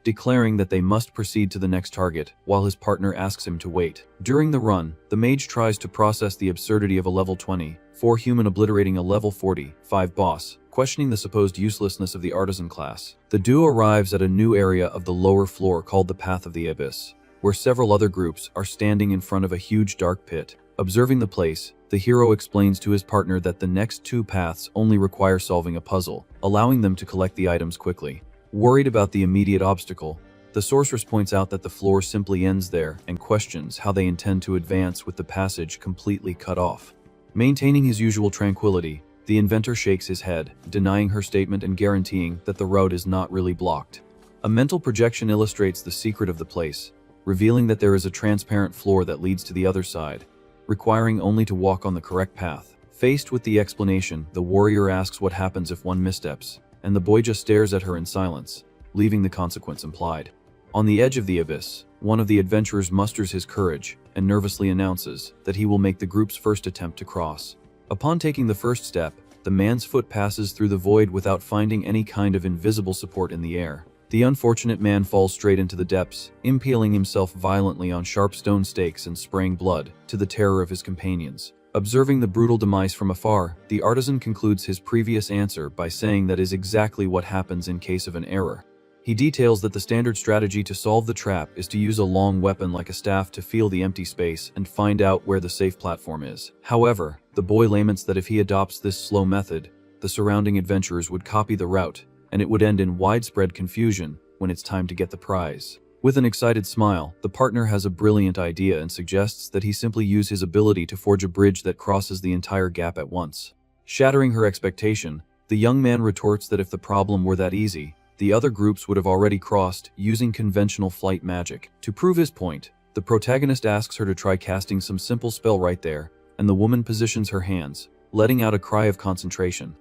declaring that they must proceed to the next target while his partner asks him to wait. During the run, the mage tries to process the absurdity of a level 24 human obliterating a level 45 boss, questioning the supposed uselessness of the artisan class. The duo arrives at a new area of the lower floor called the Path of the Abyss, where several other groups are standing in front of a huge dark pit. Observing the place, the hero explains to his partner that the next 2 paths only require solving a puzzle, allowing them to collect the items quickly. Worried about the immediate obstacle, the sorceress points out that the floor simply ends there and questions how they intend to advance with the passage completely cut off. Maintaining his usual tranquility, the inventor shakes his head, denying her statement and guaranteeing that the road is not really blocked. A mental projection illustrates the secret of the place, revealing that there is a transparent floor that leads to the other side, requiring only to walk on the correct path. Faced with the explanation, the warrior asks what happens if one missteps, and the boy just stares at her in silence, leaving the consequence implied. On the edge of the abyss, one of the adventurers musters his courage and nervously announces that he will make the group's first attempt to cross. Upon taking the first step, the man's foot passes through the void without finding any kind of invisible support in the air. The unfortunate man falls straight into the depths, impaling himself violently on sharp stone stakes and spraying blood, to the terror of his companions. Observing the brutal demise from afar, the artisan concludes his previous answer by saying that is exactly what happens in case of an error. He details that the standard strategy to solve the trap is to use a long weapon like a staff to feel the empty space and find out where the safe platform is. However, the boy laments that if he adopts this slow method, the surrounding adventurers would copy the route, and it would end in widespread confusion when it's time to get the prize. With an excited smile, the partner has a brilliant idea and suggests that he simply use his ability to forge a bridge that crosses the entire gap at once. Shattering her expectation, the young man retorts that if the problem were that easy, the other groups would have already crossed using conventional flight magic. To prove his point, the protagonist asks her to try casting some simple spell right there, and the woman positions her hands, letting out a cry of concentration.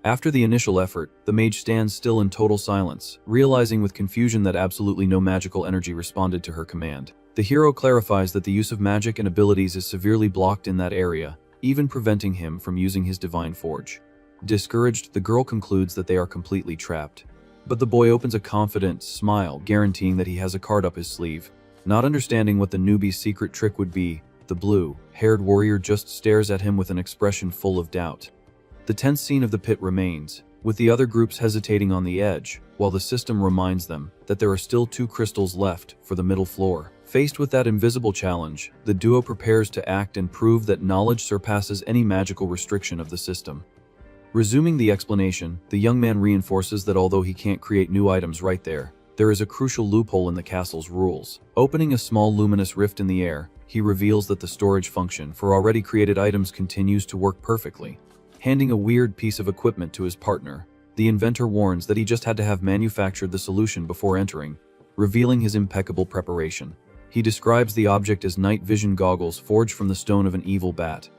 After the initial effort, the mage stands still in total silence, realizing with confusion that absolutely no magical energy responded to her command. The hero clarifies that the use of magic and abilities is severely blocked in that area, even preventing him from using his divine forge. Discouraged, the girl concludes that they are completely trapped. But the boy opens a confident smile, guaranteeing that he has a card up his sleeve. Not understanding what the newbie's secret trick would be, the blue-haired warrior just stares at him with an expression full of doubt. The tense scene of the pit remains, with the other groups hesitating on the edge, while the system reminds them that there are still 2 crystals left for the middle floor. Faced with that invisible challenge, the duo prepares to act and prove that knowledge surpasses any magical restriction of the system. Resuming the explanation, the young man reinforces that although he can't create new items right there, there is a crucial loophole in the castle's rules. Opening a small luminous rift in the air, he reveals that the storage function for already created items continues to work perfectly. Handing a weird piece of equipment to his partner, the inventor warns that he just had to have manufactured the solution before entering, revealing his impeccable preparation. He describes the object as night vision goggles forged from the stone of an evil bat,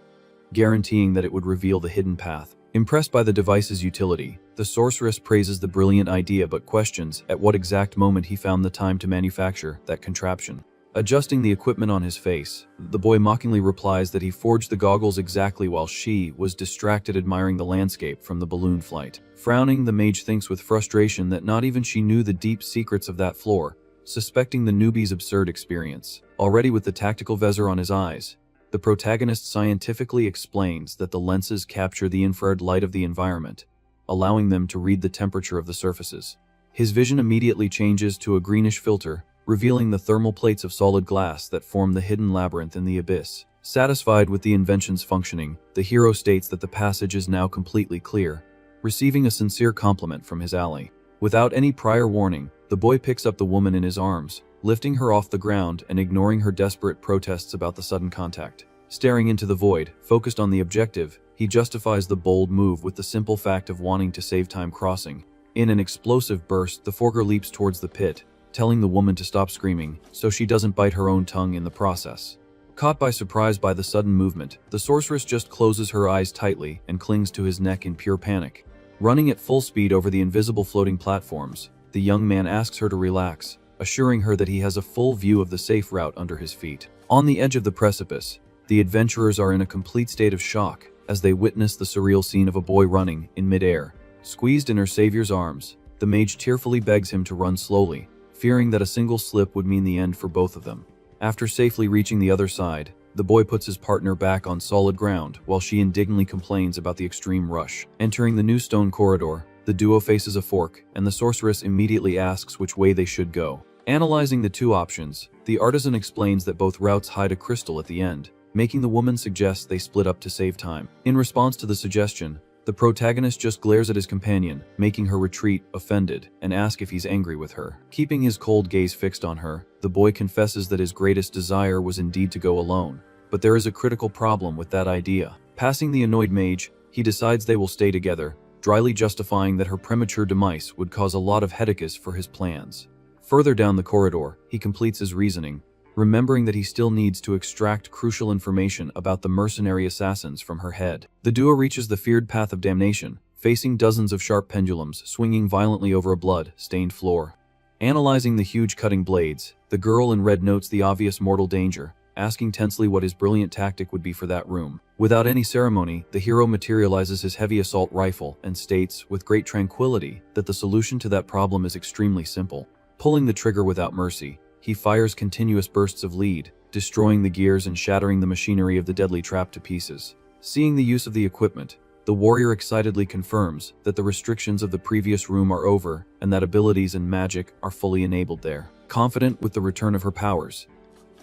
guaranteeing that it would reveal the hidden path. Impressed by the device's utility, the sorceress praises the brilliant idea but questions at what exact moment he found the time to manufacture that contraption. Adjusting the equipment on his face, the boy mockingly replies that he forged the goggles exactly while she was distracted admiring the landscape from the balloon flight. Frowning, the mage thinks with frustration that not even she knew the deep secrets of that floor, suspecting the newbie's absurd experience. Already with the tactical visor on his eyes, the protagonist scientifically explains that the lenses capture the infrared light of the environment, allowing them to read the temperature of the surfaces. His vision immediately changes to a greenish filter, revealing the thermal plates of solid glass that form the hidden labyrinth in the abyss. Satisfied with the invention's functioning, the hero states that the passage is now completely clear, receiving a sincere compliment from his ally. Without any prior warning, the boy picks up the woman in his arms, lifting her off the ground and ignoring her desperate protests about the sudden contact. Staring into the void, focused on the objective, he justifies the bold move with the simple fact of wanting to save time crossing. In an explosive burst, the forger leaps towards the pit, telling the woman to stop screaming so she doesn't bite her own tongue in the process. Caught by surprise by the sudden movement, the sorceress just closes her eyes tightly and clings to his neck in pure panic. Running at full speed over the invisible floating platforms, the young man asks her to relax, assuring her that he has a full view of the safe route under his feet. On the edge of the precipice, the adventurers are in a complete state of shock as they witness the surreal scene of a boy running in midair. Squeezed in her savior's arms, the mage tearfully begs him to run slowly, fearing that a single slip would mean the end for both of them. After safely reaching the other side, the boy puts his partner back on solid ground while she indignantly complains about the extreme rush. Entering the new stone corridor, the duo faces a fork, and the sorceress immediately asks which way they should go. Analyzing the two options, the artisan explains that both routes hide a crystal at the end, making the woman suggest they split up to save time. In response to the suggestion, the protagonist just glares at his companion, making her retreat, offended, and ask if he's angry with her. Keeping his cold gaze fixed on her, the boy confesses that his greatest desire was indeed to go alone. But there is a critical problem with that idea. Passing the annoyed mage, he decides they will stay together, dryly justifying that her premature demise would cause a lot of headaches for his plans. Further down the corridor, he completes his reasoning, remembering that he still needs to extract crucial information about the mercenary assassins from her head. The duo reaches the feared path of damnation, facing dozens of sharp pendulums swinging violently over a blood-stained floor. Analyzing the huge cutting blades, the girl in red notes the obvious mortal danger, asking tensely what his brilliant tactic would be for that room. Without any ceremony, the hero materializes his heavy assault rifle and states, with great tranquility, that the solution to that problem is extremely simple. Pulling the trigger without mercy, he fires continuous bursts of lead, destroying the gears and shattering the machinery of the deadly trap to pieces. Seeing the use of the equipment, the warrior excitedly confirms that the restrictions of the previous room are over and that abilities and magic are fully enabled there. Confident with the return of her powers,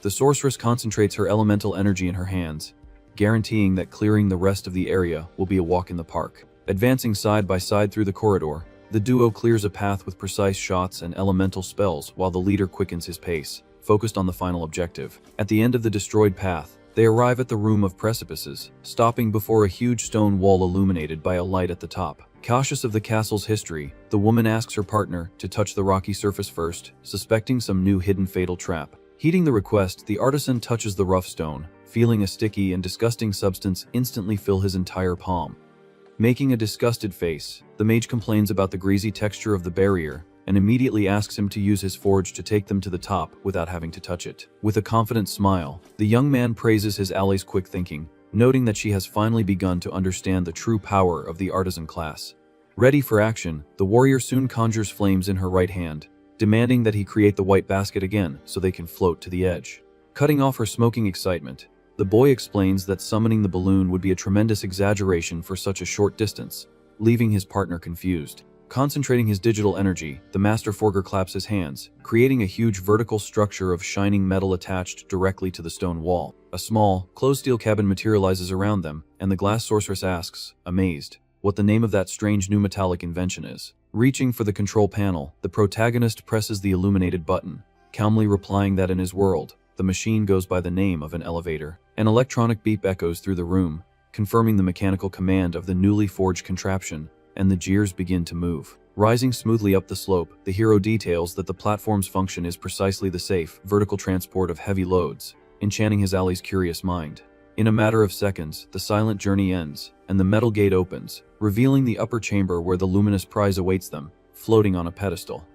the sorceress concentrates her elemental energy in her hands, guaranteeing that clearing the rest of the area will be a walk in the park. Advancing side by side through the corridor, the duo clears a path with precise shots and elemental spells while the leader quickens his pace, focused on the final objective. At the end of the destroyed path, they arrive at the Room of Precipices, stopping before a huge stone wall illuminated by a light at the top. Cautious of the castle's history, the woman asks her partner to touch the rocky surface first, suspecting some new hidden fatal trap. Heeding the request, the artisan touches the rough stone, feeling a sticky and disgusting substance instantly fill his entire palm. Making a disgusted face, the mage complains about the greasy texture of the barrier and immediately asks him to use his forge to take them to the top without having to touch it. With a confident smile, the young man praises his ally's quick thinking, noting that she has finally begun to understand the true power of the artisan class. Ready for action, the warrior soon conjures flames in her right hand, demanding that he create the white basket again so they can float to the edge. Cutting off her smoking excitement, the boy explains that summoning the balloon would be a tremendous exaggeration for such a short distance, leaving his partner confused. Concentrating his digital energy, the master forger claps his hands, creating a huge vertical structure of shining metal attached directly to the stone wall. A small, closed steel cabin materializes around them, and the glass sorceress asks, amazed, what the name of that strange new metallic invention is. Reaching for the control panel, the protagonist presses the illuminated button, calmly replying that in his world, the machine goes by the name of an elevator. An electronic beep echoes through the room, confirming the mechanical command of the newly forged contraption, and the gears begin to move. Rising smoothly up the slope, the hero details that the platform's function is precisely the safe, vertical transport of heavy loads, enchanting his ally's curious mind. In a matter of seconds, the silent journey ends, and the metal gate opens, revealing the upper chamber where the luminous prize awaits them, floating on a pedestal.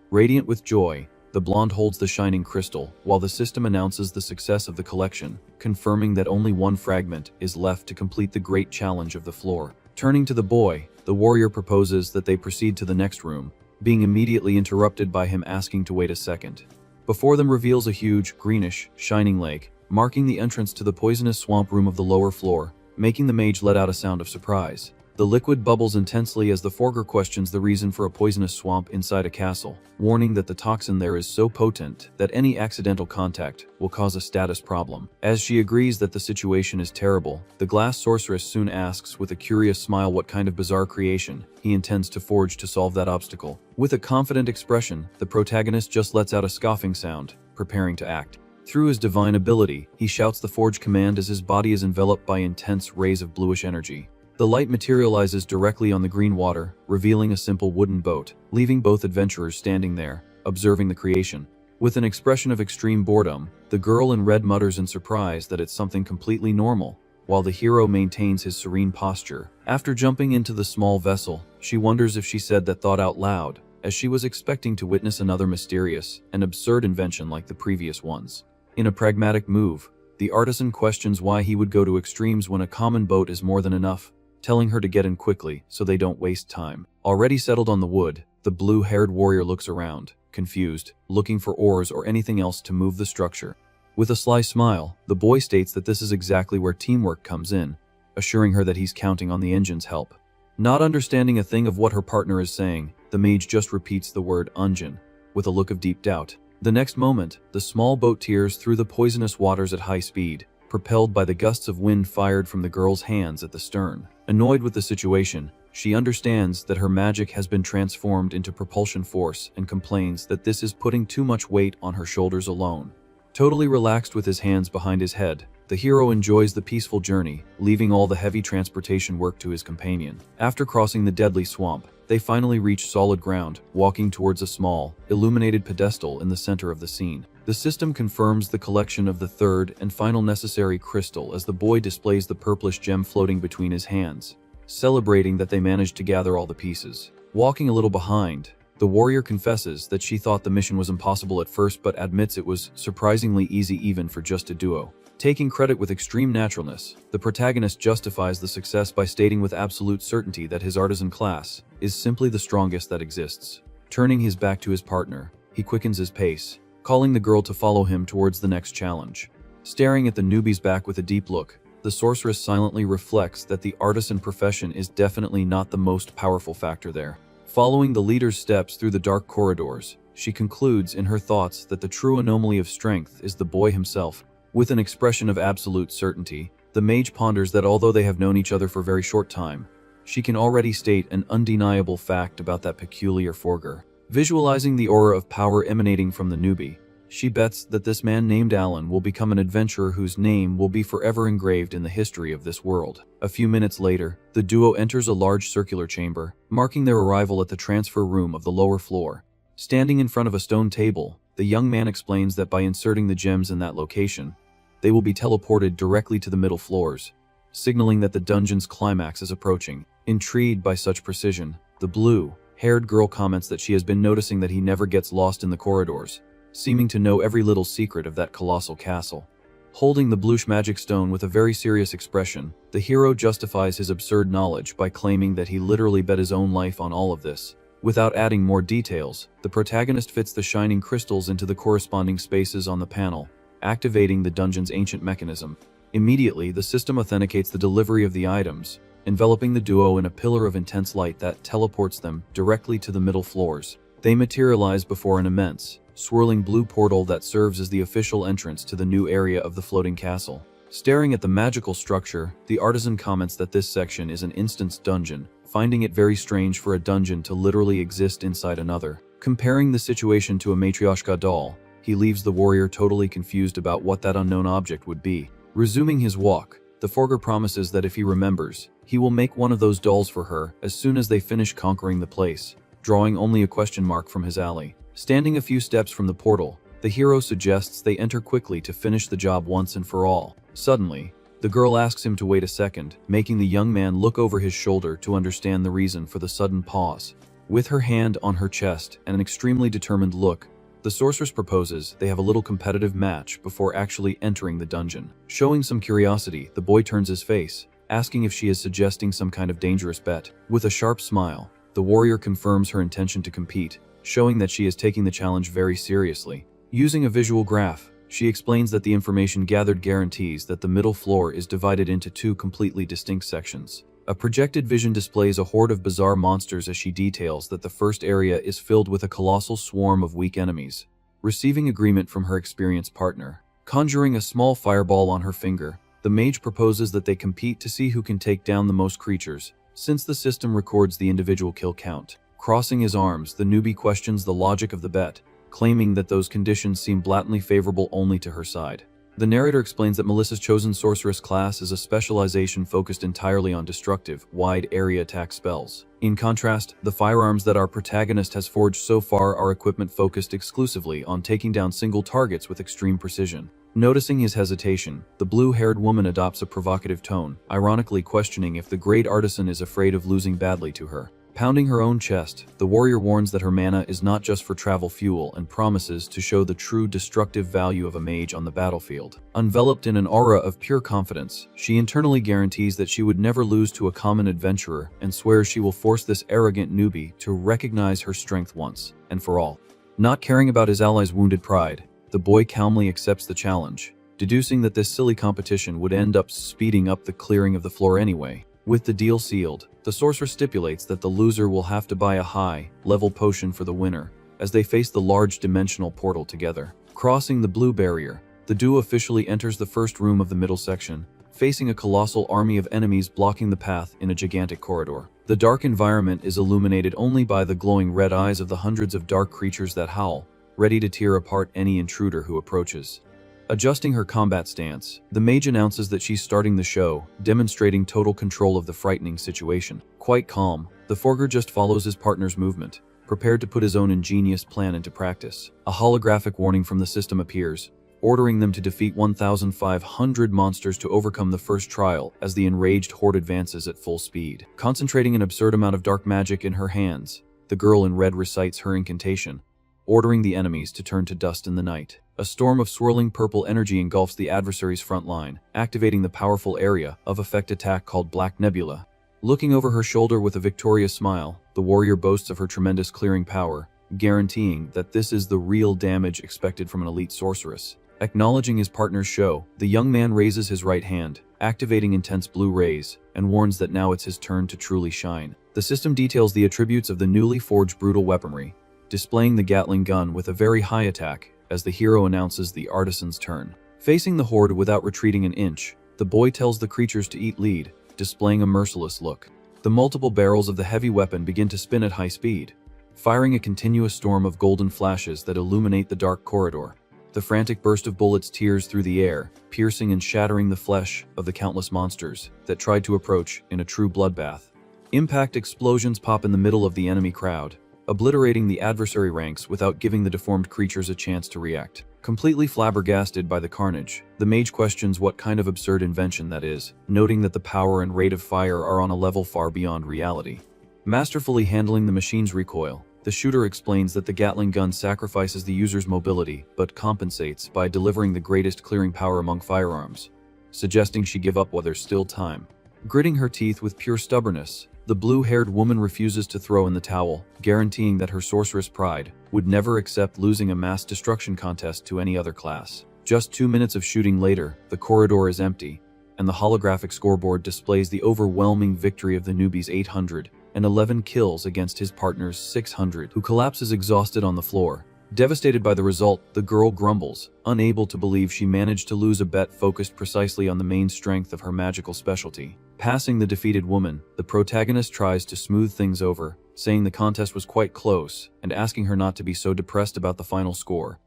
Radiant with joy, the blonde holds the shining crystal, while the system announces the success of the collection, confirming that only one fragment is left to complete the great challenge of the floor. Turning to the boy, the warrior proposes that they proceed to the next room, being immediately interrupted by him asking to wait a second. Before them reveals a huge, greenish, shining lake, marking the entrance to the poisonous swamp room of the lower floor, making the mage let out a sound of surprise. The liquid bubbles intensely as the Forger questions the reason for a poisonous swamp inside a castle, warning that the toxin there is so potent that any accidental contact will cause a status problem. As she agrees that the situation is terrible, the glass sorceress soon asks with a curious smile what kind of bizarre creation he intends to forge to solve that obstacle. With a confident expression, the protagonist just lets out a scoffing sound, preparing to act. Through his divine ability, he shouts the forge command as his body is enveloped by intense rays of bluish energy. The light materializes directly on the green water, revealing a simple wooden boat, leaving both adventurers standing there, observing the creation. With an expression of extreme boredom, the girl in red mutters in surprise that it's something completely normal, while the hero maintains his serene posture. After jumping into the small vessel, she wonders if she said that thought out loud, as she was expecting to witness another mysterious and absurd invention like the previous ones. In a pragmatic move, the artisan questions why he would go to extremes when a common boat is more than enough, telling her to get in quickly so they don't waste time. Already settled on the wood, the blue-haired warrior looks around, confused, looking for oars or anything else to move the structure. With a sly smile, the boy states that this is exactly where teamwork comes in, assuring her that he's counting on the engine's help. Not understanding a thing of what her partner is saying, the mage just repeats the word "ungen" with a look of deep doubt. The next moment, the small boat tears through the poisonous waters at high speed, propelled by the gusts of wind fired from the girl's hands at the stern. Annoyed with the situation, she understands that her magic has been transformed into propulsion force and complains that this is putting too much weight on her shoulders alone. Totally relaxed with his hands behind his head, the hero enjoys the peaceful journey, leaving all the heavy transportation work to his companion. After crossing the deadly swamp, they finally reach solid ground, walking towards a small, illuminated pedestal in the center of the scene. The system confirms the collection of the third and final necessary crystal as the boy displays the purplish gem floating between his hands, celebrating that they managed to gather all the pieces. Walking a little behind, the warrior confesses that she thought the mission was impossible at first but admits it was surprisingly easy even for just a duo. Taking credit with extreme naturalness, the protagonist justifies the success by stating with absolute certainty that his artisan class is simply the strongest that exists. Turning his back to his partner, he quickens his pace, calling the girl to follow him towards the next challenge. Staring at the newbie's back with a deep look, the sorceress silently reflects that the artisan profession is definitely not the most powerful factor there. Following the leader's steps through the dark corridors, she concludes in her thoughts that the true anomaly of strength is the boy himself. With an expression of absolute certainty, the mage ponders that although they have known each other for a very short time, she can already state an undeniable fact about that peculiar Forger. Visualizing the aura of power emanating from the newbie, she bets that this man named Alan will become an adventurer whose name will be forever engraved in the history of this world. A few minutes later, the duo enters a large circular chamber, marking their arrival at the transfer room of the lower floor. Standing in front of a stone table, the young man explains that by inserting the gems in that location, they will be teleported directly to the middle floors, signaling that the dungeon's climax is approaching. Intrigued by such precision, the blue-haired girl comments that she has been noticing that he never gets lost in the corridors, seeming to know every little secret of that colossal castle. Holding the bluish magic stone with a very serious expression, the hero justifies his absurd knowledge by claiming that he literally bet his own life on all of this. Without adding more details, the protagonist fits the shining crystals into the corresponding spaces on the panel, activating the dungeon's ancient mechanism. Immediately, the system authenticates the delivery of the items, enveloping the duo in a pillar of intense light that teleports them directly to the middle floors. They materialize before an immense, swirling blue portal that serves as the official entrance to the new area of the floating castle. Staring at the magical structure, the artisan comments that this section is an instance dungeon, finding it very strange for a dungeon to literally exist inside another. Comparing the situation to a matryoshka doll, he leaves the warrior totally confused about what that unknown object would be. Resuming his walk, the Forger promises that if he remembers, he will make one of those dolls for her as soon as they finish conquering the place. drawing only a question mark from his ally. Standing a few steps from the portal, the hero suggests they enter quickly to finish the job once and for all. Suddenly, the girl asks him to wait a second, making the young man look over his shoulder to understand the reason for the sudden pause. With her hand on her chest and an extremely determined look, the sorceress proposes they have a little competitive match before actually entering the dungeon. Showing some curiosity, the boy turns his face, asking if she is suggesting some kind of dangerous bet. With a sharp smile, the warrior confirms her intention to compete, showing that she is taking the challenge very seriously. Using a visual graph, she explains that the information gathered guarantees that the middle floor is divided into two completely distinct sections. A projected vision displays a horde of bizarre monsters as she details that the first area is filled with a colossal swarm of weak enemies. Receiving agreement from her experienced partner, conjuring a small fireball on her finger, the mage proposes that they compete to see who can take down the most creatures, since the system records the individual kill count. Crossing his arms, the newbie questions the logic of the bet, claiming that those conditions seem blatantly favorable only to her side. The narrator explains that Melissa's chosen sorceress class is a specialization focused entirely on destructive, wide-area attack spells. In contrast, the firearms that our protagonist has forged so far are equipment focused exclusively on taking down single targets with extreme precision. Noticing his hesitation, the blue-haired woman adopts a provocative tone, ironically questioning if the great artisan is afraid of losing badly to her. Pounding her own chest, the warrior warns that her mana is not just for travel fuel and promises to show the true destructive value of a mage on the battlefield. Enveloped in an aura of pure confidence, she internally guarantees that she would never lose to a common adventurer and swears she will force this arrogant newbie to recognize her strength once and for all. Not caring about his ally's wounded pride, the boy calmly accepts the challenge, deducing that this silly competition would end up speeding up the clearing of the floor anyway. With the deal sealed, the sorcerer stipulates that the loser will have to buy a high-level potion for the winner, as they face the large dimensional portal together. Crossing the blue barrier, the duo officially enters the first room of the middle section, facing a colossal army of enemies blocking the path in a gigantic corridor. The dark environment is illuminated only by the glowing red eyes of the hundreds of dark creatures that howl, ready to tear apart any intruder who approaches. Adjusting her combat stance, the mage announces that she's starting the show, demonstrating total control of the frightening situation. Quite calm, the forger just follows his partner's movement, prepared to put his own ingenious plan into practice. A holographic warning from the system appears, ordering them to defeat 1,500 monsters to overcome the first trial as the enraged horde advances at full speed. Concentrating an absurd amount of dark magic in her hands, the girl in red recites her incantation, ordering the enemies to turn to dust in the night. A storm of swirling purple energy engulfs the adversary's front line, activating the powerful area of effect attack called Black Nebula. Looking over her shoulder with a victorious smile, the warrior boasts of her tremendous clearing power, guaranteeing that this is the real damage expected from an elite sorceress. Acknowledging his partner's show, the young man raises his right hand, activating intense blue rays, and warns that now it's his turn to truly shine. The system details the attributes of the newly forged brutal weaponry, displaying the Gatling gun with a very high attack, as the hero announces the artisan's turn. Facing the horde without retreating an inch, the boy tells the creatures to eat lead, displaying a merciless look. The multiple barrels of the heavy weapon begin to spin at high speed, firing a continuous storm of golden flashes that illuminate the dark corridor. The frantic burst of bullets tears through the air, piercing and shattering the flesh of the countless monsters that tried to approach in a true bloodbath. Impact explosions pop in the middle of the enemy crowd, obliterating the adversary ranks without giving the deformed creatures a chance to react. Completely flabbergasted by the carnage, the mage questions what kind of absurd invention that is, noting that the power and rate of fire are on a level far beyond reality. Masterfully handling the machine's recoil, the shooter explains that the Gatling gun sacrifices the user's mobility, but compensates by delivering the greatest clearing power among firearms, suggesting she give up while there's still time. Gritting her teeth with pure stubbornness, the blue-haired woman refuses to throw in the towel, guaranteeing that her sorceress pride would never accept losing a mass destruction contest to any other class. Just 2 minutes of shooting later, the corridor is empty, and the holographic scoreboard displays the overwhelming victory of the newbie's 811 kills against his partner's 600, who collapses exhausted on the floor. Devastated by the result, the girl grumbles, unable to believe she managed to lose a bet focused precisely on the main strength of her magical specialty. Passing the defeated woman, the protagonist tries to smooth things over, saying the contest was quite close and asking her not to be so depressed about the final score.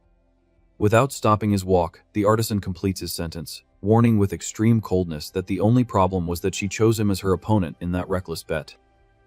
Without stopping his walk, the artisan completes his sentence, warning with extreme coldness that the only problem was that she chose him as her opponent in that reckless bet.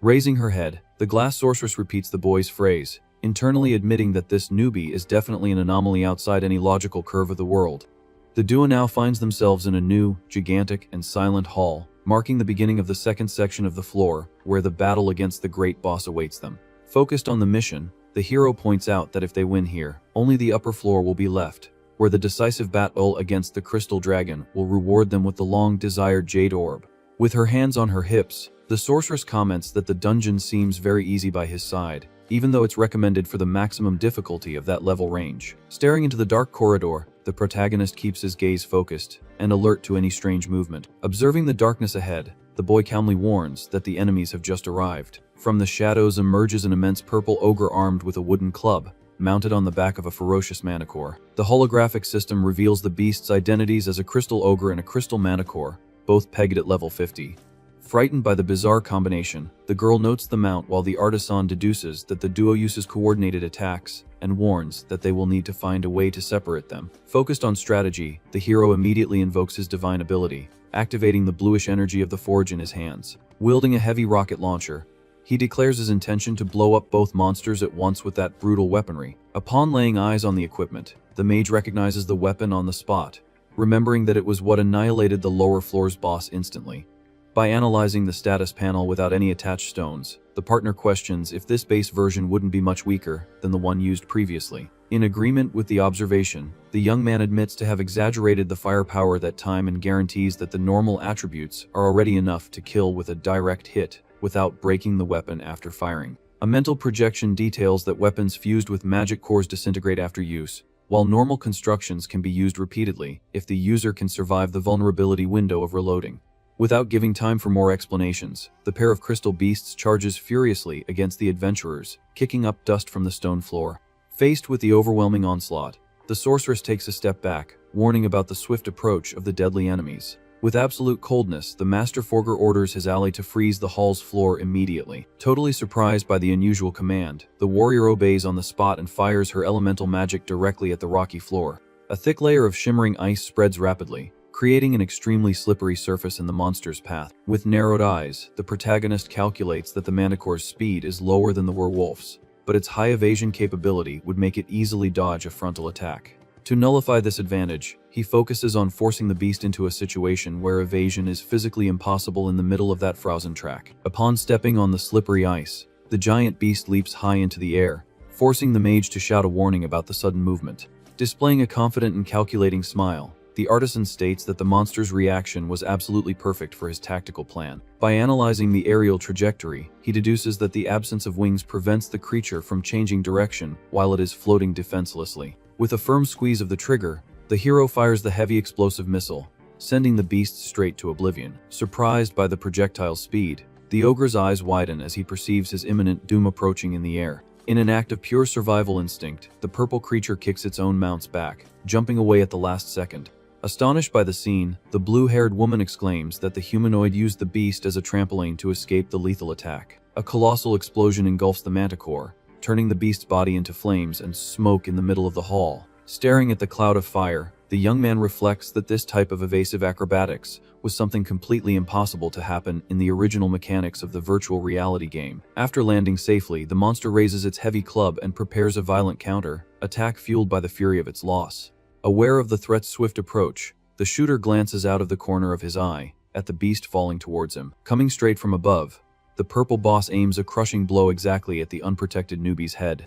Raising her head, the glass sorceress repeats the boy's phrase, internally admitting that this newbie is definitely an anomaly outside any logical curve of the world. The duo now finds themselves in a new, gigantic, and silent hall, marking the beginning of the second section of the floor, where the battle against the great boss awaits them. Focused on the mission, the hero points out that if they win here, only the upper floor will be left, where the decisive battle against the crystal dragon will reward them with the long-desired jade orb. With her hands on her hips, the sorceress comments that the dungeon seems very easy by his side, even though it's recommended for the maximum difficulty of that level range. Staring into the dark corridor, the protagonist keeps his gaze focused and alert to any strange movement. Observing the darkness ahead, the boy calmly warns that the enemies have just arrived. From the shadows emerges an immense purple ogre armed with a wooden club, mounted on the back of a ferocious manicore. The holographic system reveals the beast's identities as a crystal ogre and a crystal manicore, both pegged at level 50. Frightened by the bizarre combination, the girl notes the mount while the artisan deduces that the duo uses coordinated attacks and warns that they will need to find a way to separate them. Focused on strategy, the hero immediately invokes his divine ability, activating the bluish energy of the forge in his hands. Wielding a heavy rocket launcher, he declares his intention to blow up both monsters at once with that brutal weaponry. Upon laying eyes on the equipment, the mage recognizes the weapon on the spot, remembering that it was what annihilated the lower floor's boss instantly. By analyzing the status panel without any attached stones, the partner questions if this base version wouldn't be much weaker than the one used previously. In agreement with the observation, the young man admits to have exaggerated the firepower that time and guarantees that the normal attributes are already enough to kill with a direct hit without breaking the weapon after firing. A mental projection details that weapons fused with magic cores disintegrate after use, while normal constructions can be used repeatedly if the user can survive the vulnerability window of reloading. Without giving time for more explanations, the pair of crystal beasts charges furiously against the adventurers, kicking up dust from the stone floor. Faced with the overwhelming onslaught, the sorceress takes a step back, warning about the swift approach of the deadly enemies. With absolute coldness, the Master Forger orders his ally to freeze the hall's floor immediately. Totally surprised by the unusual command, the warrior obeys on the spot and fires her elemental magic directly at the rocky floor. A thick layer of shimmering ice spreads rapidly, creating an extremely slippery surface in the monster's path. With narrowed eyes, the protagonist calculates that the manicore's speed is lower than the werewolf's, but its high evasion capability would make it easily dodge a frontal attack. To nullify this advantage, he focuses on forcing the beast into a situation where evasion is physically impossible in the middle of that frozen track. Upon stepping on the slippery ice, the giant beast leaps high into the air, forcing the mage to shout a warning about the sudden movement. Displaying a confident and calculating smile, the artisan states that the monster's reaction was absolutely perfect for his tactical plan. By analyzing the aerial trajectory, he deduces that the absence of wings prevents the creature from changing direction while it is floating defenselessly. With a firm squeeze of the trigger, the hero fires the heavy explosive missile, sending the beast straight to oblivion. Surprised by the projectile's speed, the ogre's eyes widen as he perceives his imminent doom approaching in the air. In an act of pure survival instinct, the purple creature kicks its own mount's back, jumping away at the last second. Astonished by the scene, the blue-haired woman exclaims that the humanoid used the beast as a trampoline to escape the lethal attack. A colossal explosion engulfs the manticore, turning the beast's body into flames and smoke in the middle of the hall. Staring at the cloud of fire, the young man reflects that this type of evasive acrobatics was something completely impossible to happen in the original mechanics of the virtual reality game. After landing safely, the monster raises its heavy club and prepares a violent counter attack fueled by the fury of its loss. Aware of the threat's swift approach, the shooter glances out of the corner of his eye at the beast falling towards him. Coming straight from above, the purple boss aims a crushing blow exactly at the unprotected newbie's head.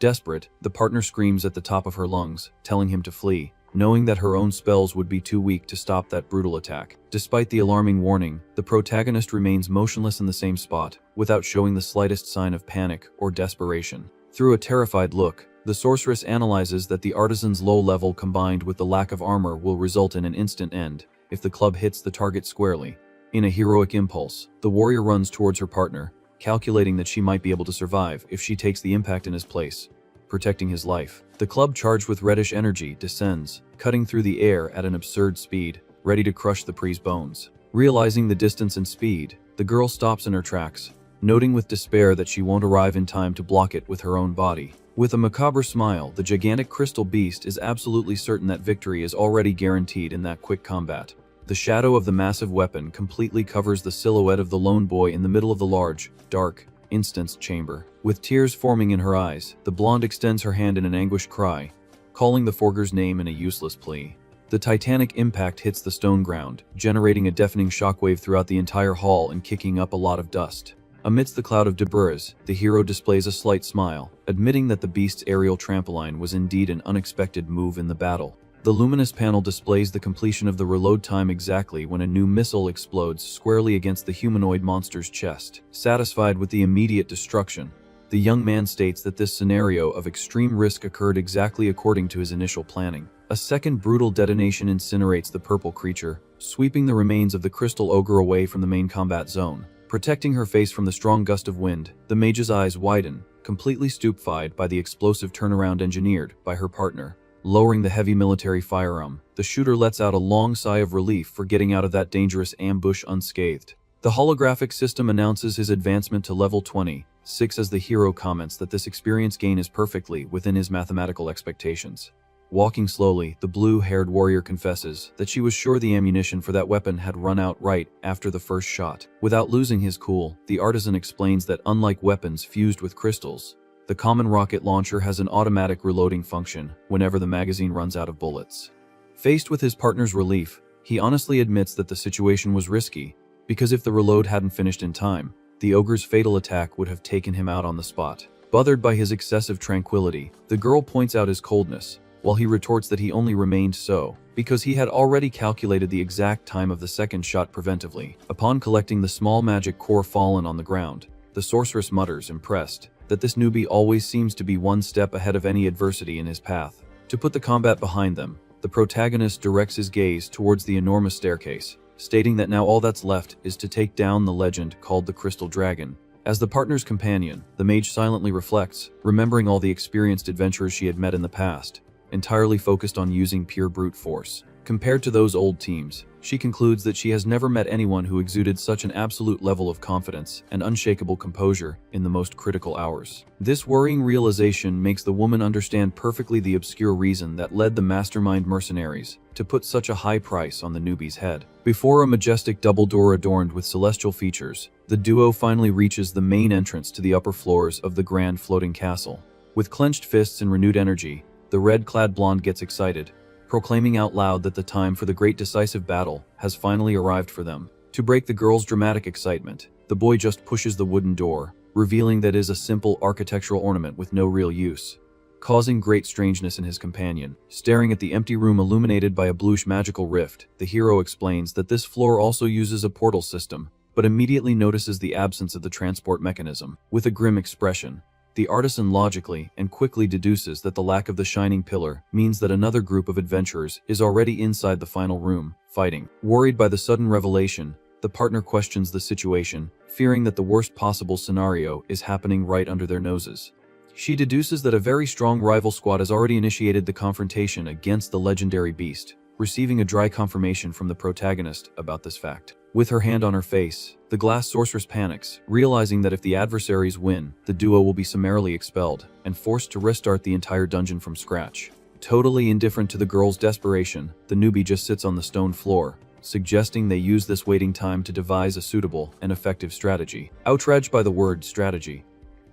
Desperate, the partner screams at the top of her lungs, telling him to flee, knowing that her own spells would be too weak to stop that brutal attack. Despite the alarming warning, the protagonist remains motionless in the same spot, without showing the slightest sign of panic or desperation. Through a terrified look, the sorceress analyzes that the artisan's low level combined with the lack of armor will result in an instant end if the club hits the target squarely. In a heroic impulse, the warrior runs towards her partner, calculating that she might be able to survive if she takes the impact in his place, protecting his life. The club, charged with reddish energy, descends, cutting through the air at an absurd speed, ready to crush the pre's bones. Realizing the distance and speed, the girl stops in her tracks, noting with despair that she won't arrive in time to block it with her own body. With a macabre smile, the gigantic crystal beast is absolutely certain that victory is already guaranteed in that quick combat. The shadow of the massive weapon completely covers the silhouette of the lone boy in the middle of the large, dark, instanced chamber. With tears forming in her eyes, the blonde extends her hand in an anguished cry, calling the Forger's name in a useless plea. The titanic impact hits the stone ground, generating a deafening shockwave throughout the entire hall and kicking up a lot of dust. Amidst the cloud of debris, the hero displays a slight smile, admitting that the beast's aerial trampoline was indeed an unexpected move in the battle. The luminous panel displays the completion of the reload time exactly when a new missile explodes squarely against the humanoid monster's chest. Satisfied with the immediate destruction, the young man states that this scenario of extreme risk occurred exactly according to his initial planning. A second brutal detonation incinerates the purple creature, sweeping the remains of the crystal ogre away from the main combat zone. Protecting her face from the strong gust of wind, the mage's eyes widen, completely stupefied by the explosive turnaround engineered by her partner. Lowering the heavy military firearm, the shooter lets out a long sigh of relief for getting out of that dangerous ambush unscathed. The holographic system announces his advancement to level 26 as the hero comments that this experience gain is perfectly within his mathematical expectations. Walking slowly, the blue-haired warrior confesses that she was sure the ammunition for that weapon had run out right after the first shot. Without losing his cool, the artisan explains that unlike weapons fused with crystals, the common rocket launcher has an automatic reloading function whenever the magazine runs out of bullets. Faced with his partner's relief, he honestly admits that the situation was risky, because if the reload hadn't finished in time, the ogre's fatal attack would have taken him out on the spot. Bothered by his excessive tranquility, the girl points out his coldness, while he retorts that he only remained so because he had already calculated the exact time of the second shot preventively. Upon collecting the small magic core fallen on the ground, the sorceress mutters, impressed, that this newbie always seems to be one step ahead of any adversity in his path. To put the combat behind them, the protagonist directs his gaze towards the enormous staircase, stating that now all that's left is to take down the legend called the Crystal Dragon. As the partner's companion, the mage silently reflects, remembering all the experienced adventurers she had met in the past, entirely focused on using pure brute force. Compared to those old teams, she concludes that she has never met anyone who exuded such an absolute level of confidence and unshakable composure in the most critical hours. This worrying realization makes the woman understand perfectly the obscure reason that led the mastermind mercenaries to put such a high price on the newbie's head. Before a majestic double door adorned with celestial features, the duo finally reaches the main entrance to the upper floors of the grand floating castle. With clenched fists and renewed energy, the red-clad blonde gets excited, proclaiming out loud that the time for the great decisive battle has finally arrived for them. To break the girl's dramatic excitement, the boy just pushes the wooden door, revealing that it is a simple architectural ornament with no real use, causing great strangeness in his companion. Staring at the empty room illuminated by a bluish magical rift, the hero explains that this floor also uses a portal system, but immediately notices the absence of the transport mechanism. With a grim expression, the artisan logically and quickly deduces that the lack of the shining pillar means that another group of adventurers is already inside the final room, fighting. Worried by the sudden revelation, the partner questions the situation, fearing that the worst possible scenario is happening right under their noses. She deduces that a very strong rival squad has already initiated the confrontation against the legendary beast, receiving a dry confirmation from the protagonist about this fact. With her hand on her face, the glass sorceress panics, realizing that if the adversaries win, the duo will be summarily expelled and forced to restart the entire dungeon from scratch. Totally indifferent to the girl's desperation, the newbie just sits on the stone floor, suggesting they use this waiting time to devise a suitable and effective strategy. Outraged by the word strategy,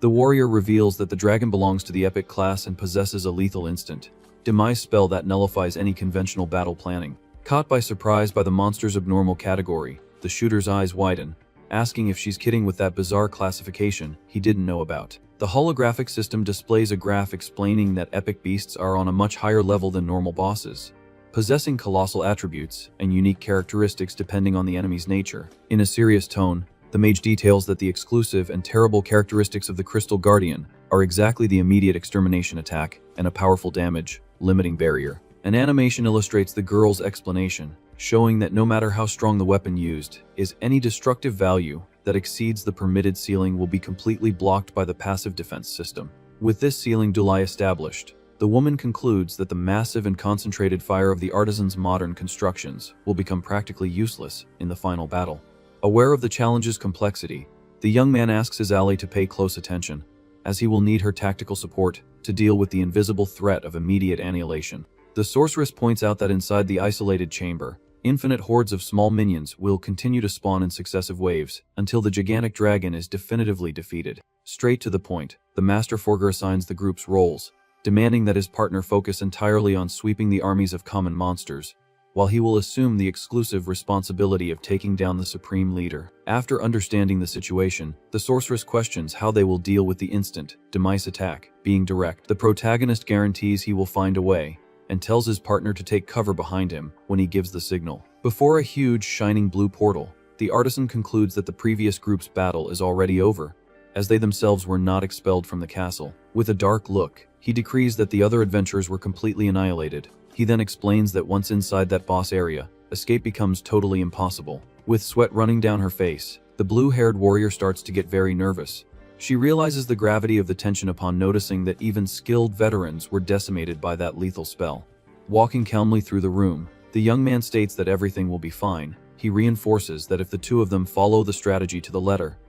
the warrior reveals that the dragon belongs to the epic class and possesses a lethal instant demise spell that nullifies any conventional battle planning. Caught by surprise by the monster's abnormal category, the shooter's eyes widen, asking if she's kidding with that bizarre classification he didn't know about. The holographic system displays a graph explaining that epic beasts are on a much higher level than normal bosses, possessing colossal attributes and unique characteristics depending on the enemy's nature. In a serious tone, the mage details that the exclusive and terrible characteristics of the Crystal Guardian are exactly the immediate extermination attack and a powerful damage limiting barrier. An animation illustrates the girl's explanation, showing that no matter how strong the weapon used, any destructive value that exceeds the permitted ceiling will be completely blocked by the passive defense system. With this ceiling duly established, the woman concludes that the massive and concentrated fire of the artisan's modern constructions will become practically useless in the final battle. Aware of the challenge's complexity, the young man asks his ally to pay close attention, as he will need her tactical support to deal with the invisible threat of immediate annihilation. The sorceress points out that inside the isolated chamber, Infinite hordes of small minions will continue to spawn in successive waves until the gigantic dragon is definitively defeated. Straight to the point, the Master Forger assigns the group's roles, demanding that his partner focus entirely on sweeping the armies of common monsters, while he will assume the exclusive responsibility of taking down the supreme leader. After understanding the situation, the sorceress questions how they will deal with the instant demise attack. Being direct, the protagonist guarantees he will find a way, and tells his partner to take cover behind him when he gives the signal. Before a huge shining blue portal, the artisan concludes that the previous group's battle is already over, as they themselves were not expelled from the castle. With a dark look, he decrees that the other adventurers were completely annihilated. He then explains that once inside that boss area, escape becomes totally impossible. With sweat running down her face, the blue-haired warrior starts to get very nervous. She realizes the gravity of the tension upon noticing that even skilled veterans were decimated by that lethal spell. Walking calmly through the room, the young man states that everything will be fine. He reinforces that if the two of them follow the strategy to the letter,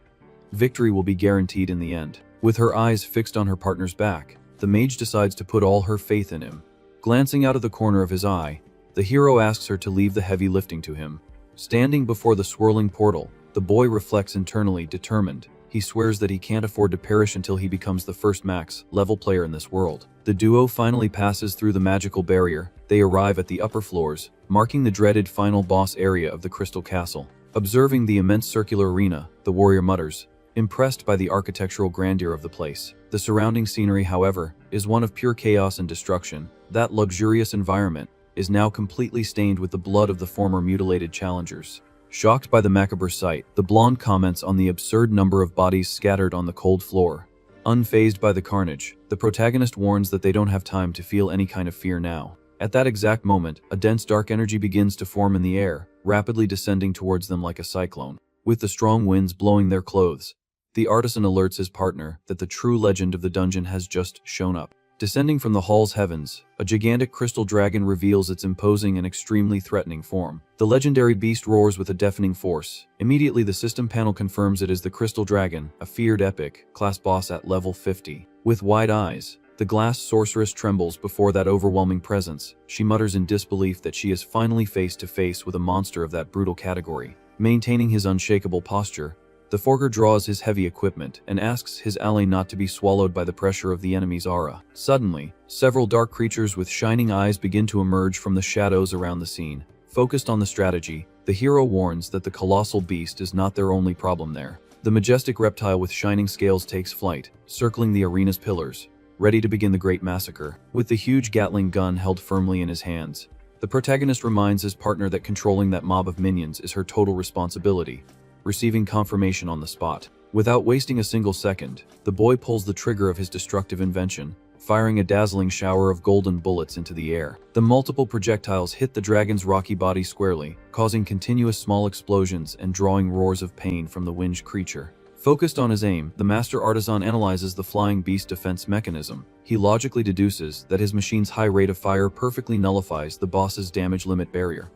victory will be guaranteed in the end. With her eyes fixed on her partner's back, the mage decides to put all her faith in him. Glancing out of the corner of his eye, the hero asks her to leave the heavy lifting to him. Standing before the swirling portal, the boy reflects internally, determined. He swears that he can't afford to perish until he becomes the first max-level player in this world. The duo finally passes through the magical barrier. They arrive at the upper floors, marking the dreaded final boss area of the Crystal Castle. Observing the immense circular arena, the warrior mutters, impressed by the architectural grandeur of the place. The surrounding scenery, however, is one of pure chaos and destruction. That luxurious environment is now completely stained with the blood of the former mutilated challengers. Shocked by the macabre sight, the blonde comments on the absurd number of bodies scattered on the cold floor. Unfazed by the carnage, the protagonist warns that they don't have time to feel any kind of fear now. At that exact moment, a dense dark energy begins to form in the air, rapidly descending towards them like a cyclone. With the strong winds blowing their clothes, the artisan alerts his partner that the true legend of the dungeon has just shown up. Descending from the hall's heavens, a gigantic crystal dragon reveals its imposing and extremely threatening form. The legendary beast roars with a deafening force. Immediately, the system panel confirms it is the Crystal Dragon, a feared epic class boss at level 50. With wide eyes, the glass sorceress trembles before that overwhelming presence. She mutters in disbelief that she is finally face to face with a monster of that brutal category. Maintaining his unshakable posture, the Forger draws his heavy equipment and asks his ally not to be swallowed by the pressure of the enemy's aura. Suddenly, several dark creatures with shining eyes begin to emerge from the shadows around the scene. Focused on the strategy, the hero warns that the colossal beast is not their only problem there. The majestic reptile with shining scales takes flight, circling the arena's pillars, ready to begin the great massacre. With the huge Gatling gun held firmly in his hands, the protagonist reminds his partner that controlling that mob of minions is her total responsibility, receiving confirmation on the spot. Without wasting a single second, the boy pulls the trigger of his destructive invention, firing a dazzling shower of golden bullets into the air. The multiple projectiles hit the dragon's rocky body squarely, causing continuous small explosions and drawing roars of pain from the winged creature. Focused on his aim, the master artisan analyzes the flying beast defense mechanism. He logically deduces that his machine's high rate of fire perfectly nullifies the boss's damage limit barrier.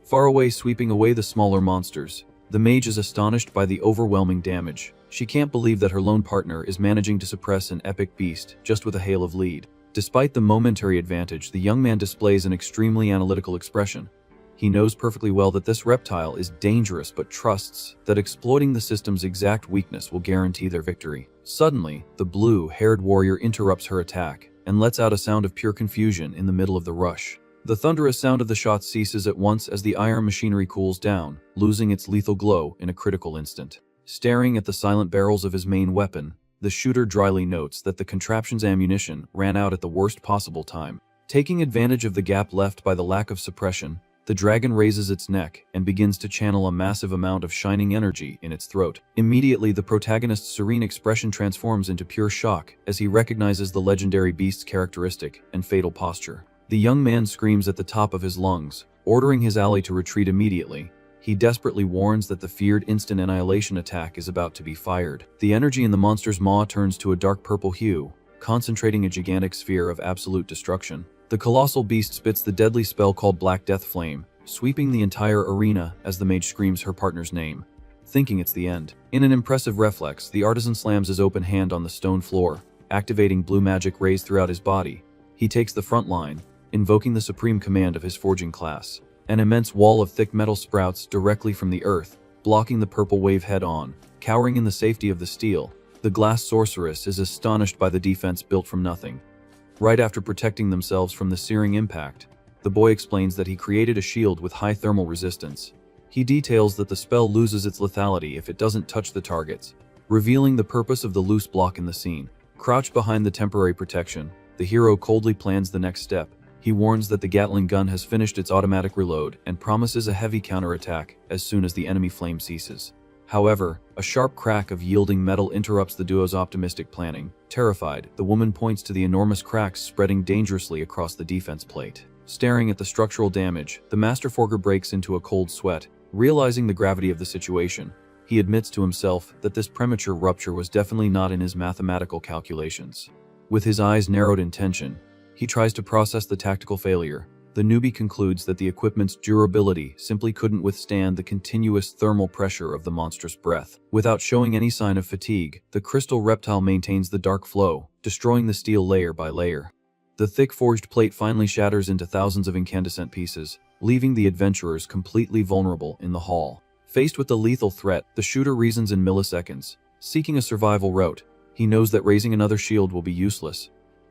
Far away, sweeping away the smaller monsters, the mage is astonished by the overwhelming damage. She can't believe that her lone partner is managing to suppress an epic beast just with a hail of lead. Despite the momentary advantage, the young man displays an extremely analytical expression. He knows perfectly well that this reptile is dangerous, but trusts that exploiting the system's exact weakness will guarantee their victory. Suddenly, the blue-haired warrior interrupts her attack and lets out a sound of pure confusion in the middle of the rush. The thunderous sound of the shot ceases at once as the iron machinery cools down, losing its lethal glow in a critical instant. Staring at the silent barrels of his main weapon, the shooter dryly notes that the contraption's ammunition ran out at the worst possible time. Taking advantage of the gap left by the lack of suppression, the dragon raises its neck and begins to channel a massive amount of shining energy in its throat. Immediately, the protagonist's serene expression transforms into pure shock as he recognizes the legendary beast's characteristic and fatal posture. The young man screams at the top of his lungs, ordering his ally to retreat immediately. He desperately warns that the feared instant annihilation attack is about to be fired. The energy in the monster's maw turns to a dark purple hue, concentrating a gigantic sphere of absolute destruction. The colossal beast spits the deadly spell called Black Death Flame, sweeping the entire arena as the mage screams her partner's name, thinking it's the end. In an impressive reflex, the artisan slams his open hand on the stone floor, activating blue magic rays throughout his body. He takes the front line, invoking the supreme command of his forging class. An immense wall of thick metal sprouts directly from the earth, blocking the purple wave head-on. Cowering in the safety of the steel, the glass sorceress is astonished by the defense built from nothing. Right after protecting themselves from the searing impact, the boy explains that he created a shield with high thermal resistance. He details that the spell loses its lethality if it doesn't touch the targets, revealing the purpose of the loose block in the scene. Crouched behind the temporary protection, the hero coldly plans the next step. He warns that the Gatling gun has finished its automatic reload and promises a heavy counterattack as soon as the enemy flame ceases. However, a sharp crack of yielding metal interrupts the duo's optimistic planning. Terrified, the woman points to the enormous cracks spreading dangerously across the defense plate. Staring at the structural damage, the Master Forger breaks into a cold sweat, realizing the gravity of the situation. He admits to himself that this premature rupture was definitely not in his mathematical calculations. With his eyes narrowed in tension, he tries to process the tactical failure. The newbie concludes that the equipment's durability simply couldn't withstand the continuous thermal pressure of the monstrous breath. Without showing any sign of fatigue, the crystal reptile maintains the dark flow, destroying the steel layer by layer. The thick forged plate finally shatters into thousands of incandescent pieces, leaving the adventurers completely vulnerable in the hall. Faced with the lethal threat, the shooter reasons in milliseconds. Seeking a survival route, he knows that raising another shield will be useless,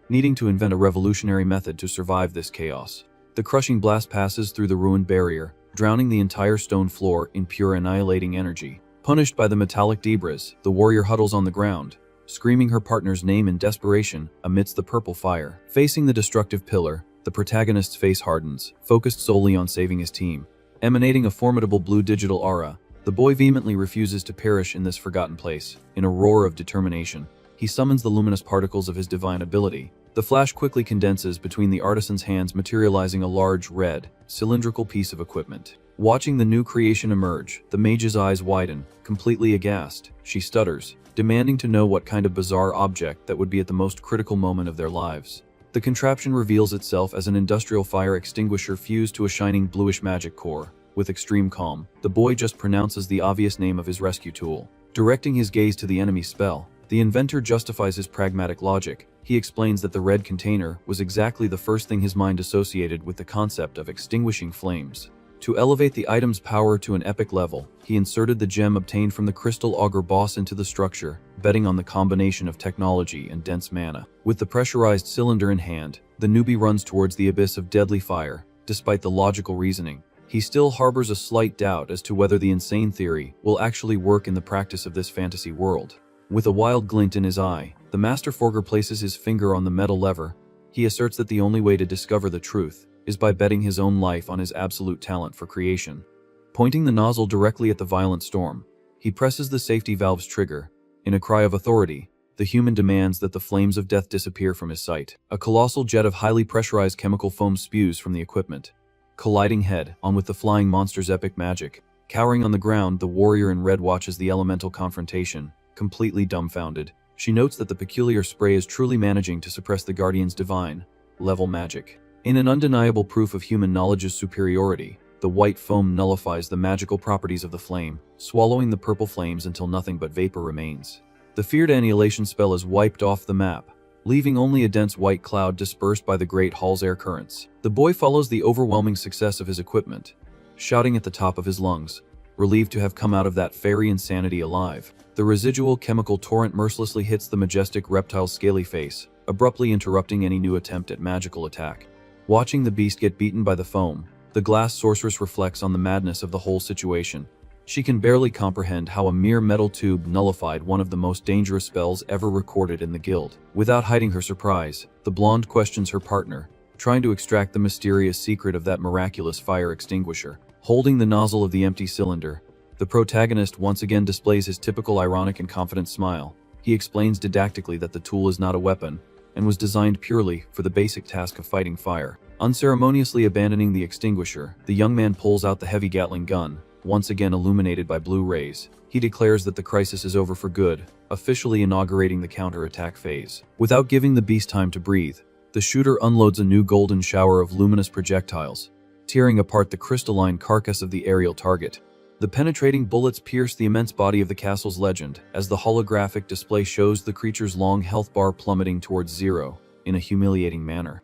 needing to invent a revolutionary method to survive this chaos. The crushing blast passes through the ruined barrier, drowning the entire stone floor in pure annihilating energy. Punished by the metallic debris, the warrior huddles on the ground, screaming her partner's name in desperation amidst the purple fire. Facing the destructive pillar, the protagonist's face hardens, focused solely on saving his team. Emanating a formidable blue digital aura, the boy vehemently refuses to perish in this forgotten place. In a roar of determination, he summons the luminous particles of his divine ability. The flash quickly condenses between the artisan's hands, materializing a large, red, cylindrical piece of equipment. Watching the new creation emerge, the mage's eyes widen, completely aghast. She stutters, demanding to know what kind of bizarre object that would be at the most critical moment of their lives. The contraption reveals itself as an industrial fire extinguisher fused to a shining bluish magic core. With extreme calm, the boy just pronounces the obvious name of his rescue tool. Directing his gaze to the enemy's spell, the inventor justifies his pragmatic logic. He explains that the red container was exactly the first thing his mind associated with the concept of extinguishing flames. To elevate the item's power to an epic level, he inserted the gem obtained from the crystal augur boss into the structure, betting on the combination of technology and dense mana. With the pressurized cylinder in hand, the newbie runs towards the abyss of deadly fire. Despite the logical reasoning, he still harbors a slight doubt as to whether the insane theory will actually work in the practice of this fantasy world. With a wild glint in his eye, the Master Forger places his finger on the metal lever. He asserts that the only way to discover the truth is by betting his own life on his absolute talent for creation. Pointing the nozzle directly at the violent storm, he presses the safety valve's trigger. In a cry of authority, the human demands that the flames of death disappear from his sight. A colossal jet of highly pressurized chemical foam spews from the equipment, colliding head-on with the flying monster's epic magic. Cowering on the ground, the warrior in red watches the elemental confrontation, completely dumbfounded. She notes that the peculiar spray is truly managing to suppress the Guardian's divine-level magic. In an undeniable proof of human knowledge's superiority, the white foam nullifies the magical properties of the flame, swallowing the purple flames until nothing but vapor remains. The feared annihilation spell is wiped off the map, leaving only a dense white cloud dispersed by the great hall's air currents. The boy follows the overwhelming success of his equipment, shouting at the top of his lungs, relieved to have come out of that fairy insanity alive. The residual chemical torrent mercilessly hits the majestic reptile's scaly face, abruptly interrupting any new attempt at magical attack. Watching the beast get beaten by the foam, the glass sorceress reflects on the madness of the whole situation. She can barely comprehend how a mere metal tube nullified one of the most dangerous spells ever recorded in the guild. Without hiding her surprise, the blonde questions her partner, trying to extract the mysterious secret of that miraculous fire extinguisher. Holding the nozzle of the empty cylinder, the protagonist once again displays his typical ironic and confident smile. He explains didactically that the tool is not a weapon, and was designed purely for the basic task of fighting fire. Unceremoniously abandoning the extinguisher, the young man pulls out the heavy Gatling gun, once again illuminated by blue rays. He declares that the crisis is over for good, officially inaugurating the counterattack phase. Without giving the beast time to breathe, the shooter unloads a new golden shower of luminous projectiles, tearing apart the crystalline carcass of the aerial target. The penetrating bullets pierce the immense body of the castle's legend, as the holographic display shows the creature's long health bar plummeting towards zero, in a humiliating manner.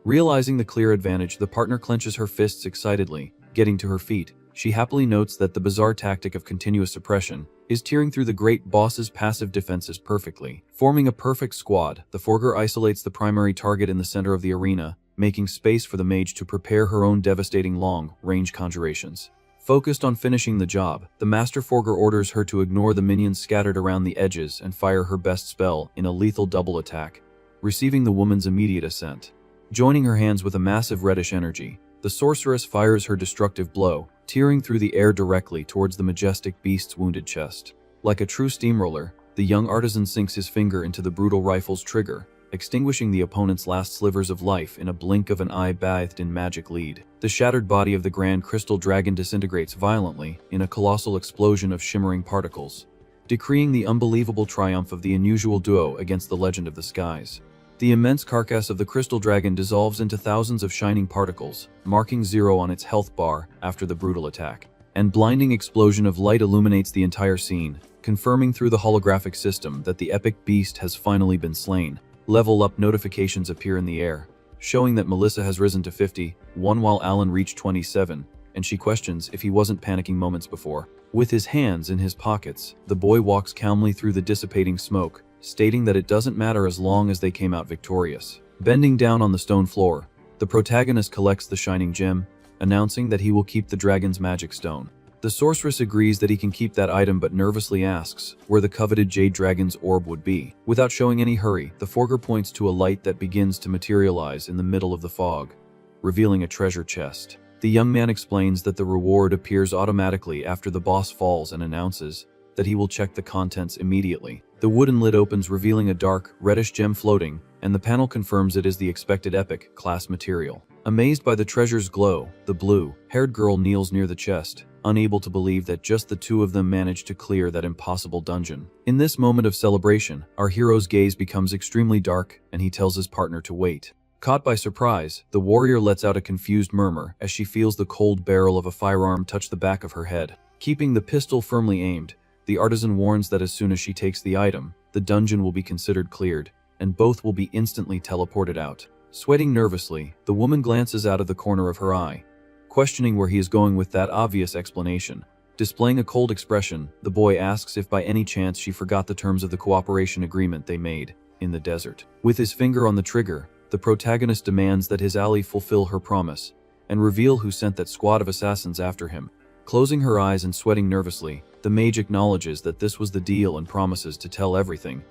Realizing the clear advantage, the partner clenches her fists excitedly. Getting to her feet, she happily notes that the bizarre tactic of continuous suppression is tearing through the great boss's passive defenses perfectly. Forming a perfect squad, the Forger isolates the primary target in the center of the arena, making space for the mage to prepare her own devastating long-range conjurations. Focused on finishing the job, the Master Forger orders her to ignore the minions scattered around the edges and fire her best spell in a lethal double attack, receiving the woman's immediate assent. Joining her hands with a massive reddish energy, the sorceress fires her destructive blow, tearing through the air directly towards the majestic beast's wounded chest. Like a true steamroller, the young artisan sinks his finger into the brutal rifle's trigger, extinguishing the opponent's last slivers of life in a blink of an eye bathed in magic lead. The shattered body of the Grand Crystal Dragon disintegrates violently in a colossal explosion of shimmering particles, decreeing the unbelievable triumph of the unusual duo against the Legend of the Skies. The immense carcass of the Crystal Dragon dissolves into thousands of shining particles, marking 0 on its health bar after the brutal attack. And blinding explosion of light illuminates the entire scene, confirming through the holographic system that the epic beast has finally been slain. Level up notifications appear in the air, showing that Melissa has risen to 51 while Alan reached 27, and she questions if he wasn't panicking moments before. With his hands in his pockets, the boy walks calmly through the dissipating smoke, stating that it doesn't matter as long as they came out victorious. Bending down on the stone floor, the protagonist collects the shining gem, announcing that he will keep the dragon's magic stone. The sorceress agrees that he can keep that item but nervously asks where the coveted jade dragon's orb would be. Without showing any hurry, the Forger points to a light that begins to materialize in the middle of the fog, revealing a treasure chest. The young man explains that the reward appears automatically after the boss falls and announces that he will check the contents immediately. The wooden lid opens, revealing a dark, reddish gem floating, and the panel confirms it is the expected epic class material. Amazed by the treasure's glow, the blue-haired girl kneels near the chest, unable to believe that just the two of them managed to clear that impossible dungeon. In this moment of celebration, our hero's gaze becomes extremely dark, and he tells his partner to wait. Caught by surprise, the warrior lets out a confused murmur as she feels the cold barrel of a firearm touch the back of her head. Keeping the pistol firmly aimed, the artisan warns that as soon as she takes the item, the dungeon will be considered cleared, and both will be instantly teleported out. Sweating nervously, the woman glances out of the corner of her eye, questioning where he is going with that obvious explanation. Displaying a cold expression, the boy asks if by any chance she forgot the terms of the cooperation agreement they made in the desert. With his finger on the trigger, the protagonist demands that his ally fulfill her promise and reveal who sent that squad of assassins after him. Closing her eyes and sweating nervously, the mage acknowledges that this was the deal and promises to tell everything,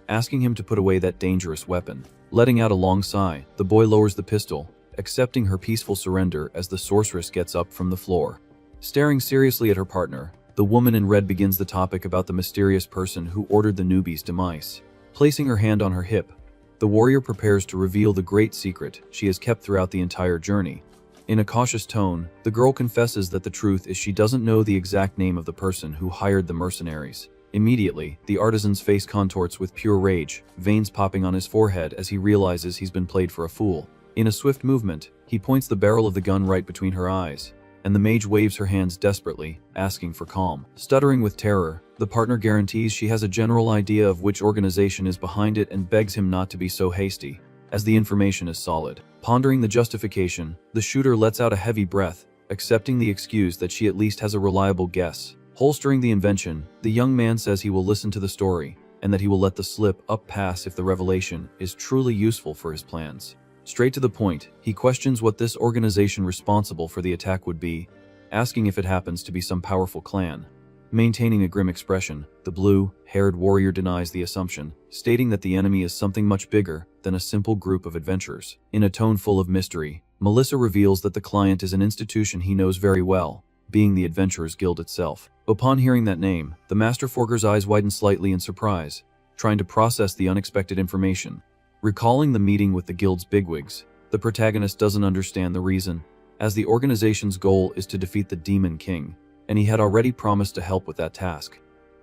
asking him to put away that dangerous weapon. Letting out a long sigh, the boy lowers the pistol, accepting her peaceful surrender as the sorceress gets up from the floor. Staring seriously at her partner, the woman in red begins the topic about the mysterious person who ordered the newbie's demise. Placing her hand on her hip, the warrior prepares to reveal the great secret she has kept throughout the entire journey. In a cautious tone, the girl confesses that the truth is she doesn't know the exact name of the person who hired the mercenaries. Immediately, the artisan's face contorts with pure rage, veins popping on his forehead as he realizes he's been played for a fool. In a swift movement, he points the barrel of the gun right between her eyes, and the mage waves her hands desperately, asking for calm. Stuttering with terror, the partner guarantees she has a general idea of which organization is behind it and begs him not to be so hasty, as the information is solid. Pondering the justification, the shooter lets out a heavy breath, accepting the excuse that she at least has a reliable guess. Holstering the invention, the young man says he will listen to the story, and that he will let the slip-up pass if the revelation is truly useful for his plans. Straight to the point, he questions what this organization responsible for the attack would be, asking if it happens to be some powerful clan. Maintaining a grim expression, the blue-haired warrior denies the assumption, stating that the enemy is something much bigger than a simple group of adventurers. In a tone full of mystery, Melissa reveals that the client is an institution he knows very well, being the Adventurers Guild itself. Upon hearing that name, the Master Forger's eyes widen slightly in surprise, trying to process the unexpected information. Recalling the meeting with the guild's bigwigs, the protagonist doesn't understand the reason, as the organization's goal is to defeat the Demon King, and he had already promised to help with that task.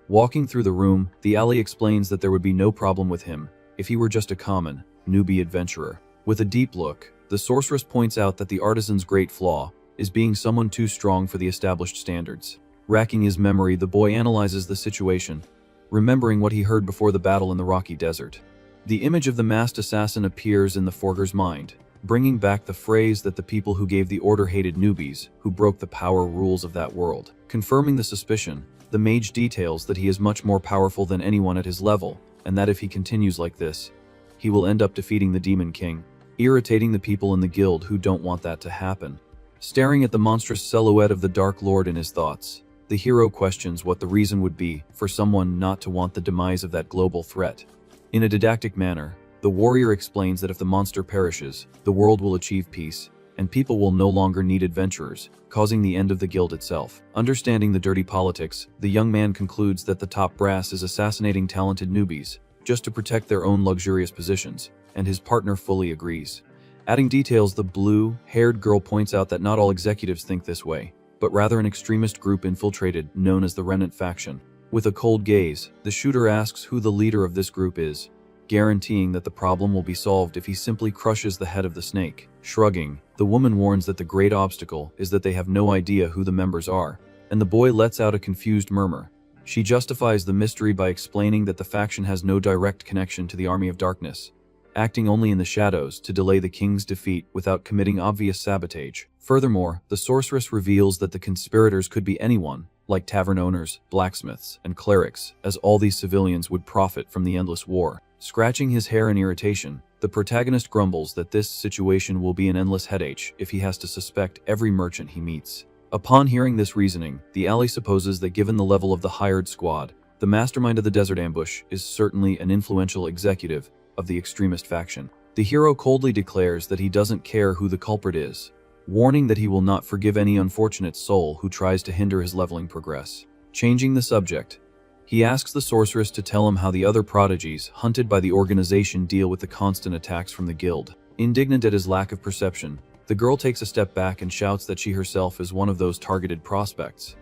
Walking through the room, the ally explains that there would be no problem with him if he were just a common, newbie adventurer. With a deep look, the sorceress points out that the artisan's great flaw is being someone too strong for the established standards. Racking his memory, the boy analyzes the situation, remembering what he heard before the battle in the rocky desert. The image of the masked assassin appears in the Forger's mind, bringing back the phrase that the people who gave the order hated newbies, who broke the power rules of that world. Confirming the suspicion, the mage details that he is much more powerful than anyone at his level, and that if he continues like this, he will end up defeating the Demon King, irritating the people in the guild who don't want that to happen. Staring at the monstrous silhouette of the Dark Lord in his thoughts, the hero questions what the reason would be for someone not to want the demise of that global threat. In a didactic manner, the warrior explains that if the monster perishes, the world will achieve peace, and people will no longer need adventurers, causing the end of the guild itself. Understanding the dirty politics, the young man concludes that the top brass is assassinating talented newbies, just to protect their own luxurious positions, and his partner fully agrees. Adding details, the blue-haired girl points out that not all executives think this way, but rather an extremist group infiltrated, known as the Remnant faction. With a cold gaze, the shooter asks who the leader of this group is, guaranteeing that the problem will be solved if he simply crushes the head of the snake. Shrugging, the woman warns that the great obstacle is that they have no idea who the members are, and the boy lets out a confused murmur. She justifies the mystery by explaining that the faction has no direct connection to the Army of Darkness, acting only in the shadows to delay the king's defeat without committing obvious sabotage. Furthermore, the sorceress reveals that the conspirators could be anyone, like tavern owners, blacksmiths, and clerics, as all these civilians would profit from the endless war. Scratching his hair in irritation, the protagonist grumbles that this situation will be an endless headache if he has to suspect every merchant he meets. Upon hearing this reasoning, the ally supposes that given the level of the hired squad, the mastermind of the desert ambush is certainly an influential executive of the extremist faction. The hero coldly declares that he doesn't care who the culprit is, warning that he will not forgive any unfortunate soul who tries to hinder his leveling progress. Changing the subject, he asks the sorceress to tell him how the other prodigies hunted by the organization deal with the constant attacks from the guild. Indignant at his lack of perception, the girl takes a step back and shouts that she herself is one of those targeted prospects,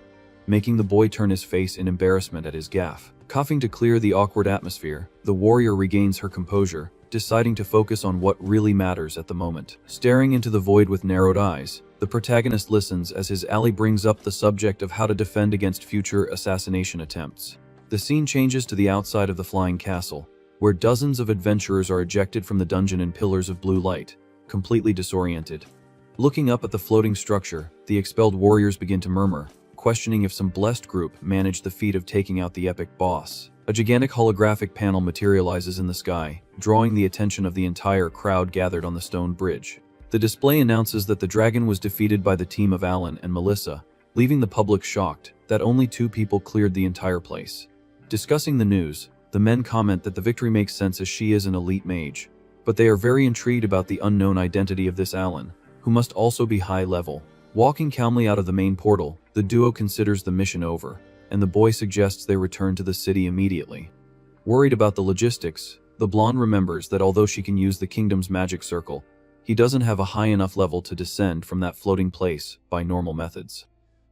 making the boy turn his face in embarrassment at his gaffe. Coughing to clear the awkward atmosphere, the warrior regains her composure, deciding to focus on what really matters at the moment. Staring into the void with narrowed eyes, the protagonist listens as his ally brings up the subject of how to defend against future assassination attempts. The scene changes to the outside of the flying castle, where dozens of adventurers are ejected from the dungeon in pillars of blue light, completely disoriented. Looking up at the floating structure, the expelled warriors begin to murmur, questioning if some blessed group managed the feat of taking out the epic boss. A gigantic holographic panel materializes in the sky, drawing the attention of the entire crowd gathered on the stone bridge. The display announces that the dragon was defeated by the team of Alan and Melissa, leaving the public shocked that only 2 people cleared the entire place. Discussing the news, the men comment that the victory makes sense as she is an elite mage, but they are very intrigued about the unknown identity of this Alan, who must also be high level. Walking calmly out of the main portal, the duo considers the mission over, and the boy suggests they return to the city immediately. Worried about the logistics, the blonde remembers that although she can use the kingdom's magic circle, he doesn't have a high enough level to descend from that floating place by normal methods.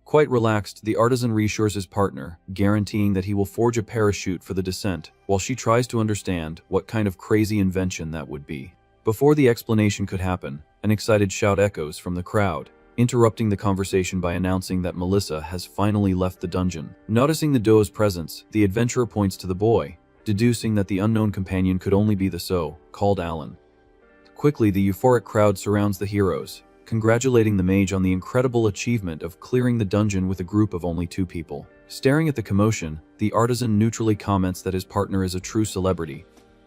Quite relaxed, the artisan reassures his partner, guaranteeing that he will forge a parachute for the descent, while she tries to understand what kind of crazy invention that would be. Before the explanation could happen, an excited shout echoes from the crowd, interrupting the conversation by announcing that Melissa has finally left the dungeon. Noticing the duo's presence, the adventurer points to the boy, deducing that the unknown companion could only be the so-called Alan. Quickly, the euphoric crowd surrounds the heroes, congratulating the mage on the incredible achievement of clearing the dungeon with a group of only 2 people. Staring at the commotion, the artisan neutrally comments that his partner is a true celebrity,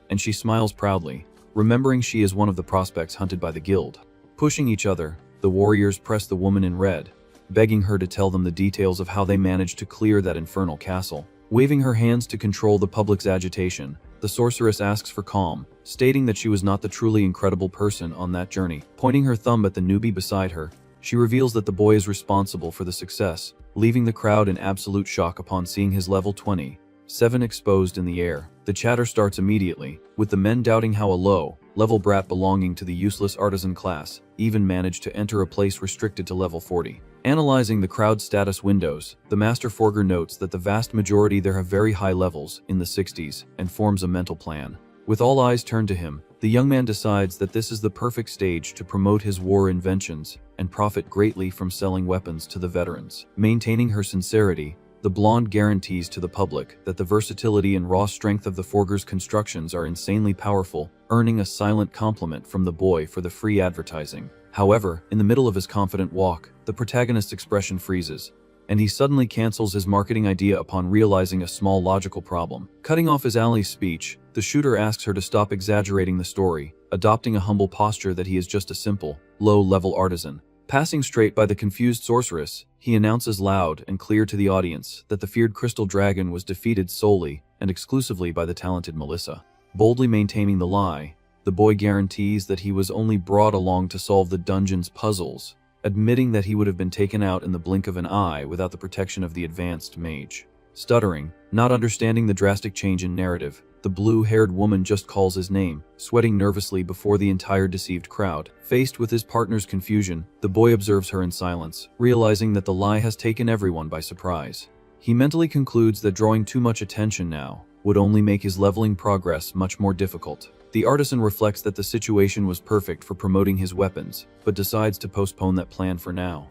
and she smiles proudly, remembering she is one of the prospects hunted by the guild. Pushing each other, the warriors press the woman in red, begging her to tell them the details of how they managed to clear that infernal castle. Waving her hands to control the public's agitation, the sorceress asks for calm, stating that she was not the truly incredible person on that journey. Pointing her thumb at the newbie beside her, she reveals that the boy is responsible for the success, leaving the crowd in absolute shock upon seeing his level 27 exposed in the air. The chatter starts immediately, with the men doubting how a low-level brat belonging to the useless artisan class even managed to enter a place restricted to level 40. Analyzing the crowd's status windows, the Master Forger notes that the vast majority there have very high levels, in the 60s, and forms a mental plan. With all eyes turned to him, the young man decides that this is the perfect stage to promote his war inventions and profit greatly from selling weapons to the veterans. Maintaining her sincerity, The blonde guarantees to the public that the versatility and raw strength of the forger's constructions are insanely powerful, earning a silent compliment from the boy for the free advertising. However, in the middle of his confident walk, the protagonist's expression freezes, and he suddenly cancels his marketing idea upon realizing a small logical problem. Cutting off his Ali's speech, the shooter asks her to stop exaggerating the story, adopting a humble posture that he is just a simple, low-level artisan. Passing straight by the confused sorceress, he announces loud and clear to the audience that the feared crystal dragon was defeated solely and exclusively by the talented Melissa. Boldly maintaining the lie, the boy guarantees that he was only brought along to solve the dungeon's puzzles, admitting that he would have been taken out in the blink of an eye without the protection of the advanced mage. Stuttering, not understanding the drastic change in narrative, the blue-haired woman just calls his name, sweating nervously before the entire deceived crowd. Faced with his partner's confusion, the boy observes her in silence, realizing that the lie has taken everyone by surprise. He mentally concludes that drawing too much attention now would only make his leveling progress much more difficult. The artisan reflects that the situation was perfect for promoting his weapons, but decides to postpone that plan for now.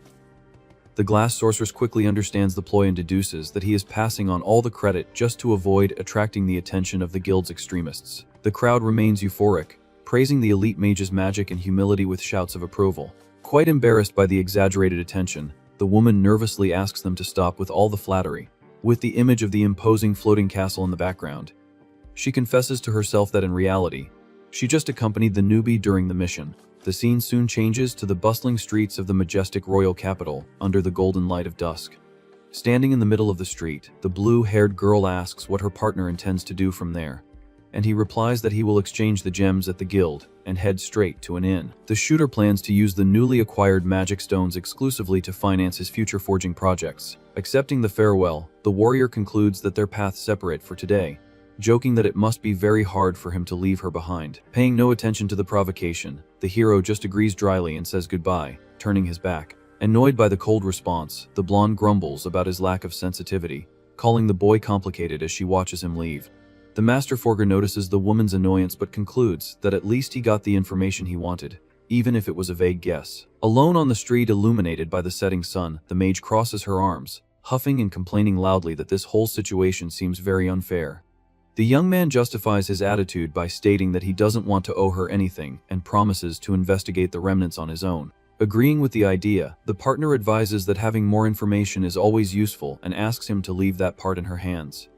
The glass sorceress quickly understands the ploy and deduces that he is passing on all the credit just to avoid attracting the attention of the guild's extremists. The crowd remains euphoric, praising the elite mage's magic and humility with shouts of approval. Quite embarrassed by the exaggerated attention, the woman nervously asks them to stop with all the flattery. With the image of the imposing floating castle in the background, she confesses to herself that in reality, she just accompanied the newbie during the mission. The scene soon changes to the bustling streets of the majestic royal capital under the golden light of dusk. Standing in the middle of the street, the blue-haired girl asks what her partner intends to do from there, and he replies that he will exchange the gems at the guild and head straight to an inn. The shooter plans to use the newly acquired magic stones exclusively to finance his future forging projects. Accepting the farewell, the warrior concludes that their paths separate for today, joking that it must be very hard for him to leave her behind. Paying no attention to the provocation, the hero just agrees dryly and says goodbye, turning his back. Annoyed by the cold response, the blonde grumbles about his lack of sensitivity, calling the boy complicated as she watches him leave. The master forger notices the woman's annoyance but concludes that at least he got the information he wanted, even if it was a vague guess. Alone on the street illuminated by the setting sun, the mage crosses her arms, huffing and complaining loudly that this whole situation seems very unfair. The young man justifies his attitude by stating that he doesn't want to owe her anything and promises to investigate the remnants on his own. Agreeing with the idea, the partner advises that having more information is always useful and asks him to leave that part in her hands.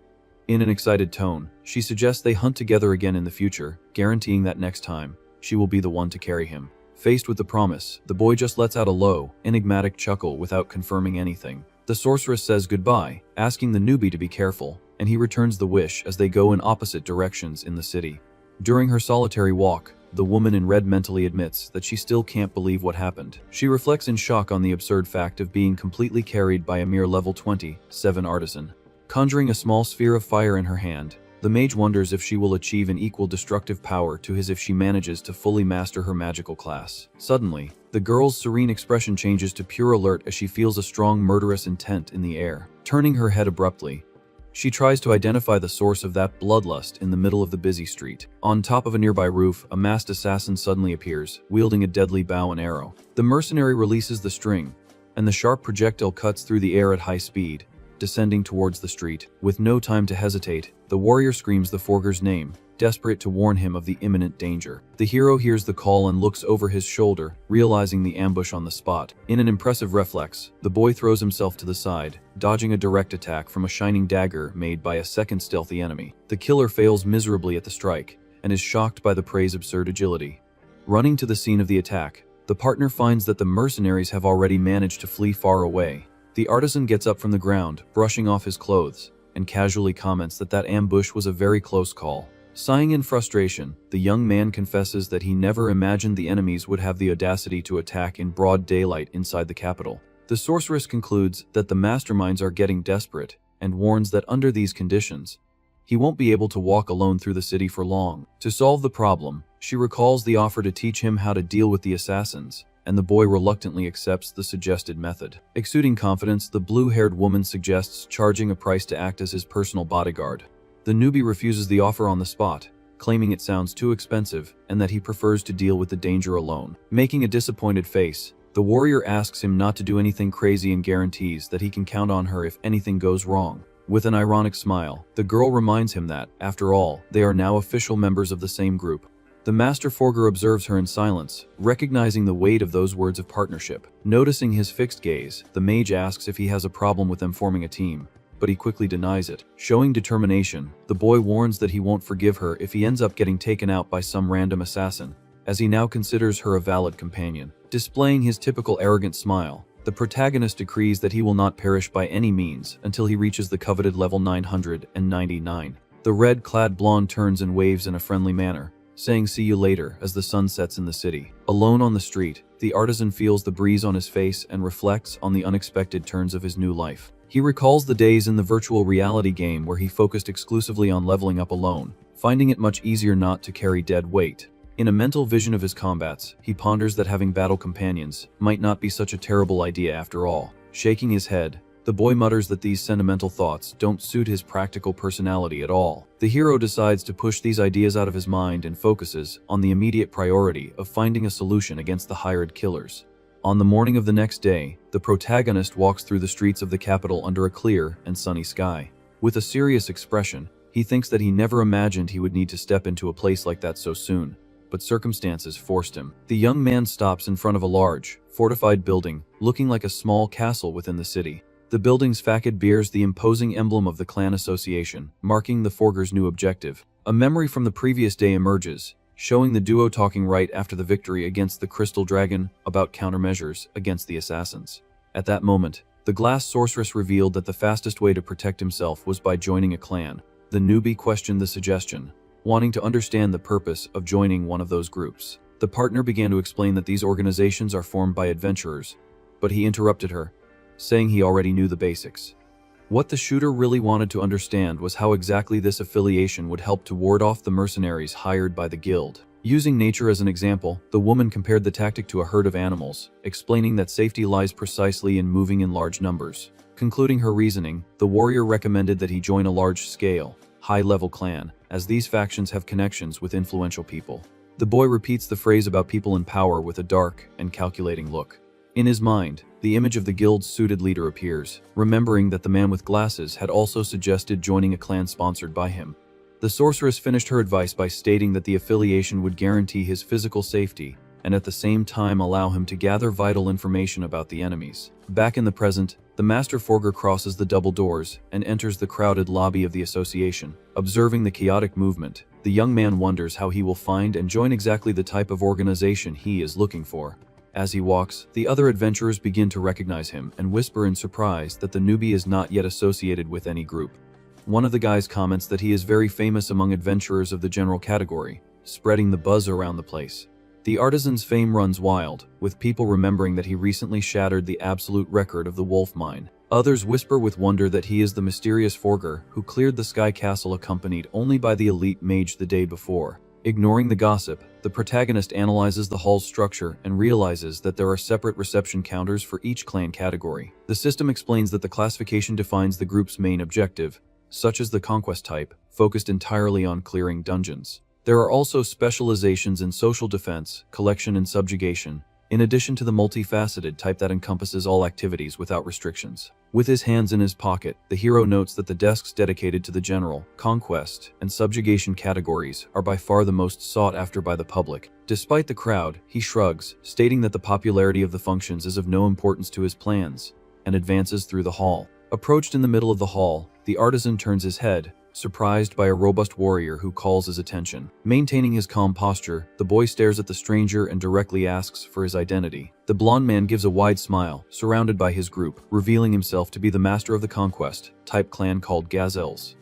In an excited tone, she suggests they hunt together again in the future, guaranteeing that next time, she will be the one to carry him. Faced with the promise, the boy just lets out a low, enigmatic chuckle without confirming anything. The sorceress says goodbye, asking the newbie to be careful, and he returns the wish as they go in opposite directions in the city. During her solitary walk, the woman in red mentally admits that she still can't believe what happened. She reflects in shock on the absurd fact of being completely carried by a mere level 27 artisan. Conjuring a small sphere of fire in her hand, the mage wonders if she will achieve an equal destructive power to his if she manages to fully master her magical class. Suddenly, the girl's serene expression changes to pure alert as she feels a strong murderous intent in the air. Turning her head abruptly, she tries to identify the source of that bloodlust in the middle of the busy street. On top of a nearby roof, a masked assassin suddenly appears, wielding a deadly bow and arrow. The mercenary releases the string, and the sharp projectile cuts through the air at high speed, descending towards the street. With no time to hesitate, the warrior screams the forger's name, desperate to warn him of the imminent danger. The hero hears the call and looks over his shoulder, realizing the ambush on the spot. In an impressive reflex, the boy throws himself to the side, dodging a direct attack from a shining dagger made by a second stealthy enemy. The killer fails miserably at the strike, and is shocked by the prey's absurd agility. Running to the scene of the attack, the partner finds that the mercenaries have already managed to flee far away. The artisan gets up from the ground, brushing off his clothes, and casually comments that that ambush was a very close call. Sighing in frustration, the young man confesses that he never imagined the enemies would have the audacity to attack in broad daylight inside the capital. The sorceress concludes that the masterminds are getting desperate and warns that under these conditions, he won't be able to walk alone through the city for long. To solve the problem, she recalls the offer to teach him how to deal with the assassins, and the boy reluctantly accepts the suggested method. Exuding confidence, the blue-haired woman suggests charging a price to act as his personal bodyguard. The newbie refuses the offer on the spot, claiming it sounds too expensive and that he prefers to deal with the danger alone. Making a disappointed face, The warrior asks him not to do anything crazy and guarantees that he can count on her if anything goes wrong. With an ironic smile, the girl reminds him that, after all, they are now official members of the same group. The Master Forger observes her in silence, recognizing the weight of those words of partnership. Noticing his fixed gaze, the mage asks if he has a problem with them forming a team, but he quickly denies it. Showing determination, the boy warns that he won't forgive her if he ends up getting taken out by some random assassin, as he now considers her a valid companion. Displaying his typical arrogant smile, the protagonist decrees that he will not perish by any means until he reaches the coveted level 999. The red-clad blonde turns and waves in a friendly manner, saying see you later as the sun sets in the city. Alone on the street, the artisan feels the breeze on his face and reflects on the unexpected turns of his new life. He recalls the days in the virtual reality game where he focused exclusively on leveling up alone, finding it much easier not to carry dead weight. In a mental vision of his combats, he ponders that having battle companions might not be such a terrible idea after all. Shaking his head, the boy mutters that these sentimental thoughts don't suit his practical personality at all. The hero decides to push these ideas out of his mind and focuses on the immediate priority of finding a solution against the hired killers. On the morning of the next day, the protagonist walks through the streets of the capital under a clear and sunny sky. With a serious expression, he thinks that he never imagined he would need to step into a place like that so soon, but circumstances forced him. The young man stops in front of a large, fortified building, looking like a small castle within the city. The building's facade bears the imposing emblem of the clan association, marking the Forger's new objective. A memory from the previous day emerges, showing the duo talking right after the victory against the Crystal Dragon about countermeasures against the assassins. At that moment, the glass sorceress revealed that the fastest way to protect himself was by joining a clan. The newbie questioned the suggestion, wanting to understand the purpose of joining one of those groups. The partner began to explain that these organizations are formed by adventurers, but he interrupted her, saying he already knew the basics. What the shooter really wanted to understand was how exactly this affiliation would help to ward off the mercenaries hired by the guild. Using nature as an example, the woman compared the tactic to a herd of animals, explaining that safety lies precisely in moving in large numbers. Concluding her reasoning, the warrior recommended that he join a large-scale, high-level clan, as these factions have connections with influential people. The boy repeats the phrase about people in power with a dark and calculating look. In his mind, the image of the guild's suited leader appears, remembering that the man with glasses had also suggested joining a clan sponsored by him. The sorceress finished her advice by stating that the affiliation would guarantee his physical safety and at the same time allow him to gather vital information about the enemies. Back in the present, the Master Forger crosses the double doors and enters the crowded lobby of the association. Observing the chaotic movement, the young man wonders how he will find and join exactly the type of organization he is looking for. As he walks, the other adventurers begin to recognize him and whisper in surprise that the newbie is not yet associated with any group. One of the guys comments that he is very famous among adventurers of the general category, spreading the buzz around the place. The artisan's fame runs wild, with people remembering that he recently shattered the absolute record of the Wolf Mine. Others whisper with wonder that he is the mysterious Forger who cleared the Sky Castle accompanied only by the elite mage the day before. Ignoring the gossip, the protagonist analyzes the hall's structure and realizes that there are separate reception counters for each clan category. The system explains that the classification defines the group's main objective, such as the conquest type, focused entirely on clearing dungeons. There are also specializations in social defense, collection and subjugation, in addition to the multifaceted type that encompasses all activities without restrictions. With his hands in his pocket, the hero notes that the desks dedicated to the general, conquest, and subjugation categories are by far the most sought after by the public. Despite the crowd, he shrugs, stating that the popularity of the functions is of no importance to his plans, and advances through the hall. Approached in the middle of the hall, the artisan turns his head, surprised by a robust warrior who calls his attention. Maintaining his calm posture, the boy stares at the stranger and directly asks for his identity. The blond man gives a wide smile, surrounded by his group, revealing himself to be the master of the conquest type clan called Gazelles.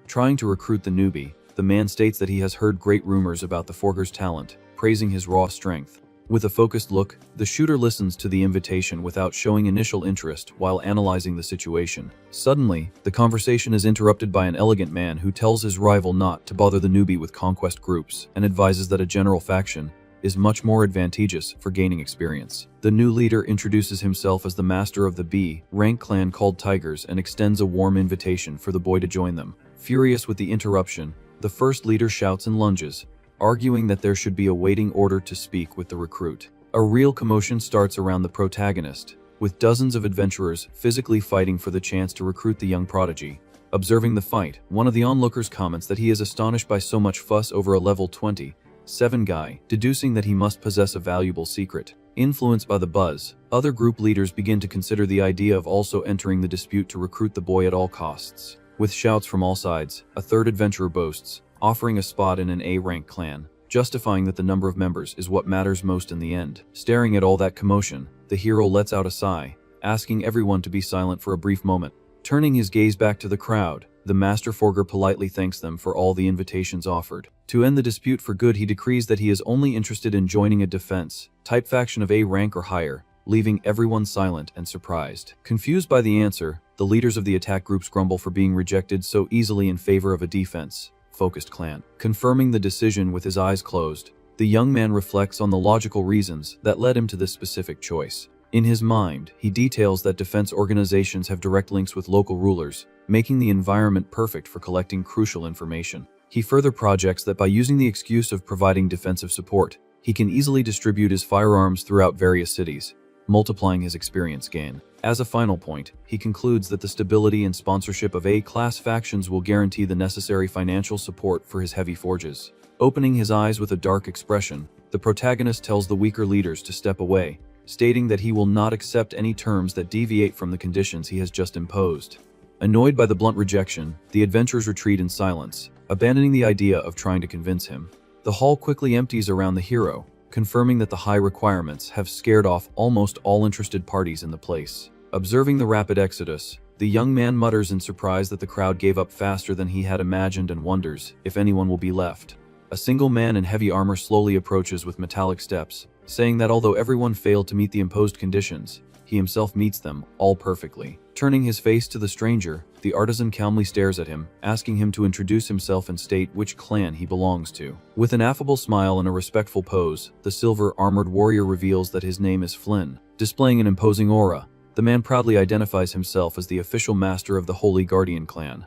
Trying to recruit the newbie, the man states that he has heard great rumors about the Forger's talent, praising his raw strength. With a focused look, the shooter listens to the invitation without showing initial interest while analyzing the situation. Suddenly, the conversation is interrupted by an elegant man who tells his rival not to bother the newbie with conquest groups and advises that a general faction is much more advantageous for gaining experience. The new leader introduces himself as the master of the B-rank clan called Tigers and extends a warm invitation for the boy to join them. Furious with the interruption, the first leader shouts and lunges, arguing that there should be a waiting order to speak with the recruit. A real commotion starts around the protagonist, with dozens of adventurers physically fighting for the chance to recruit the young prodigy. Observing the fight, one of the onlookers comments that he is astonished by so much fuss over a level 27 guy, deducing that he must possess a valuable secret. Influenced by the buzz, other group leaders begin to consider the idea of also entering the dispute to recruit the boy at all costs. With shouts from all sides, a third adventurer boasts, offering a spot in an A-rank clan, justifying that the number of members is what matters most in the end. Staring at all that commotion, the hero lets out a sigh, asking everyone to be silent for a brief moment. Turning his gaze back to the crowd, the Master Forger politely thanks them for all the invitations offered. To end the dispute for good, he decrees that he is only interested in joining a defense-type faction of A rank or higher, leaving everyone silent and surprised. Confused by the answer, the leaders of the attack groups grumble for being rejected so easily in favor of a defense-focused clan. Confirming the decision with his eyes closed, the young man reflects on the logical reasons that led him to this specific choice. In his mind, he details that defense organizations have direct links with local rulers, making the environment perfect for collecting crucial information. He further projects that by using the excuse of providing defensive support, he can easily distribute his firearms throughout various cities, multiplying his experience gain. As a final point, he concludes that the stability and sponsorship of A-class factions will guarantee the necessary financial support for his heavy forges. Opening his eyes with a dark expression, the protagonist tells the weaker leaders to step away, stating that he will not accept any terms that deviate from the conditions he has just imposed. Annoyed by the blunt rejection, the adventurers retreat in silence, abandoning the idea of trying to convince him. The hall quickly empties around the hero, confirming that the high requirements have scared off almost all interested parties in the place. Observing the rapid exodus, the young man mutters in surprise that the crowd gave up faster than he had imagined and wonders if anyone will be left. A single man in heavy armor slowly approaches with metallic steps, saying that although everyone failed to meet the imposed conditions, he himself meets them all perfectly. Turning his face to the stranger, the artisan calmly stares at him, asking him to introduce himself and state which clan he belongs to. With an affable smile and a respectful pose, the silver-armored warrior reveals that his name is Flynn. Displaying an imposing aura, the man proudly identifies himself as the official master of the Holy Guardian clan.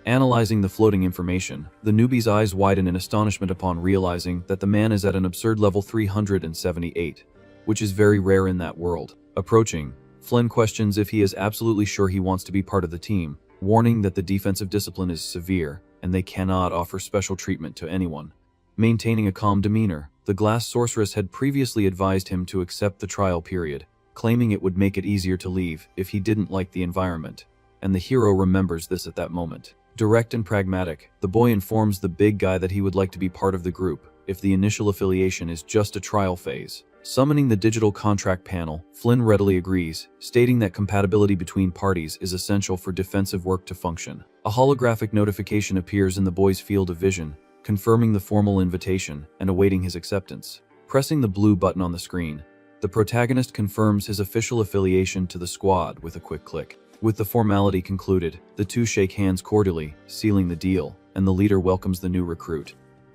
Analyzing the floating information, the newbie's eyes widen in astonishment upon realizing that the man is at an absurd level 378, which is very rare in that world. Approaching, Flynn questions if he is absolutely sure he wants to be part of the team, warning that the defensive discipline is severe and they cannot offer special treatment to anyone. Maintaining a calm demeanor, the glass sorceress had previously advised him to accept the trial period, claiming it would make it easier to leave if he didn't like the environment, and the hero remembers this at that moment. Direct and pragmatic, the boy informs the big guy that he would like to be part of the group if the initial affiliation is just a trial phase. Summoning the digital contract panel, Flynn readily agrees, stating that compatibility between parties is essential for defensive work to function. A holographic notification appears in the boy's field of vision, confirming the formal invitation and awaiting his acceptance. Pressing the blue button on the screen, the protagonist confirms his official affiliation to the squad with a quick click. With the formality concluded, the two shake hands cordially, sealing the deal, and the leader welcomes the new recruit.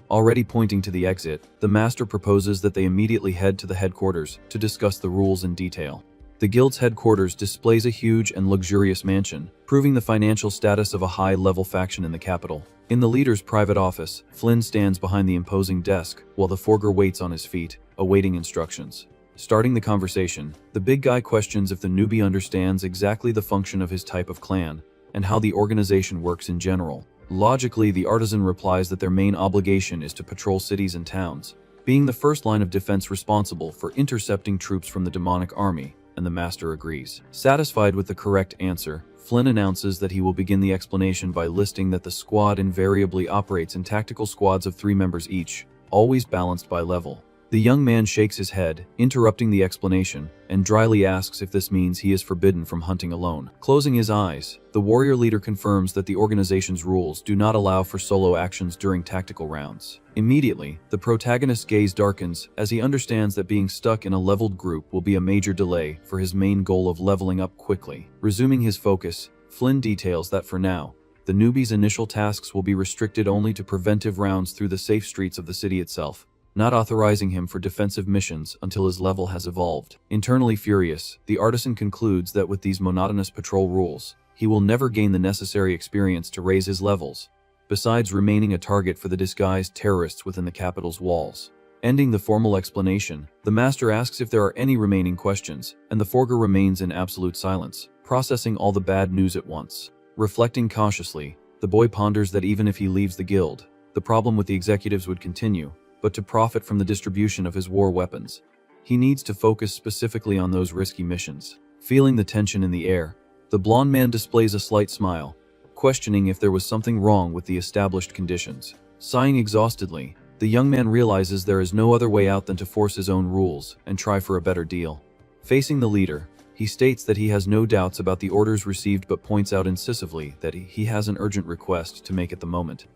Already pointing to the exit, the master proposes that they immediately head to the headquarters to discuss the rules in detail. The guild's headquarters displays a huge and luxurious mansion, proving the financial status of a high-level faction in the capital. In the leader's private office, Flynn stands behind the imposing desk, while the forger waits on his feet, awaiting instructions. Starting the conversation, the big guy questions if the newbie understands exactly the function of his type of clan, and how the organization works in general. Logically, the artisan replies that their main obligation is to patrol cities and towns, being the first line of defense responsible for intercepting troops from the demonic army, and the master agrees. Satisfied with the correct answer, Flynn announces that he will begin the explanation by listing that the squad invariably operates in tactical squads of 3 members each, always balanced by level. The young man shakes his head, interrupting the explanation, and dryly asks if this means he is forbidden from hunting alone. Closing his eyes, the warrior leader confirms that the organization's rules do not allow for solo actions during tactical rounds. Immediately, the protagonist's gaze darkens as he understands that being stuck in a leveled group will be a major delay for his main goal of leveling up quickly. Resuming his focus, Flynn details that for now, the newbie's initial tasks will be restricted only to preventive rounds through the safe streets of the city itself, not authorizing him for defensive missions until his level has evolved. Internally furious, the artisan concludes that with these monotonous patrol rules, he will never gain the necessary experience to raise his levels, besides remaining a target for the disguised terrorists within the capital's walls. Ending the formal explanation, the master asks if there are any remaining questions, and the forger remains in absolute silence, processing all the bad news at once. Reflecting cautiously, the boy ponders that even if he leaves the guild, the problem with the executives would continue, but to profit from the distribution of his war weapons, he needs to focus specifically on those risky missions. Feeling the tension in the air, the blonde man displays a slight smile, questioning if there was something wrong with the established conditions. Sighing exhaustedly, the young man realizes there is no other way out than to force his own rules and try for a better deal. Facing the leader, he states that he has no doubts about the orders received but points out incisively that he has an urgent request to make at the moment.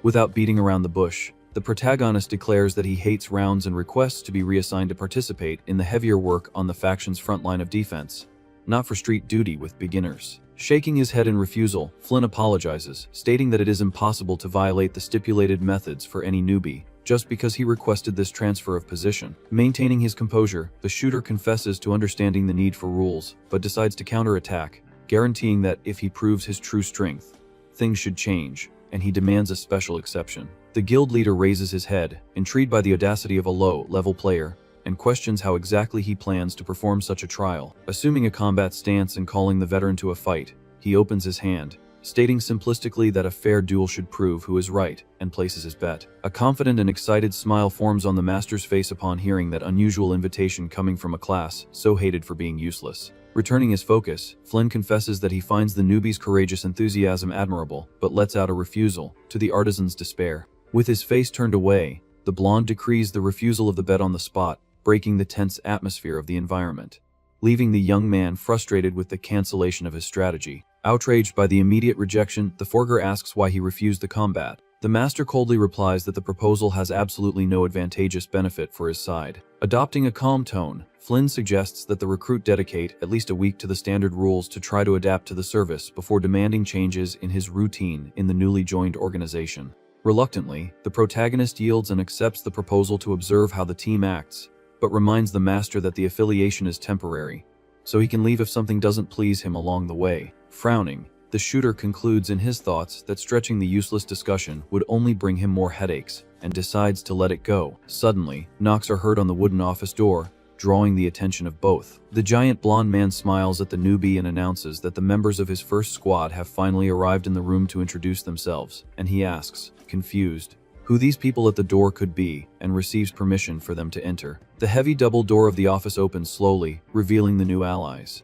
Without beating around the bush, the protagonist declares that he hates rounds and requests to be reassigned to participate in the heavier work on the faction's front line of defense, not for street duty with beginners. Shaking his head in refusal, Flynn apologizes, stating that it is impossible to violate the stipulated methods for any newbie, just because he requested this transfer of position. Maintaining his composure, the shooter confesses to understanding the need for rules, but decides to counterattack, guaranteeing that if he proves his true strength, things should change, and he demands a special exception. The guild leader raises his head, intrigued by the audacity of a low-level player, and questions how exactly he plans to perform such a trial. Assuming a combat stance and calling the veteran to a fight, he opens his hand, stating simplistically that a fair duel should prove who is right, and places his bet. A confident and excited smile forms on the master's face upon hearing that unusual invitation coming from a class so hated for being useless. Returning his focus, Flynn confesses that he finds the newbie's courageous enthusiasm admirable, but lets out a refusal, to the artisan's despair. With his face turned away, the blonde decrees the refusal of the bet on the spot, breaking the tense atmosphere of the environment, leaving the young man frustrated with the cancellation of his strategy. Outraged by the immediate rejection, the forger asks why he refused the combat. The master coldly replies that the proposal has absolutely no advantageous benefit for his side. Adopting a calm tone, Flynn suggests that the recruit dedicate at least a week to the standard rules to try to adapt to the service before demanding changes in his routine in the newly joined organization. Reluctantly, the protagonist yields and accepts the proposal to observe how the team acts, but reminds the master that the affiliation is temporary, so he can leave if something doesn't please him along the way. Frowning, the shooter concludes in his thoughts that stretching the useless discussion would only bring him more headaches, and decides to let it go. Suddenly, knocks are heard on the wooden office door, drawing the attention of both. The giant blonde man smiles at the newbie and announces that the members of his first squad have finally arrived in the room to introduce themselves, and he asks, confused, who these people at the door could be, and receives permission for them to enter. The heavy double door of the office opens slowly, revealing the new allies.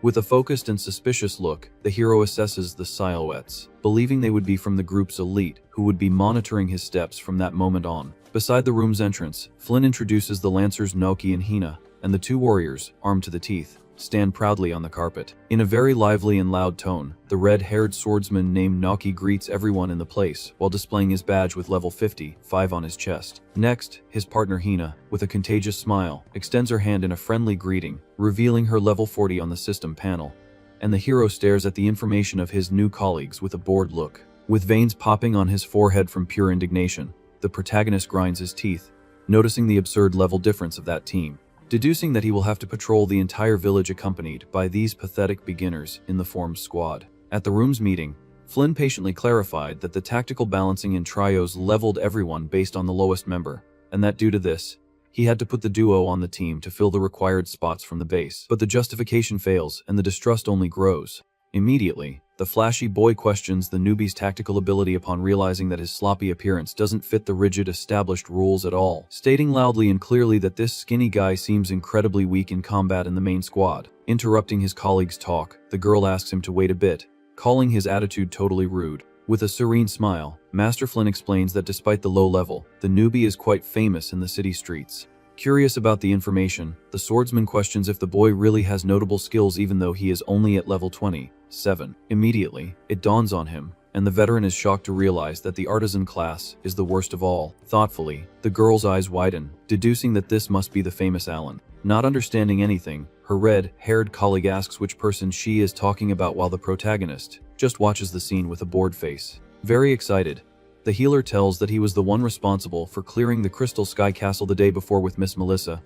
With a focused and suspicious look, the hero assesses the silhouettes, believing they would be from the group's elite, who would be monitoring his steps from that moment on. Beside the room's entrance, Flynn introduces the lancers Naoki and Hina, and the two warriors, armed to the teeth, stand proudly on the carpet. In a very lively and loud tone, the red-haired swordsman named Naoki greets everyone in the place while displaying his badge with level 55 on his chest. Next, his partner Hina, with a contagious smile, extends her hand in a friendly greeting, revealing her level 40 on the system panel, and the hero stares at the information of his new colleagues with a bored look. With veins popping on his forehead from pure indignation, the protagonist grinds his teeth, noticing the absurd level difference of that team. Deducing that he will have to patrol the entire village accompanied by these pathetic beginners in the formed squad. At the room's meeting, Flynn patiently clarified that the tactical balancing in trios leveled everyone based on the lowest member, and that due to this, he had to put the duo on the team to fill the required spots from the base. But the justification fails, and the distrust only grows. Immediately, the flashy boy questions the newbie's tactical ability upon realizing that his sloppy appearance doesn't fit the rigid established rules at all, stating loudly and clearly that this skinny guy seems incredibly weak in combat in the main squad. Interrupting his colleague's talk, the girl asks him to wait a bit, calling his attitude totally rude. With a serene smile, Master Flynn explains that despite the low level, the newbie is quite famous in the city streets. Curious about the information, the swordsman questions if the boy really has notable skills even though he is only at level 27. Immediately, it dawns on him, and the veteran is shocked to realize that the artisan class is the worst of all. Thoughtfully, the girl's eyes widen, deducing that this must be the famous Alan. Not understanding anything, her red-haired colleague asks which person she is talking about while the protagonist just watches the scene with a bored face. Very excited, the healer tells that he was the one responsible for clearing the Crystal Sky Castle the day before with Miss Melissa,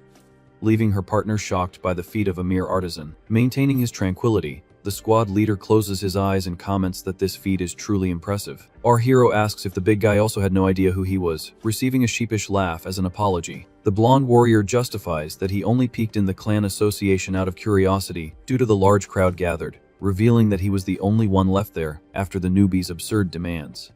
leaving her partner shocked by the feat of a mere artisan. Maintaining his tranquility, The squad leader closes his eyes and comments that this feat is truly impressive. Our hero asks if the big guy also had no idea who he was, receiving a sheepish laugh as an apology. The blonde warrior justifies that he only peeked in the clan association out of curiosity due to the large crowd gathered, revealing that he was the only one left there after the newbie's absurd demands.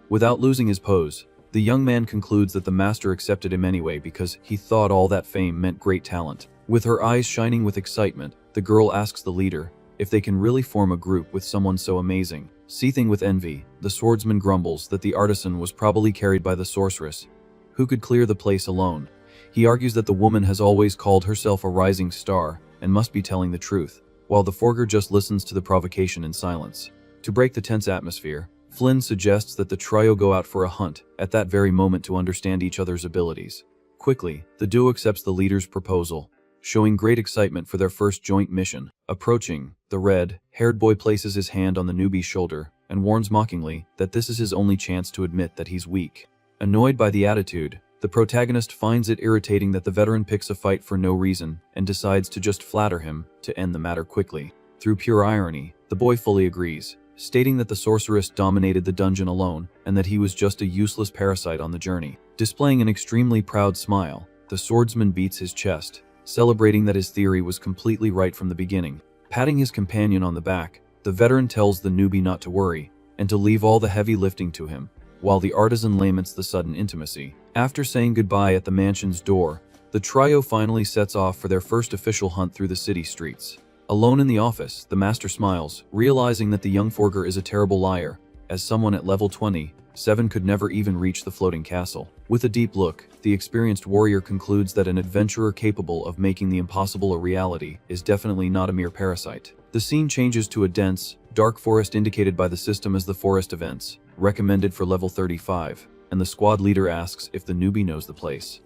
Without losing his pose, the young man concludes that the master accepted him anyway because he thought all that fame meant great talent. With her eyes shining with excitement, the girl asks the leader if they can really form a group with someone so amazing. Seething with envy, the swordsman grumbles that the artisan was probably carried by the sorceress, who could clear the place alone. He argues that the woman has always called herself a rising star and must be telling the truth, while the forger just listens to the provocation in silence. To break the tense atmosphere, Flynn suggests that the trio go out for a hunt at that very moment to understand each other's abilities. Quickly, the duo accepts the leader's proposal, showing great excitement for their first joint mission. Approaching, the red-haired boy places his hand on the newbie's shoulder and warns mockingly that this is his only chance to admit that he's weak. Annoyed by the attitude, the protagonist finds it irritating that the veteran picks a fight for no reason and decides to just flatter him to end the matter quickly. Through pure irony, the boy fully agrees, stating that the sorceress dominated the dungeon alone and that he was just a useless parasite on the journey. Displaying an extremely proud smile, the swordsman beats his chest, celebrating that his theory was completely right from the beginning. Patting his companion on the back, the veteran tells the newbie not to worry and to leave all the heavy lifting to him, while the artisan laments the sudden intimacy. After saying goodbye at the mansion's door, the trio finally sets off for their first official hunt through the city streets. Alone in the office, the master smiles, realizing that the young forger is a terrible liar, as someone at level 27 could never even reach the floating castle. With a deep look, the experienced warrior concludes that an adventurer capable of making the impossible a reality is definitely not a mere parasite. The scene changes to a dense, dark forest indicated by the system as the Forest Events, recommended for level 35, and the squad leader asks if the newbie knows the place.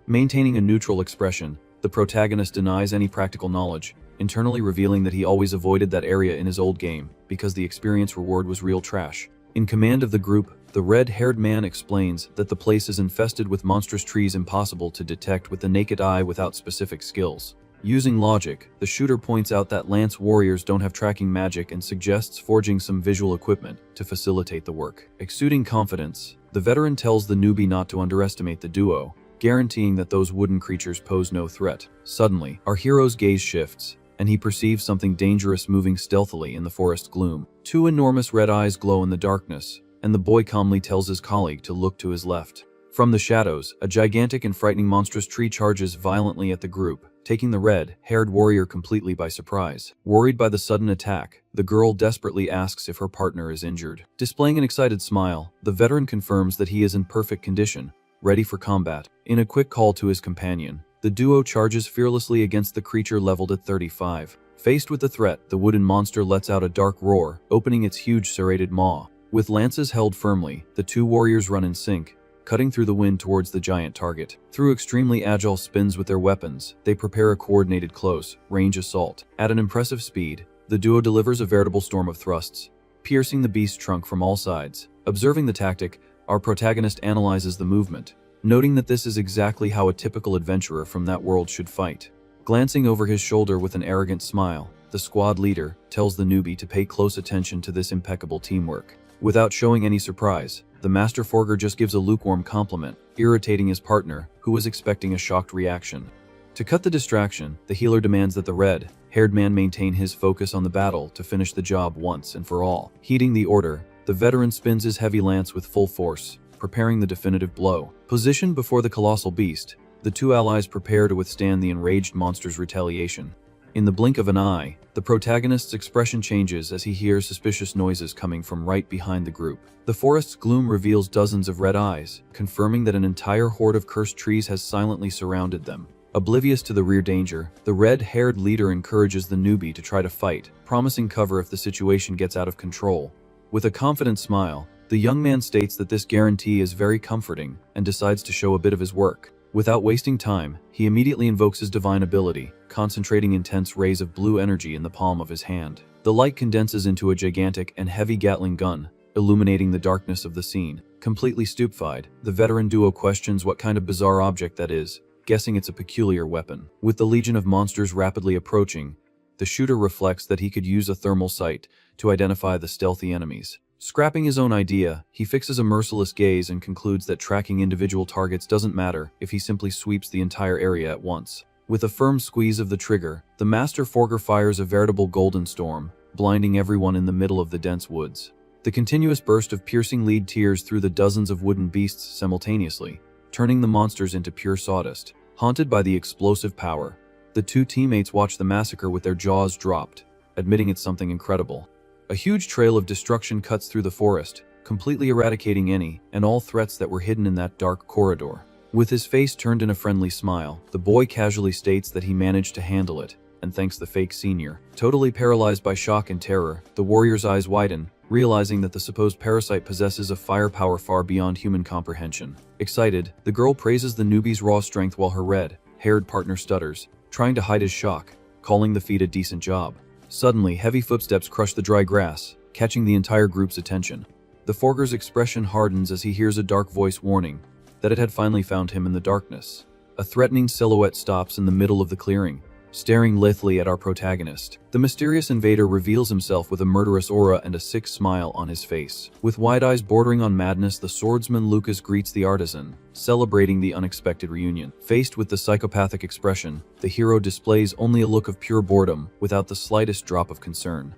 Maintaining a neutral expression, the protagonist denies any practical knowledge, internally revealing that he always avoided that area in his old game because the experience reward was real trash. In command of the group, the red-haired man explains that the place is infested with monstrous trees impossible to detect with the naked eye without specific skills. Using logic, the shooter points out that lance warriors don't have tracking magic and suggests forging some visual equipment to facilitate the work. Exuding confidence, the veteran tells the newbie not to underestimate the duo, guaranteeing that those wooden creatures pose no threat. Suddenly, our hero's gaze shifts, and he perceives something dangerous moving stealthily in the forest gloom. Two enormous red eyes glow in the darkness, and the boy calmly tells his colleague to look to his left. From the shadows, a gigantic and frightening monstrous tree charges violently at the group, taking the red-haired warrior completely by surprise. Worried by the sudden attack, the girl desperately asks if her partner is injured. Displaying an excited smile, the veteran confirms that he is in perfect condition, ready for combat. In a quick call to his companion, the duo charges fearlessly against the creature leveled at 35. Faced with the threat, the wooden monster lets out a dark roar, opening its huge serrated maw. With lances held firmly, the two warriors run in sync, cutting through the wind towards the giant target. Through extremely agile spins with their weapons, they prepare a coordinated close-range assault. At an impressive speed, the duo delivers a veritable storm of thrusts, piercing the beast's trunk from all sides. Observing the tactic, our protagonist analyzes the movement, noting that this is exactly how a typical adventurer from that world should fight. Glancing over his shoulder with an arrogant smile, the squad leader tells the newbie to pay close attention to this impeccable teamwork. Without showing any surprise, the master forger just gives a lukewarm compliment, irritating his partner, who was expecting a shocked reaction. To cut the distraction, the healer demands that the red-haired man maintain his focus on the battle to finish the job once and for all. Heeding the order, the veteran spins his heavy lance with full force, preparing the definitive blow. Positioned before the colossal beast, the two allies prepare to withstand the enraged monster's retaliation. In the blink of an eye, the protagonist's expression changes as he hears suspicious noises coming from right behind the group. The forest's gloom reveals dozens of red eyes, confirming that an entire horde of cursed trees has silently surrounded them. Oblivious to the rear danger, the red-haired leader encourages the newbie to try to fight, promising cover if the situation gets out of control. With a confident smile, the young man states that this guarantee is very comforting and decides to show a bit of his work. Without wasting time, he immediately invokes his divine ability, concentrating intense rays of blue energy in the palm of his hand. The light condenses into a gigantic and heavy Gatling gun, illuminating the darkness of the scene. Completely stupefied, the veteran duo questions what kind of bizarre object that is, guessing it's a peculiar weapon. With the legion of monsters rapidly approaching, the shooter reflects that he could use a thermal sight to identify the stealthy enemies. Scrapping his own idea, he fixes a merciless gaze and concludes that tracking individual targets doesn't matter if he simply sweeps the entire area at once. With a firm squeeze of the trigger, the master forger fires a veritable golden storm, blinding everyone in the middle of the dense woods. The continuous burst of piercing lead tears through the dozens of wooden beasts simultaneously, turning the monsters into pure sawdust. Haunted by the explosive power, the two teammates watch the massacre with their jaws dropped, admitting it's something incredible. A huge trail of destruction cuts through the forest, completely eradicating any and all threats that were hidden in that dark corridor. With his face turned in a friendly smile, the boy casually states that he managed to handle it, and thanks the fake senior. Totally paralyzed by shock and terror, the warrior's eyes widen, realizing that the supposed parasite possesses a firepower far beyond human comprehension. Excited, the girl praises the newbie's raw strength while her red-haired partner stutters, trying to hide his shock, calling the feat a decent job. Suddenly, heavy footsteps crush the dry grass, catching the entire group's attention. The forger's expression hardens as he hears a dark voice warning that it had finally found him in the darkness. A threatening silhouette stops in the middle of the clearing, staring lithely at our protagonist. The mysterious invader reveals himself with a murderous aura and a sick smile on his face. With wide eyes bordering on madness, the swordsman Lucas greets the artisan, celebrating the unexpected reunion. Faced with the psychopathic expression, the hero displays only a look of pure boredom, without the slightest drop of concern.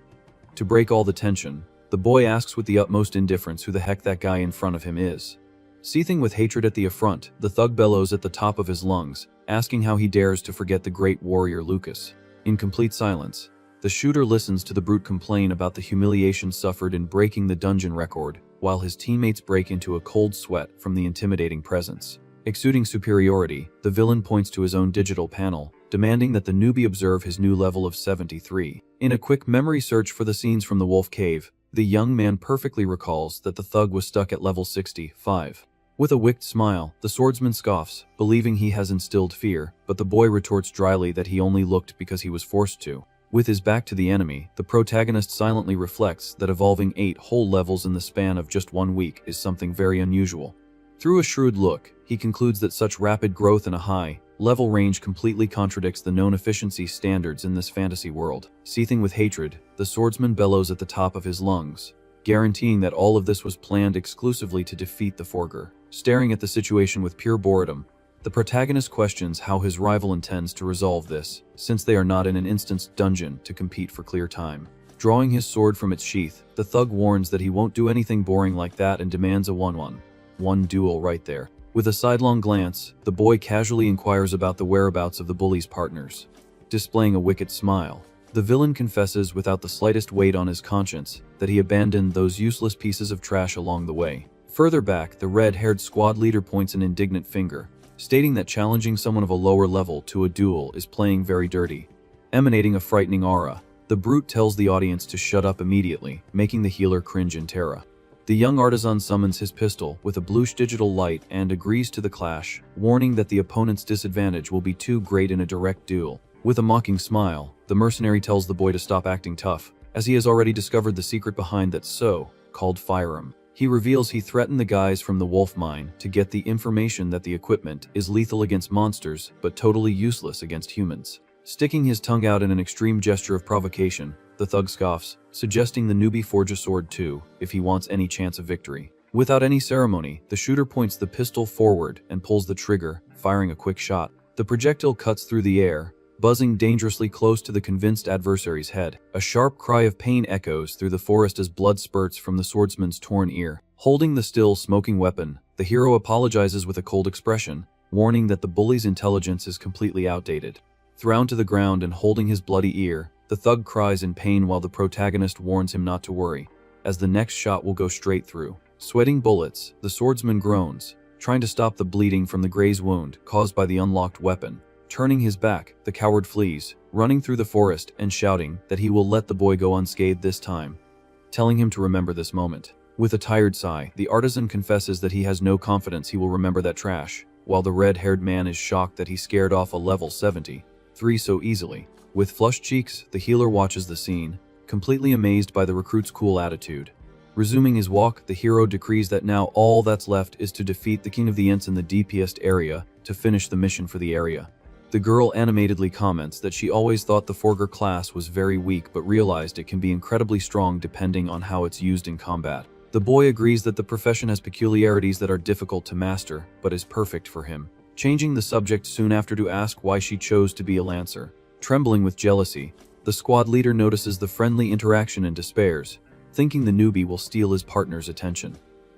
To break all the tension, the boy asks with the utmost indifference who the heck that guy in front of him is. Seething with hatred at the affront, the thug bellows at the top of his lungs, asking how he dares to forget the great warrior Lucas. In complete silence, the shooter listens to the brute complain about the humiliation suffered in breaking the dungeon record, while his teammates break into a cold sweat from the intimidating presence. Exuding superiority, the villain points to his own digital panel, demanding that the newbie observe his new level of 73. In a quick memory search for the scenes from the Wolf Cave, the young man perfectly recalls that the thug was stuck at level 65. With a wicked smile, the swordsman scoffs, believing he has instilled fear, but the boy retorts dryly that he only looked because he was forced to. With his back to the enemy, the protagonist silently reflects that evolving 8 whole levels in the span of just 1 week is something very unusual. Through a shrewd look, he concludes that such rapid growth in a high-level range completely contradicts the known efficiency standards in this fantasy world. Seething with hatred, the swordsman bellows at the top of his lungs, guaranteeing that all of this was planned exclusively to defeat the forger. Staring at the situation with pure boredom, the protagonist questions how his rival intends to resolve this, since they are not in an instanced dungeon to compete for clear time. Drawing his sword from its sheath, the thug warns that he won't do anything boring like that and demands a 1-1 duel right there. With a sidelong glance, the boy casually inquires about the whereabouts of the bully's partners. Displaying a wicked smile, the villain confesses without the slightest weight on his conscience that he abandoned those useless pieces of trash along the way. Further back, the red-haired squad leader points an indignant finger, stating that challenging someone of a lower level to a duel is playing very dirty. Emanating a frightening aura, the brute tells the audience to shut up immediately, making the healer cringe in terror. The young artisan summons his pistol with a bluish digital light and agrees to the clash, warning that the opponent's disadvantage will be too great in a direct duel. With a mocking smile, the mercenary tells the boy to stop acting tough, as he has already discovered the secret behind that so-called firearm. He reveals he threatened the guys from the wolf mine to get the information that the equipment is lethal against monsters but totally useless against humans. Sticking his tongue out in an extreme gesture of provocation, the thug scoffs, suggesting the newbie forge a sword too, if he wants any chance of victory. Without any ceremony, the shooter points the pistol forward and pulls the trigger, firing a quick shot. The projectile cuts through the air, buzzing dangerously close to the convinced adversary's head. A sharp cry of pain echoes through the forest as blood spurts from the swordsman's torn ear. Holding the still, smoking weapon, the hero apologizes with a cold expression, warning that the bully's intelligence is completely outdated. Thrown to the ground and holding his bloody ear, the thug cries in pain while the protagonist warns him not to worry, as the next shot will go straight through. Sweating bullets, the swordsman groans, trying to stop the bleeding from the graze wound caused by the unlocked weapon. Turning his back, the coward flees, running through the forest and shouting that he will let the boy go unscathed this time, telling him to remember this moment. With a tired sigh, the artisan confesses that he has no confidence he will remember that trash, while the red-haired man is shocked that he scared off a level 73 so easily. With flushed cheeks, the healer watches the scene, completely amazed by the recruit's cool attitude. Resuming his walk, the hero decrees that now all that's left is to defeat the king of the Ents in the DPS area to finish the mission for the area. The girl animatedly comments that she always thought the Forger class was very weak but realized it can be incredibly strong depending on how it's used in combat. The boy agrees that the profession has peculiarities that are difficult to master, but is perfect for him, changing the subject soon after to ask why she chose to be a lancer. Trembling with jealousy, the squad leader notices the friendly interaction and despairs, thinking the newbie will steal his partner's attention.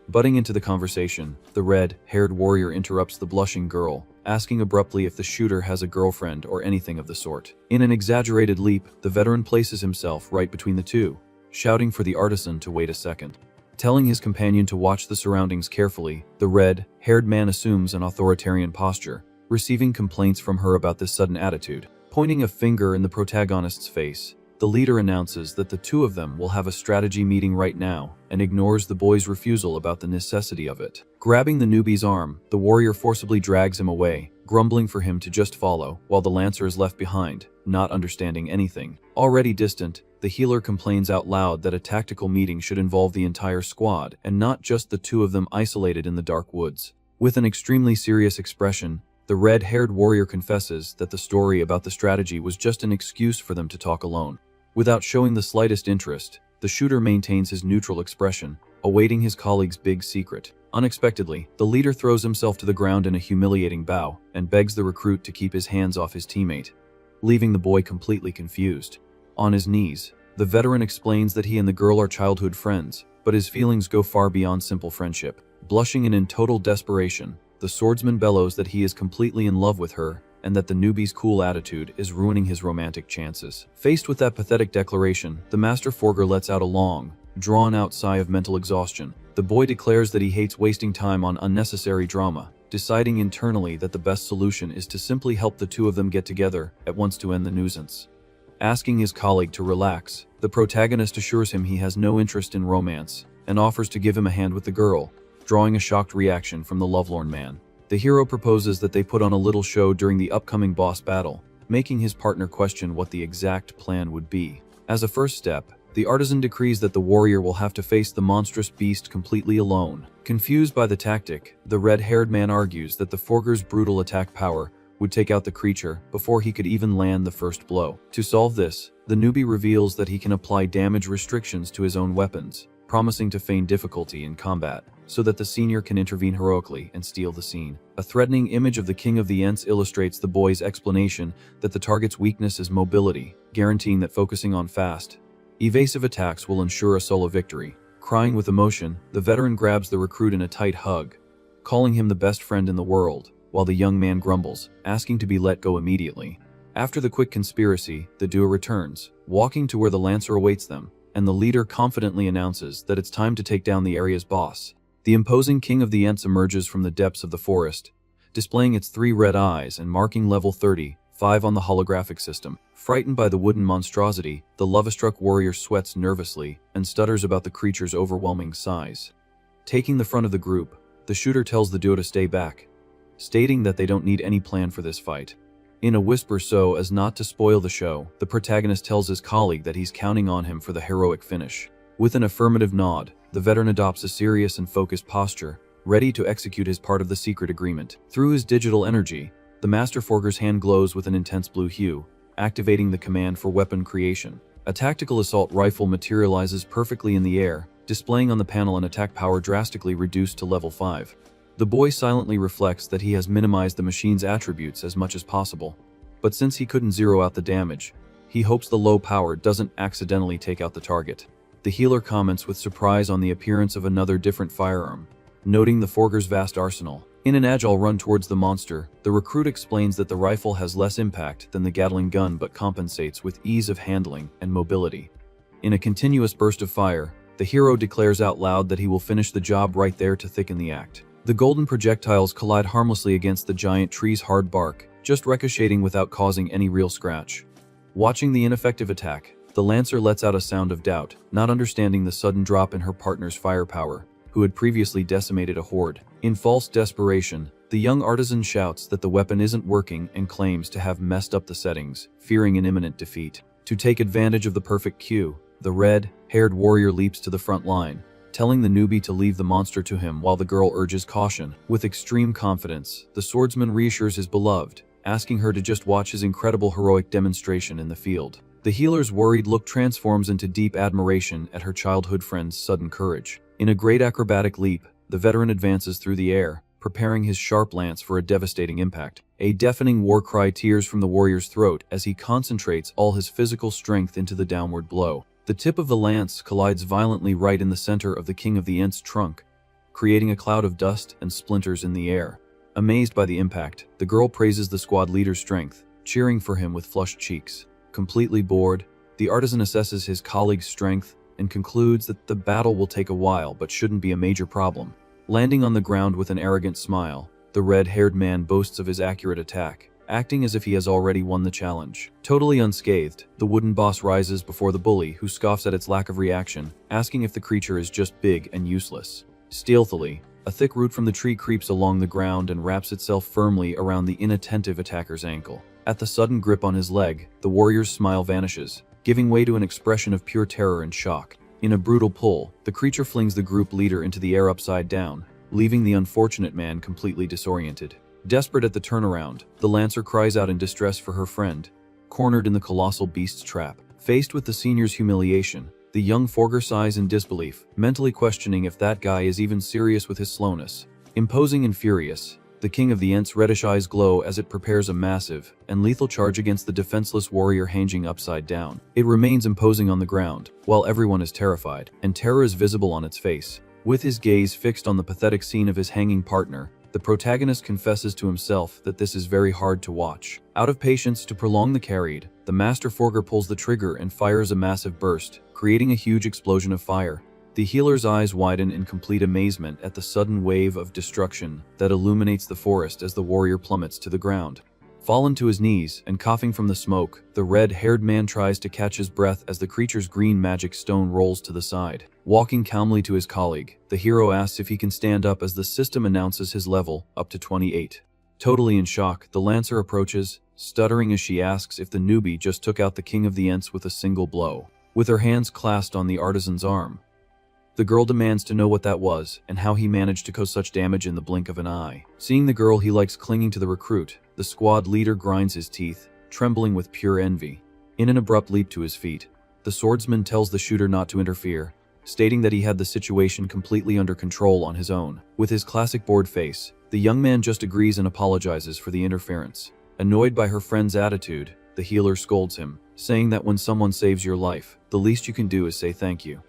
Butting into the conversation, the red-haired warrior interrupts the blushing girl, asking abruptly if the shooter has a girlfriend or anything of the sort. In an exaggerated leap, the veteran places himself right between the two, shouting for the artisan to wait a second. Telling his companion to watch the surroundings carefully, the red-haired man assumes an authoritarian posture, receiving complaints from her about this sudden attitude. Pointing a finger in the protagonist's face, the leader announces that the two of them will have a strategy meeting right now and ignores the boy's refusal about the necessity of it. Grabbing the newbie's arm, the warrior forcibly drags him away, grumbling for him to just follow, while the lancer is left behind, not understanding anything. Already distant, the healer complains out loud that a tactical meeting should involve the entire squad and not just the two of them isolated in the dark woods. With an extremely serious expression, the red-haired warrior confesses that the story about the strategy was just an excuse for them to talk alone. Without showing the slightest interest, the shooter maintains his neutral expression, awaiting his colleague's big secret. Unexpectedly, the leader throws himself to the ground in a humiliating bow and begs the recruit to keep his hands off his teammate, leaving the boy completely confused. On his knees, the veteran explains that he and the girl are childhood friends, but his feelings go far beyond simple friendship. Blushing and in total desperation, the swordsman bellows that he is completely in love with her and that the newbie's cool attitude is ruining his romantic chances. Faced with that pathetic declaration, the master forger lets out a long, drawn-out sigh of mental exhaustion. The boy declares that he hates wasting time on unnecessary drama, deciding internally that the best solution is to simply help the two of them get together at once to end the nuisance. Asking his colleague to relax, the protagonist assures him he has no interest in romance and offers to give him a hand with the girl, drawing a shocked reaction from the lovelorn man. The hero proposes that they put on a little show during the upcoming boss battle, making his partner question what the exact plan would be. As a first step, the artisan decrees that the warrior will have to face the monstrous beast completely alone. Confused by the tactic, the red-haired man argues that the forger's brutal attack power would take out the creature before he could even land the first blow. To solve this, the newbie reveals that he can apply damage restrictions to his own weapons, promising to feign difficulty in combat, so that the senior can intervene heroically and steal the scene. A threatening image of the King of the Ents illustrates the boy's explanation that the target's weakness is mobility, guaranteeing that focusing on fast, evasive attacks will ensure a solo victory. Crying with emotion, the veteran grabs the recruit in a tight hug, calling him the best friend in the world, while the young man grumbles, asking to be let go immediately. After the quick conspiracy, the duo returns, walking to where the lancer awaits them, and the leader confidently announces that it's time to take down the area's boss. The imposing King of the Ents emerges from the depths of the forest, displaying its 3 red eyes and marking level 35 on the holographic system. Frightened by the wooden monstrosity, the love-struck warrior sweats nervously and stutters about the creature's overwhelming size. Taking the front of the group, the shooter tells the duo to stay back, stating that they don't need any plan for this fight. In a whisper so as not to spoil the show, the protagonist tells his colleague that he's counting on him for the heroic finish. With an affirmative nod, the veteran adopts a serious and focused posture, ready to execute his part of the secret agreement. Through his digital energy, the Master Forger's hand glows with an intense blue hue, activating the command for weapon creation. A tactical assault rifle materializes perfectly in the air, displaying on the panel an attack power drastically reduced to level 5. The boy silently reflects that he has minimized the machine's attributes as much as possible, but since he couldn't zero out the damage, he hopes the low power doesn't accidentally take out the target. The healer comments with surprise on the appearance of another different firearm, noting the Forger's vast arsenal. In an agile run towards the monster, the recruit explains that the rifle has less impact than the Gatling gun but compensates with ease of handling and mobility. In a continuous burst of fire, the hero declares out loud that he will finish the job right there to thicken the act. The golden projectiles collide harmlessly against the giant tree's hard bark, just ricocheting without causing any real scratch. Watching the ineffective attack, the lancer lets out a sound of doubt, not understanding the sudden drop in her partner's firepower, who had previously decimated a horde. In false desperation, the young artisan shouts that the weapon isn't working and claims to have messed up the settings, fearing an imminent defeat. To take advantage of the perfect cue, the red-haired warrior leaps to the front line, telling the newbie to leave the monster to him while the girl urges caution. With extreme confidence, the swordsman reassures his beloved, asking her to just watch his incredible heroic demonstration in the field. The healer's worried look transforms into deep admiration at her childhood friend's sudden courage. In a great acrobatic leap, the veteran advances through the air, preparing his sharp lance for a devastating impact. A deafening war cry tears from the warrior's throat as he concentrates all his physical strength into the downward blow. The tip of the lance collides violently right in the center of the King of the Ent's trunk, creating a cloud of dust and splinters in the air. Amazed by the impact, the girl praises the squad leader's strength, cheering for him with flushed cheeks. Completely bored, the artisan assesses his colleague's strength and concludes that the battle will take a while but shouldn't be a major problem. Landing on the ground with an arrogant smile, the red-haired man boasts of his accurate attack, acting as if he has already won the challenge. Totally unscathed, the wooden boss rises before the bully, who scoffs at its lack of reaction, asking if the creature is just big and useless. Stealthily, a thick root from the tree creeps along the ground and wraps itself firmly around the inattentive attacker's ankle. At the sudden grip on his leg, the warrior's smile vanishes, giving way to an expression of pure terror and shock. In a brutal pull, the creature flings the group leader into the air upside down, leaving the unfortunate man completely disoriented. Desperate at the turnaround, the lancer cries out in distress for her friend, cornered in the colossal beast's trap. Faced with the senior's humiliation, the young forger sighs in disbelief, mentally questioning if that guy is even serious with his slowness. Imposing and furious, the King of the Ent's reddish eyes glow as it prepares a massive and lethal charge against the defenseless warrior hanging upside down. It remains imposing on the ground, while everyone is terrified, and terror is visible on its face. With his gaze fixed on the pathetic scene of his hanging partner, the protagonist confesses to himself that this is very hard to watch. Out of patience to prolong the carried, the master forger pulls the trigger and fires a massive burst, creating a huge explosion of fire. The healer's eyes widen in complete amazement at the sudden wave of destruction that illuminates the forest as the warrior plummets to the ground. Fallen to his knees and coughing from the smoke, the red-haired man tries to catch his breath as the creature's green magic stone rolls to the side. Walking calmly to his colleague, the hero asks if he can stand up as the system announces his level up to 28. Totally in shock, the lancer approaches, stuttering as she asks if the newbie just took out the King of the Ents with a single blow. With her hands clasped on the artisan's arm, the girl demands to know what that was and how he managed to cause such damage in the blink of an eye. Seeing the girl he likes clinging to the recruit, the squad leader grinds his teeth, trembling with pure envy. In an abrupt leap to his feet, the swordsman tells the shooter not to interfere, stating that he had the situation completely under control on his own. With his classic bored face, the young man just agrees and apologizes for the interference. Annoyed by her friend's attitude, the healer scolds him, saying that when someone saves your life, the least you can do is say thank you.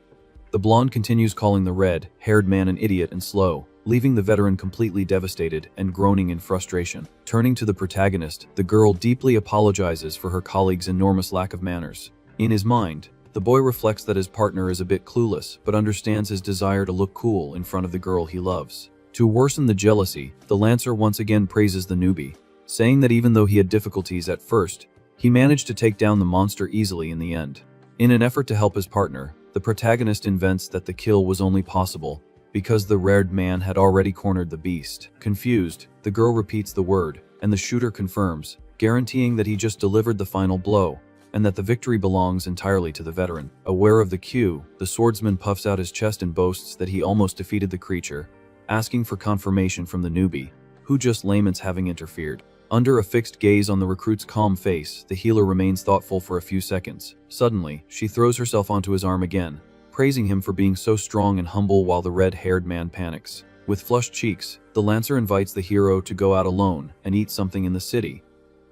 The blonde continues calling the red-haired man an idiot and slow, leaving the veteran completely devastated and groaning in frustration. Turning to the protagonist, the girl deeply apologizes for her colleague's enormous lack of manners. In his mind, the boy reflects that his partner is a bit clueless, but understands his desire to look cool in front of the girl he loves. To worsen the jealousy, the lancer once again praises the newbie, saying that even though he had difficulties at first, he managed to take down the monster easily in the end. In an effort to help his partner, the protagonist invents that the kill was only possible because the red man had already cornered the beast. Confused, the girl repeats the word, and the shooter confirms, guaranteeing that he just delivered the final blow, and that the victory belongs entirely to the veteran. Aware of the cue, the swordsman puffs out his chest and boasts that he almost defeated the creature, asking for confirmation from the newbie, who just laments having interfered. Under a fixed gaze on the recruit's calm face, the healer remains thoughtful for a few seconds. Suddenly, she throws herself onto his arm again, praising him for being so strong and humble while the red-haired man panics. With flushed cheeks, the lancer invites the hero to go out alone and eat something in the city,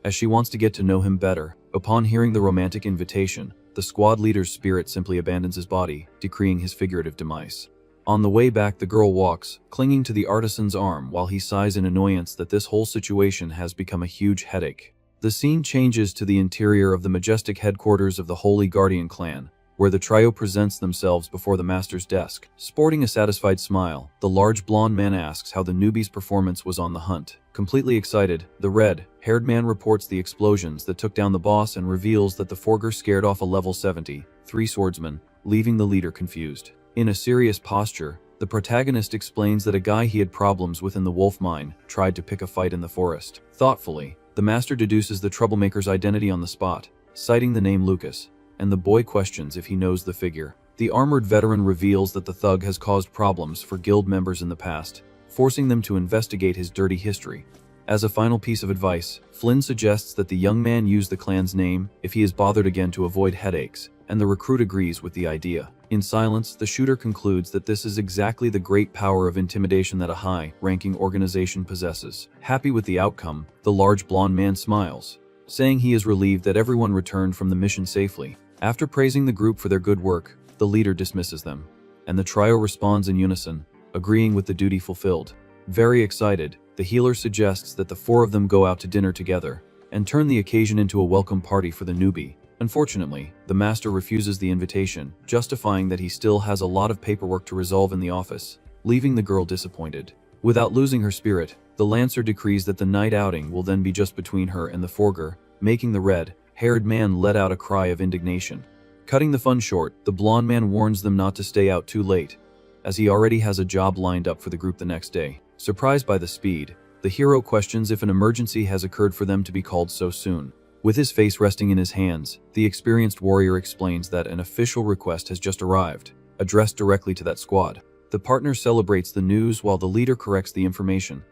as she wants to get to know him better. Upon hearing the romantic invitation, the squad leader's spirit simply abandons his body, decreeing his figurative demise. On the way back, the girl walks, clinging to the artisan's arm while he sighs in annoyance that this whole situation has become a huge headache. The scene changes to the interior of the majestic headquarters of the Holy Guardian clan, where the trio presents themselves before the master's desk. Sporting a satisfied smile, the large blonde man asks how the newbie's performance was on the hunt. Completely excited, the red-haired man reports the explosions that took down the boss and reveals that the forger scared off a level 73 swordsman, leaving the leader confused. In a serious posture, the protagonist explains that a guy he had problems with in the wolf mine tried to pick a fight in the forest. Thoughtfully, the master deduces the troublemaker's identity on the spot, citing the name Lucas, and the boy questions if he knows the figure. The armored veteran reveals that the thug has caused problems for guild members in the past, forcing them to investigate his dirty history. As a final piece of advice, Flynn suggests that the young man use the clan's name if he is bothered again to avoid headaches, and the recruit agrees with the idea. In silence, the shooter concludes that this is exactly the great power of intimidation that a high-ranking organization possesses. Happy with the outcome, the large blonde man smiles, saying he is relieved that everyone returned from the mission safely. After praising the group for their good work, the leader dismisses them, and the trio responds in unison, agreeing with the duty fulfilled. Very excited, the healer suggests that the four of them go out to dinner together and turn the occasion into a welcome party for the newbie. Unfortunately, the master refuses the invitation, justifying that he still has a lot of paperwork to resolve in the office, leaving the girl disappointed. Without losing her spirit, the Lancer decrees that the night outing will then be just between her and the Forger, making the red-haired man let out a cry of indignation. Cutting the fun short, the blonde man warns them not to stay out too late, as he already has a job lined up for the group the next day. Surprised by the speed, the hero questions if an emergency has occurred for them to be called so soon. With his face resting in his hands, the experienced warrior explains that an official request has just arrived, addressed directly to that squad. The partner celebrates the news while the leader corrects the information,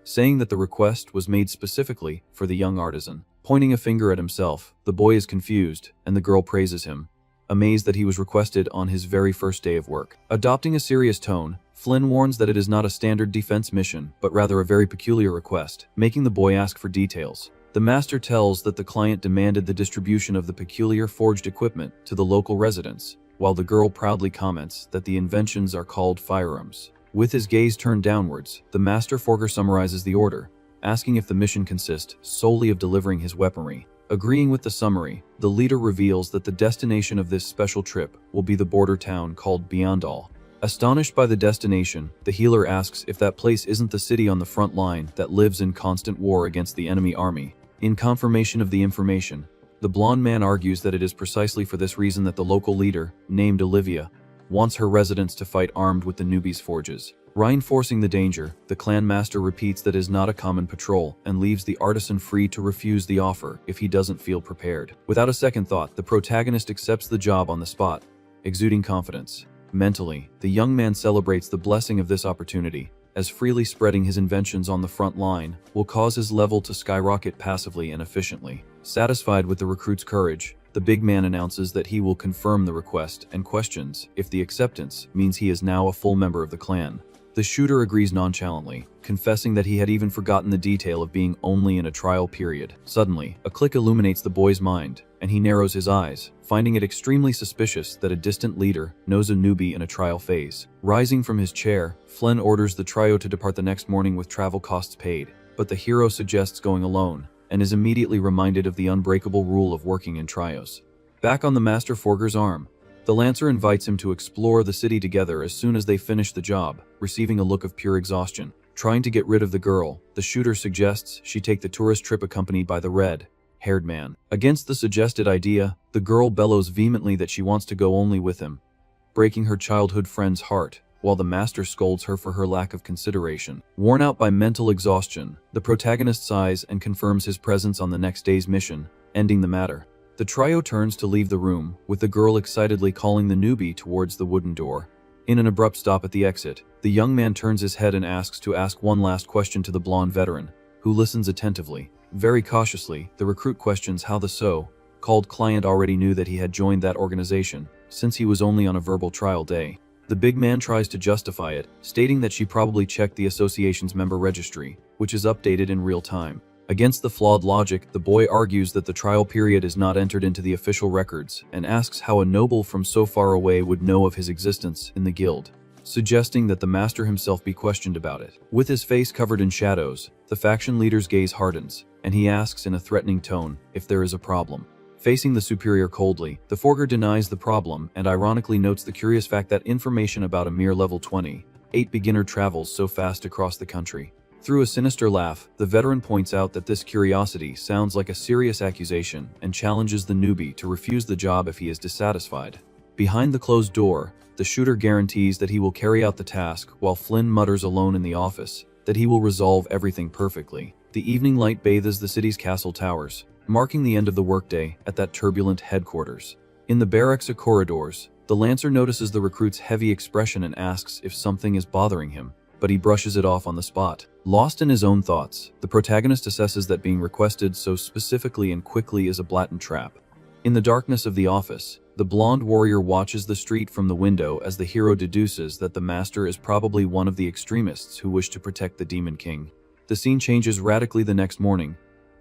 saying that the request was made specifically for the young artisan. Pointing a finger at himself, the boy is confused, and the girl praises him, amazed that he was requested on his very first day of work. Adopting a serious tone, Flynn warns that it is not a standard defense mission, but rather a very peculiar request, making the boy ask for details. The master tells that the client demanded the distribution of the peculiar forged equipment to the local residents, while the girl proudly comments that the inventions are called firearms. With his gaze turned downwards, the master forger summarizes the order, asking if the mission consists solely of delivering his weaponry. Agreeing with the summary, the leader reveals that the destination of this special trip will be the border town called Beyondall. Astonished by the destination, the healer asks if that place isn't the city on the front line that lives in constant war against the enemy army. In confirmation of the information, the blonde man argues that it is precisely for this reason that the local leader, named Olivia, wants her residents to fight armed with the newbies' forges. Reinforcing the danger, the clan master repeats that it is not a common patrol and leaves the artisan free to refuse the offer if he doesn't feel prepared. Without a second thought, the protagonist accepts the job on the spot, exuding confidence. Mentally, the young man celebrates the blessing of this opportunity, as freely spreading his inventions on the front line will cause his level to skyrocket passively and efficiently. Satisfied with the recruit's courage, the big man announces that he will confirm the request and questions if the acceptance means he is now a full member of the clan. The shooter agrees nonchalantly, confessing that he had even forgotten the detail of being only in a trial period. Suddenly, a click illuminates the boy's mind, and he narrows his eyes, finding it extremely suspicious that a distant leader knows a newbie in a trial phase. Rising from his chair, Flynn orders the trio to depart the next morning with travel costs paid, but the hero suggests going alone, and is immediately reminded of the unbreakable rule of working in trios. Back on the Master Forger's arm, the Lancer invites him to explore the city together as soon as they finish the job, receiving a look of pure exhaustion. Trying to get rid of the girl, the shooter suggests she take the tourist trip accompanied by the red-haired man. Against the suggested idea, the girl bellows vehemently that she wants to go only with him, breaking her childhood friend's heart, while the master scolds her for her lack of consideration. Worn out by mental exhaustion, the protagonist sighs and confirms his presence on the next day's mission, ending the matter. The trio turns to leave the room, with the girl excitedly calling the newbie towards the wooden door. In an abrupt stop at the exit, the young man turns his head and asks one last question to the blonde veteran, who listens attentively. Very cautiously, the recruit questions how the so-called client already knew that he had joined that organization, since he was only on a verbal trial day. The big man tries to justify it, stating that she probably checked the association's member registry, which is updated in real time. Against the flawed logic, the boy argues that the trial period is not entered into the official records and asks how a noble from so far away would know of his existence in the guild, suggesting that the master himself be questioned about it. With his face covered in shadows, the faction leader's gaze hardens, and he asks in a threatening tone if there is a problem. Facing the superior coldly, the forger denies the problem and ironically notes the curious fact that information about a mere level 28 beginner travels so fast across the country. Through a sinister laugh, the veteran points out that this curiosity sounds like a serious accusation and challenges the newbie to refuse the job if he is dissatisfied. Behind the closed door, the shooter guarantees that he will carry out the task while Flynn mutters alone in the office that he will resolve everything perfectly. The evening light bathes the city's castle towers, marking the end of the workday at that turbulent headquarters. In the barracks corridors, the Lancer notices the recruit's heavy expression and asks if something is bothering him. but he brushes it off on the spot. Lost in his own thoughts, the protagonist assesses that being requested so specifically and quickly is a blatant trap. In the darkness of the office, the blonde warrior watches the street from the window as the hero deduces that the master is probably one of the extremists who wish to protect the Demon King. The scene changes radically the next morning,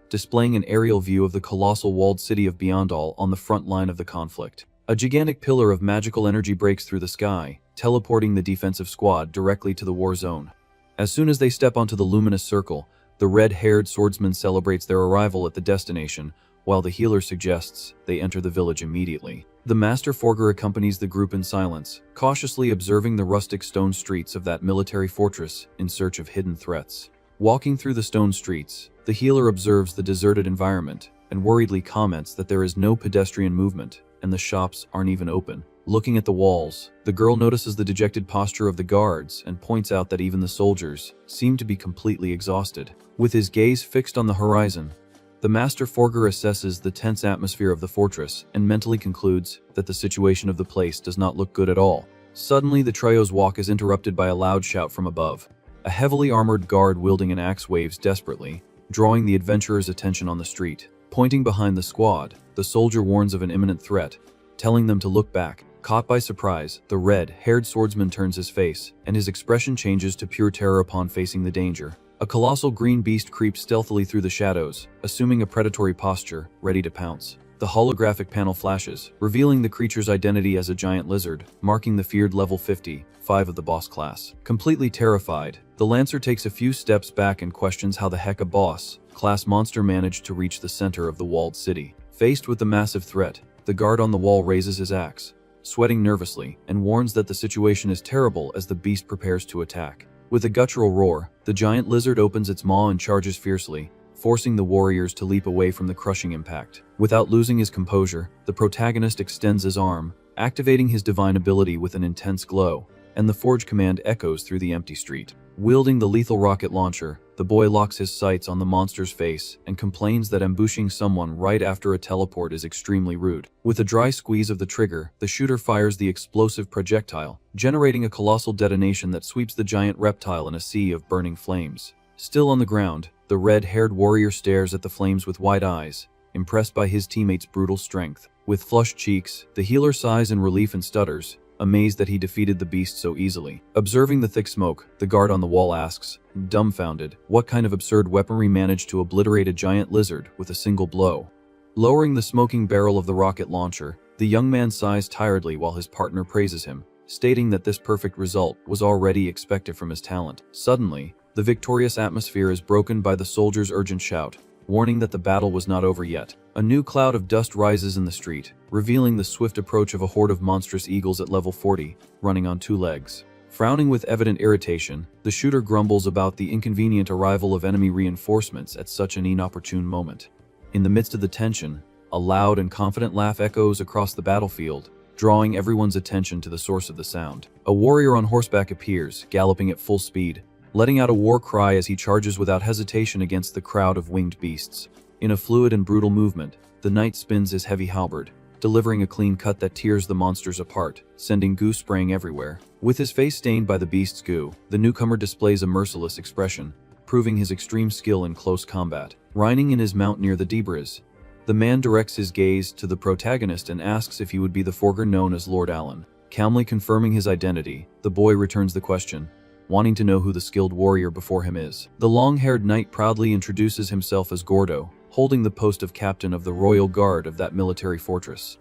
displaying an aerial view of the colossal walled city of Beyondall on the front line of the conflict. A gigantic pillar of magical energy breaks through the sky, teleporting the defensive squad directly to the war zone. As soon as they step onto the luminous circle, the red-haired swordsman celebrates their arrival at the destination, while the healer suggests they enter the village immediately. The Master Forger accompanies the group in silence, cautiously observing the rustic stone streets of that military fortress in search of hidden threats. Walking through the stone streets, the healer observes the deserted environment and worriedly comments that there is no pedestrian movement and the shops aren't even open. Looking at the walls, the girl notices the dejected posture of the guards and points out that even the soldiers seem to be completely exhausted. With his gaze fixed on the horizon, the Master Forger assesses the tense atmosphere of the fortress and mentally concludes that the situation of the place does not look good at all. Suddenly, the trio's walk is interrupted by a loud shout from above. A heavily armored guard wielding an axe waves desperately, drawing the adventurers' attention on the street. Pointing behind the squad, the soldier warns of an imminent threat, telling them to look back. Caught by surprise, the red-haired swordsman turns his face, and his expression changes to pure terror upon facing the danger. A colossal green beast creeps stealthily through the shadows, assuming a predatory posture, ready to pounce. The holographic panel flashes, revealing the creature's identity as a giant lizard, marking the feared level 55 of the boss class. Completely terrified, the Lancer takes a few steps back and questions how the heck a boss-class monster managed to reach the center of the walled city. Faced with the massive threat, the guard on the wall raises his axe, sweating nervously, and warns that the situation is terrible as the beast prepares to attack. With a guttural roar, the giant lizard opens its maw and charges fiercely, forcing the warriors to leap away from the crushing impact. Without losing his composure, the protagonist extends his arm, activating his divine ability with an intense glow, and the forge command echoes through the empty street. Wielding the lethal rocket launcher, the boy locks his sights on the monster's face and complains that ambushing someone right after a teleport is extremely rude. With a dry squeeze of the trigger, the shooter fires the explosive projectile, generating a colossal detonation that sweeps the giant reptile in a sea of burning flames. Still on the ground, the red-haired warrior stares at the flames with wide eyes, impressed by his teammates' brutal strength. With flushed cheeks, the healer sighs in relief and stutters, amazed that he defeated the beast so easily. Observing the thick smoke, the guard on the wall asks, dumbfounded, what kind of absurd weaponry managed to obliterate a giant lizard with a single blow. Lowering the smoking barrel of the rocket launcher, the young man sighs tiredly while his partner praises him, stating that this perfect result was already expected from his talent. Suddenly, the victorious atmosphere is broken by the soldier's urgent shout, warning that the battle was not over yet. A new cloud of dust rises in the street, revealing the swift approach of a horde of monstrous eagles at level 40, running on 2 legs. Frowning with evident irritation, the shooter grumbles about the inconvenient arrival of enemy reinforcements at such an inopportune moment. In the midst of the tension, a loud and confident laugh echoes across the battlefield, drawing everyone's attention to the source of the sound. A warrior on horseback appears, galloping at full speed, letting out a war cry as he charges without hesitation against the crowd of winged beasts. In a fluid and brutal movement, the knight spins his heavy halberd, delivering a clean cut that tears the monsters apart, sending goo spraying everywhere. With his face stained by the beast's goo, the newcomer displays a merciless expression, proving his extreme skill in close combat. Reining in his mount near the debris, the man directs his gaze to the protagonist and asks if he would be the forger known as Lord Allen. Calmly confirming his identity, the boy returns the question, wanting to know who the skilled warrior before him is. The long-haired knight proudly introduces himself as Gordo, holding the post of captain of the royal guard of that military fortress.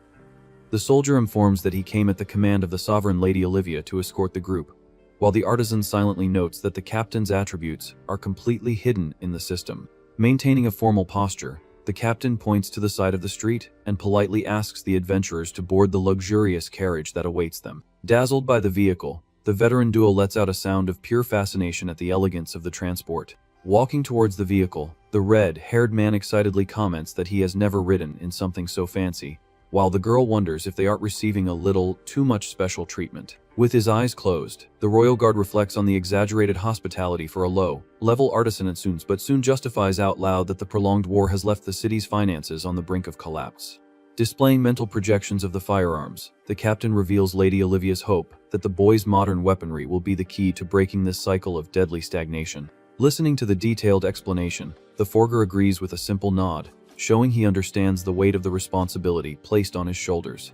The soldier informs that he came at the command of the sovereign Lady Olivia to escort the group, while the artisan silently notes that the captain's attributes are completely hidden in the system. Maintaining a formal posture, the captain points to the side of the street and politely asks the adventurers to board the luxurious carriage that awaits them. Dazzled by the vehicle, the veteran duo lets out a sound of pure fascination at the elegance of the transport. Walking towards the vehicle, the red-haired man excitedly comments that he has never ridden in something so fancy, while the girl wonders if they aren't receiving a little too much special treatment. With his eyes closed, the royal guard reflects on the exaggerated hospitality for a low-level artisan and soon justifies out loud that the prolonged war has left the city's finances on the brink of collapse. Displaying mental projections of the firearms, the captain reveals Lady Olivia's hope that the boys' modern weaponry will be the key to breaking this cycle of deadly stagnation. Listening to the detailed explanation, the Forger agrees with a simple nod, showing he understands the weight of the responsibility placed on his shoulders.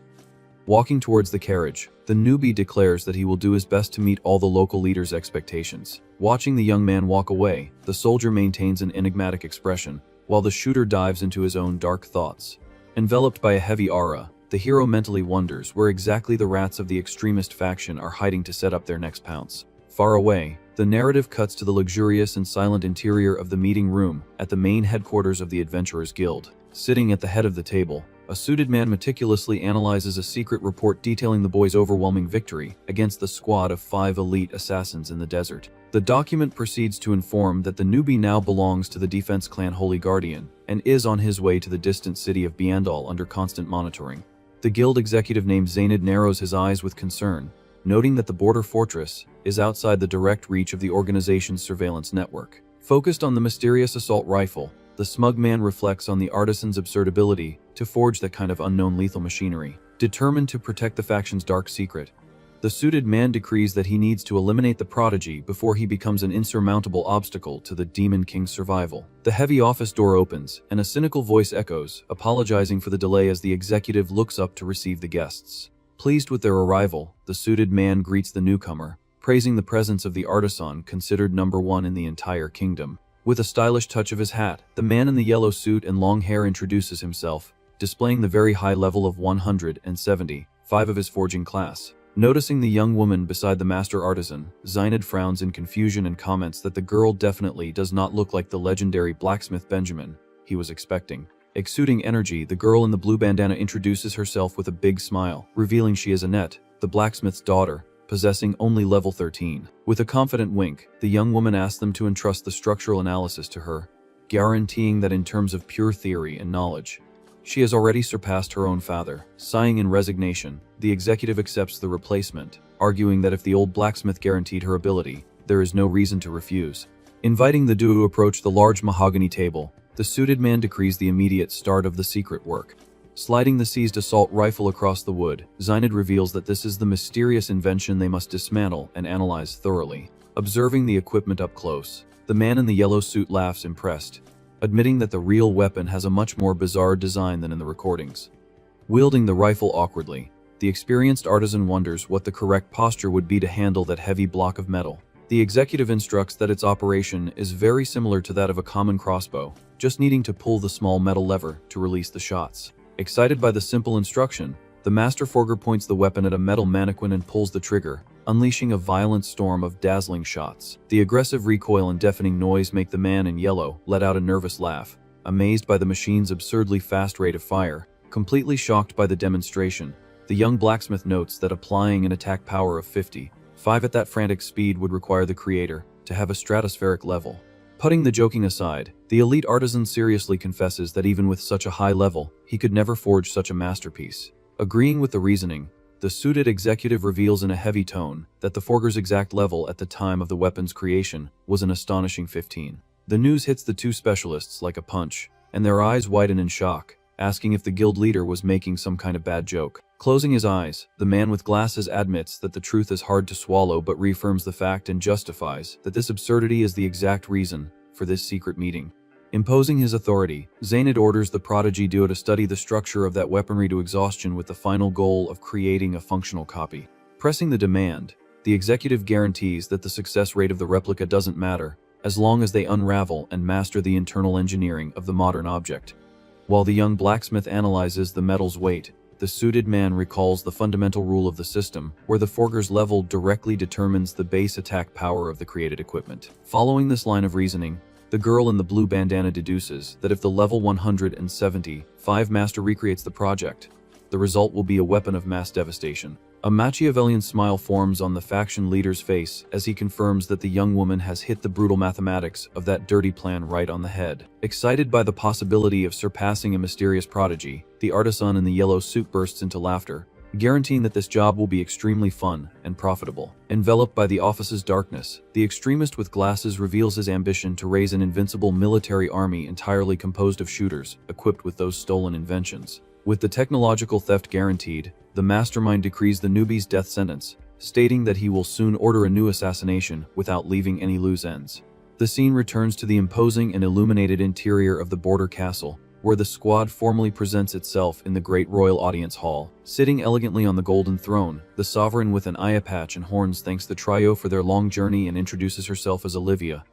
Walking towards the carriage, the newbie declares that he will do his best to meet all the local leaders' expectations. Watching the young man walk away, the soldier maintains an enigmatic expression, while the shooter dives into his own dark thoughts. Enveloped by a heavy aura, the hero mentally wonders where exactly the rats of the extremist faction are hiding to set up their next pounce. Far away, the narrative cuts to the luxurious and silent interior of the meeting room at the main headquarters of the Adventurers Guild. Sitting at the head of the table, a suited man meticulously analyzes a secret report detailing the boys' overwhelming victory against the squad of 5 elite assassins in the desert. The document proceeds to inform that the newbie now belongs to the Defense Clan Holy Guardian and is on his way to the distant city of Biandal under constant monitoring. The guild executive named Zainid narrows his eyes with concern, noting that the border fortress is outside the direct reach of the organization's surveillance network. Focused on the mysterious assault rifle, the smug man reflects on the artisan's absurd ability to forge that kind of unknown lethal machinery. Determined to protect the faction's dark secret, the suited man decrees that he needs to eliminate the prodigy before he becomes an insurmountable obstacle to the Demon King's survival. The heavy office door opens, and a cynical voice echoes, apologizing for the delay as the executive looks up to receive the guests. Pleased with their arrival, the suited man greets the newcomer, praising the presence of the artisan considered number 1 in the entire kingdom. With a stylish touch of his hat, the man in the yellow suit and long hair introduces himself, displaying the very high level of 175 of his forging class. Noticing the young woman beside the master artisan, Zainid frowns in confusion and comments that the girl definitely does not look like the legendary blacksmith Benjamin he was expecting. Exuding energy, the girl in the blue bandana introduces herself with a big smile, revealing she is Annette, the blacksmith's daughter, possessing only level 13. With a confident wink, the young woman asks them to entrust the structural analysis to her, guaranteeing that in terms of pure theory and knowledge, she has already surpassed her own father. Sighing in resignation, the executive accepts the replacement, arguing that if the old blacksmith guaranteed her ability, there is no reason to refuse. Inviting the duo to approach the large mahogany table, the suited man decrees the immediate start of the secret work. Sliding the seized assault rifle across the wood, Zainid reveals that this is the mysterious invention they must dismantle and analyze thoroughly. Observing the equipment up close, the man in the yellow suit laughs impressed, admitting that the real weapon has a much more bizarre design than in the recordings. Wielding the rifle awkwardly, the experienced artisan wonders what the correct posture would be to handle that heavy block of metal. The executive instructs that its operation is very similar to that of a common crossbow, just needing to pull the small metal lever to release the shots. Excited by the simple instruction, the master forger points the weapon at a metal mannequin and pulls the trigger, unleashing a violent storm of dazzling shots. The aggressive recoil and deafening noise make the man in yellow let out a nervous laugh, amazed by the machine's absurdly fast rate of fire. Completely shocked by the demonstration, the young blacksmith notes that applying an attack power of 55 at that frantic speed would require the creator to have a stratospheric level. Putting the joking aside, the elite artisan seriously confesses that even with such a high level, he could never forge such a masterpiece. Agreeing with the reasoning, the suited executive reveals in a heavy tone that the forger's exact level at the time of the weapon's creation was an astonishing 15. The news hits the two specialists like a punch, and their eyes widen in shock, asking if the guild leader was making some kind of bad joke. Closing his eyes, the man with glasses admits that the truth is hard to swallow but reaffirms the fact and justifies that this absurdity is the exact reason for this secret meeting. Imposing his authority, Zainid orders the prodigy duo to study the structure of that weaponry to exhaustion with the final goal of creating a functional copy. Pressing the demand, the executive guarantees that the success rate of the replica doesn't matter, as long as they unravel and master the internal engineering of the modern object. While the young blacksmith analyzes the metal's weight, the suited man recalls the fundamental rule of the system, where the forger's level directly determines the base attack power of the created equipment. Following this line of reasoning, the girl in the blue bandana deduces that if the level 175 master recreates the project, the result will be a weapon of mass devastation. A Machiavellian smile forms on the faction leader's face as he confirms that the young woman has hit the brutal mathematics of that dirty plan right on the head. Excited by the possibility of surpassing a mysterious prodigy, the artisan in the yellow suit bursts into laughter, guaranteeing that this job will be extremely fun and profitable. Enveloped by the office's darkness, the extremist with glasses reveals his ambition to raise an invincible military army entirely composed of shooters, equipped with those stolen inventions. With the technological theft guaranteed, the mastermind decrees the newbie's death sentence, stating that he will soon order a new assassination without leaving any loose ends. The scene returns to the imposing and illuminated interior of the border castle, where the squad formally presents itself in the great royal audience hall. Sitting elegantly on the golden throne, the sovereign with an eye patch and horns thanks the trio for their long journey and introduces herself as Olivia,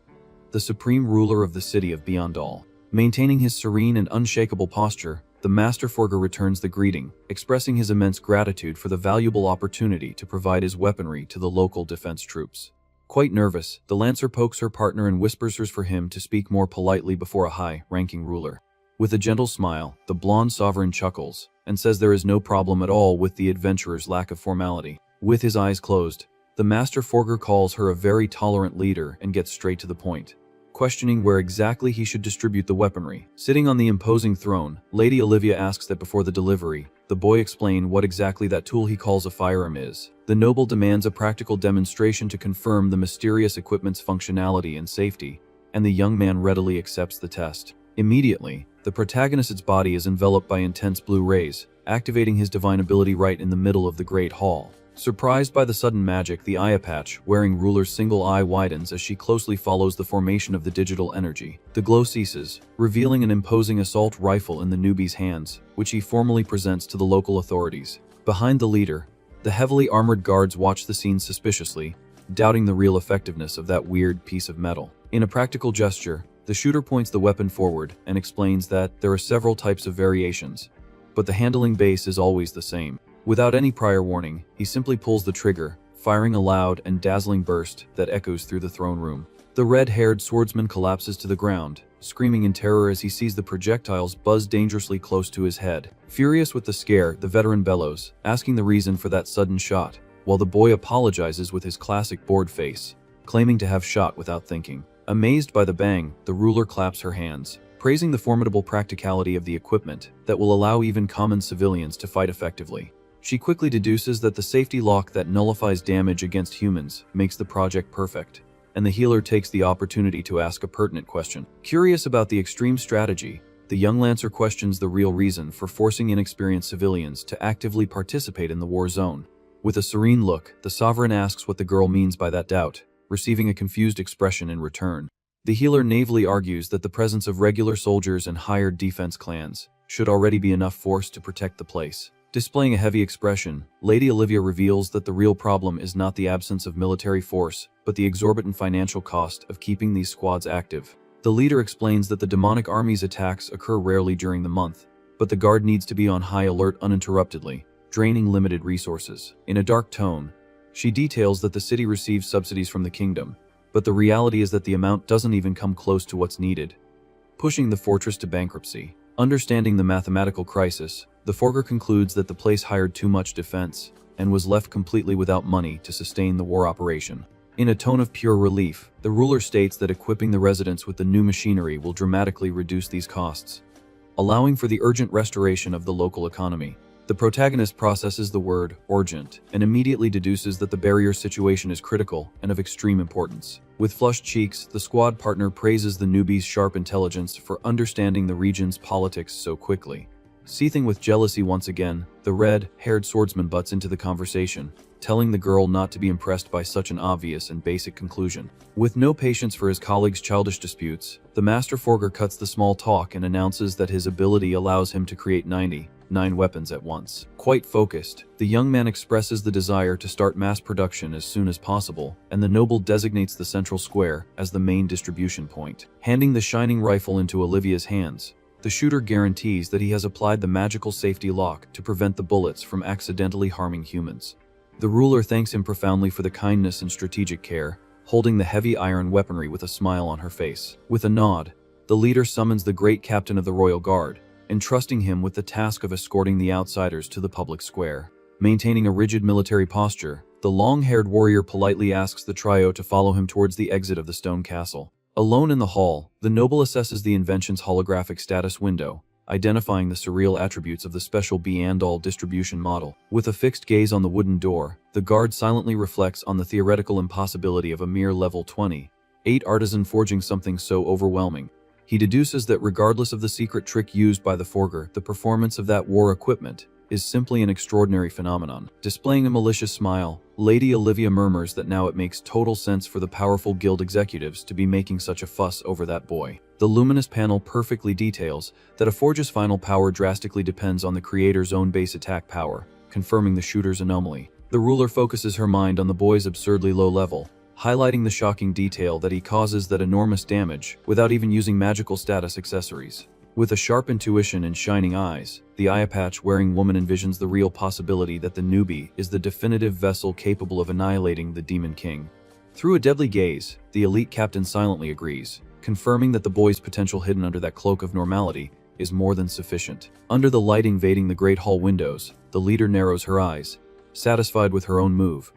the supreme ruler of the city of Beyondall. Maintaining his serene and unshakable posture, the Master Forger returns the greeting, expressing his immense gratitude for the valuable opportunity to provide his weaponry to the local defense troops. Quite nervous, the Lancer pokes her partner and whispers for him to speak more politely before a high-ranking ruler. With a gentle smile, the blonde sovereign chuckles and says there is no problem at all with the adventurer's lack of formality. With his eyes closed, the Master Forger calls her a very tolerant leader and gets straight to the point, questioning where exactly he should distribute the weaponry. Sitting on the imposing throne, Lady Olivia asks that before the delivery, the boy explain what exactly that tool he calls a firearm is. The noble demands a practical demonstration to confirm the mysterious equipment's functionality and safety, and the young man readily accepts the test. Immediately, the protagonist's body is enveloped by intense blue rays, activating his divine ability right in the middle of the great hall. Surprised by the sudden magic, the eye patch wearing ruler's single eye widens as she closely follows the formation of the digital energy. The glow ceases, revealing an imposing assault rifle in the newbie's hands, which he formally presents to the local authorities. Behind the leader, the heavily armored guards watch the scene suspiciously, doubting the real effectiveness of that weird piece of metal. In a practical gesture, the shooter points the weapon forward and explains that there are several types of variations, but the handling base is always the same. Without any prior warning, he simply pulls the trigger, firing a loud and dazzling burst that echoes through the throne room. The red-haired swordsman collapses to the ground, screaming in terror as he sees the projectiles buzz dangerously close to his head. Furious with the scare, the veteran bellows, asking the reason for that sudden shot, while the boy apologizes with his classic bored face, claiming to have shot without thinking. Amazed by the bang, the ruler claps her hands, praising the formidable practicality of the equipment that will allow even common civilians to fight effectively. She quickly deduces that the safety lock that nullifies damage against humans makes the project perfect, and the healer takes the opportunity to ask a pertinent question. Curious about the extreme strategy, the young Lancer questions the real reason for forcing inexperienced civilians to actively participate in the war zone. With a serene look, the sovereign asks what the girl means by that doubt, receiving a confused expression in return. The healer naively argues that the presence of regular soldiers and hired defense clans should already be enough force to protect the place. Displaying a heavy expression, Lady Olivia reveals that the real problem is not the absence of military force, but the exorbitant financial cost of keeping these squads active. The leader explains that the demonic army's attacks occur rarely during the month, but the guard needs to be on high alert uninterruptedly, draining limited resources. In a dark tone, she details that the city receives subsidies from the kingdom, but the reality is that the amount doesn't even come close to what's needed, pushing the fortress to bankruptcy. Understanding the mathematical crisis, the Forger concludes that the place hired too much defense and was left completely without money to sustain the war operation. In a tone of pure relief, the ruler states that equipping the residents with the new machinery will dramatically reduce these costs, allowing for the urgent restoration of the local economy. The protagonist processes the word urgent and immediately deduces that the barrier situation is critical and of extreme importance. With flushed cheeks, the squad partner praises the newbie's sharp intelligence for understanding the region's politics so quickly. Seething with jealousy once again, the red-haired swordsman butts into the conversation, telling the girl not to be impressed by such an obvious and basic conclusion. With no patience for his colleagues' childish disputes, the Master Forger cuts the small talk and announces that his ability allows him to create 99 weapons at once. Quite focused, the young man expresses the desire to start mass production as soon as possible, and the noble designates the central square as the main distribution point. Handing the shining rifle into Olivia's hands, the shooter guarantees that he has applied the magical safety lock to prevent the bullets from accidentally harming humans. The ruler thanks him profoundly for the kindness and strategic care, holding the heavy iron weaponry with a smile on her face. With a nod, the leader summons the great captain of the royal guard, entrusting him with the task of escorting the outsiders to the public square. Maintaining a rigid military posture, the long-haired warrior politely asks the trio to follow him towards the exit of the stone castle. Alone in the hall, the noble assesses the invention's holographic status window, identifying the surreal attributes of the special Beyondall distribution model. With a fixed gaze on the wooden door, the guard silently reflects on the theoretical impossibility of a mere level 28 artisan forging something so overwhelming. He deduces that regardless of the secret trick used by the Forger, the performance of that war equipment is simply an extraordinary phenomenon. Displaying a malicious smile, Lady Olivia murmurs that now it makes total sense for the powerful guild executives to be making such a fuss over that boy. The luminous panel perfectly details that a Forge's final power drastically depends on the creator's own base attack power, confirming the shooter's anomaly. The ruler focuses her mind on the boy's absurdly low level, highlighting the shocking detail that he causes that enormous damage without even using magical status accessories. With a sharp intuition and shining eyes, the eye patch wearing woman envisions the real possibility that the newbie is the definitive vessel capable of annihilating the Demon King. Through a deadly gaze, the elite captain silently agrees, confirming that the boy's potential hidden under that cloak of normality is more than sufficient. Under the light invading the great hall windows, the leader narrows her eyes, satisfied with her own move,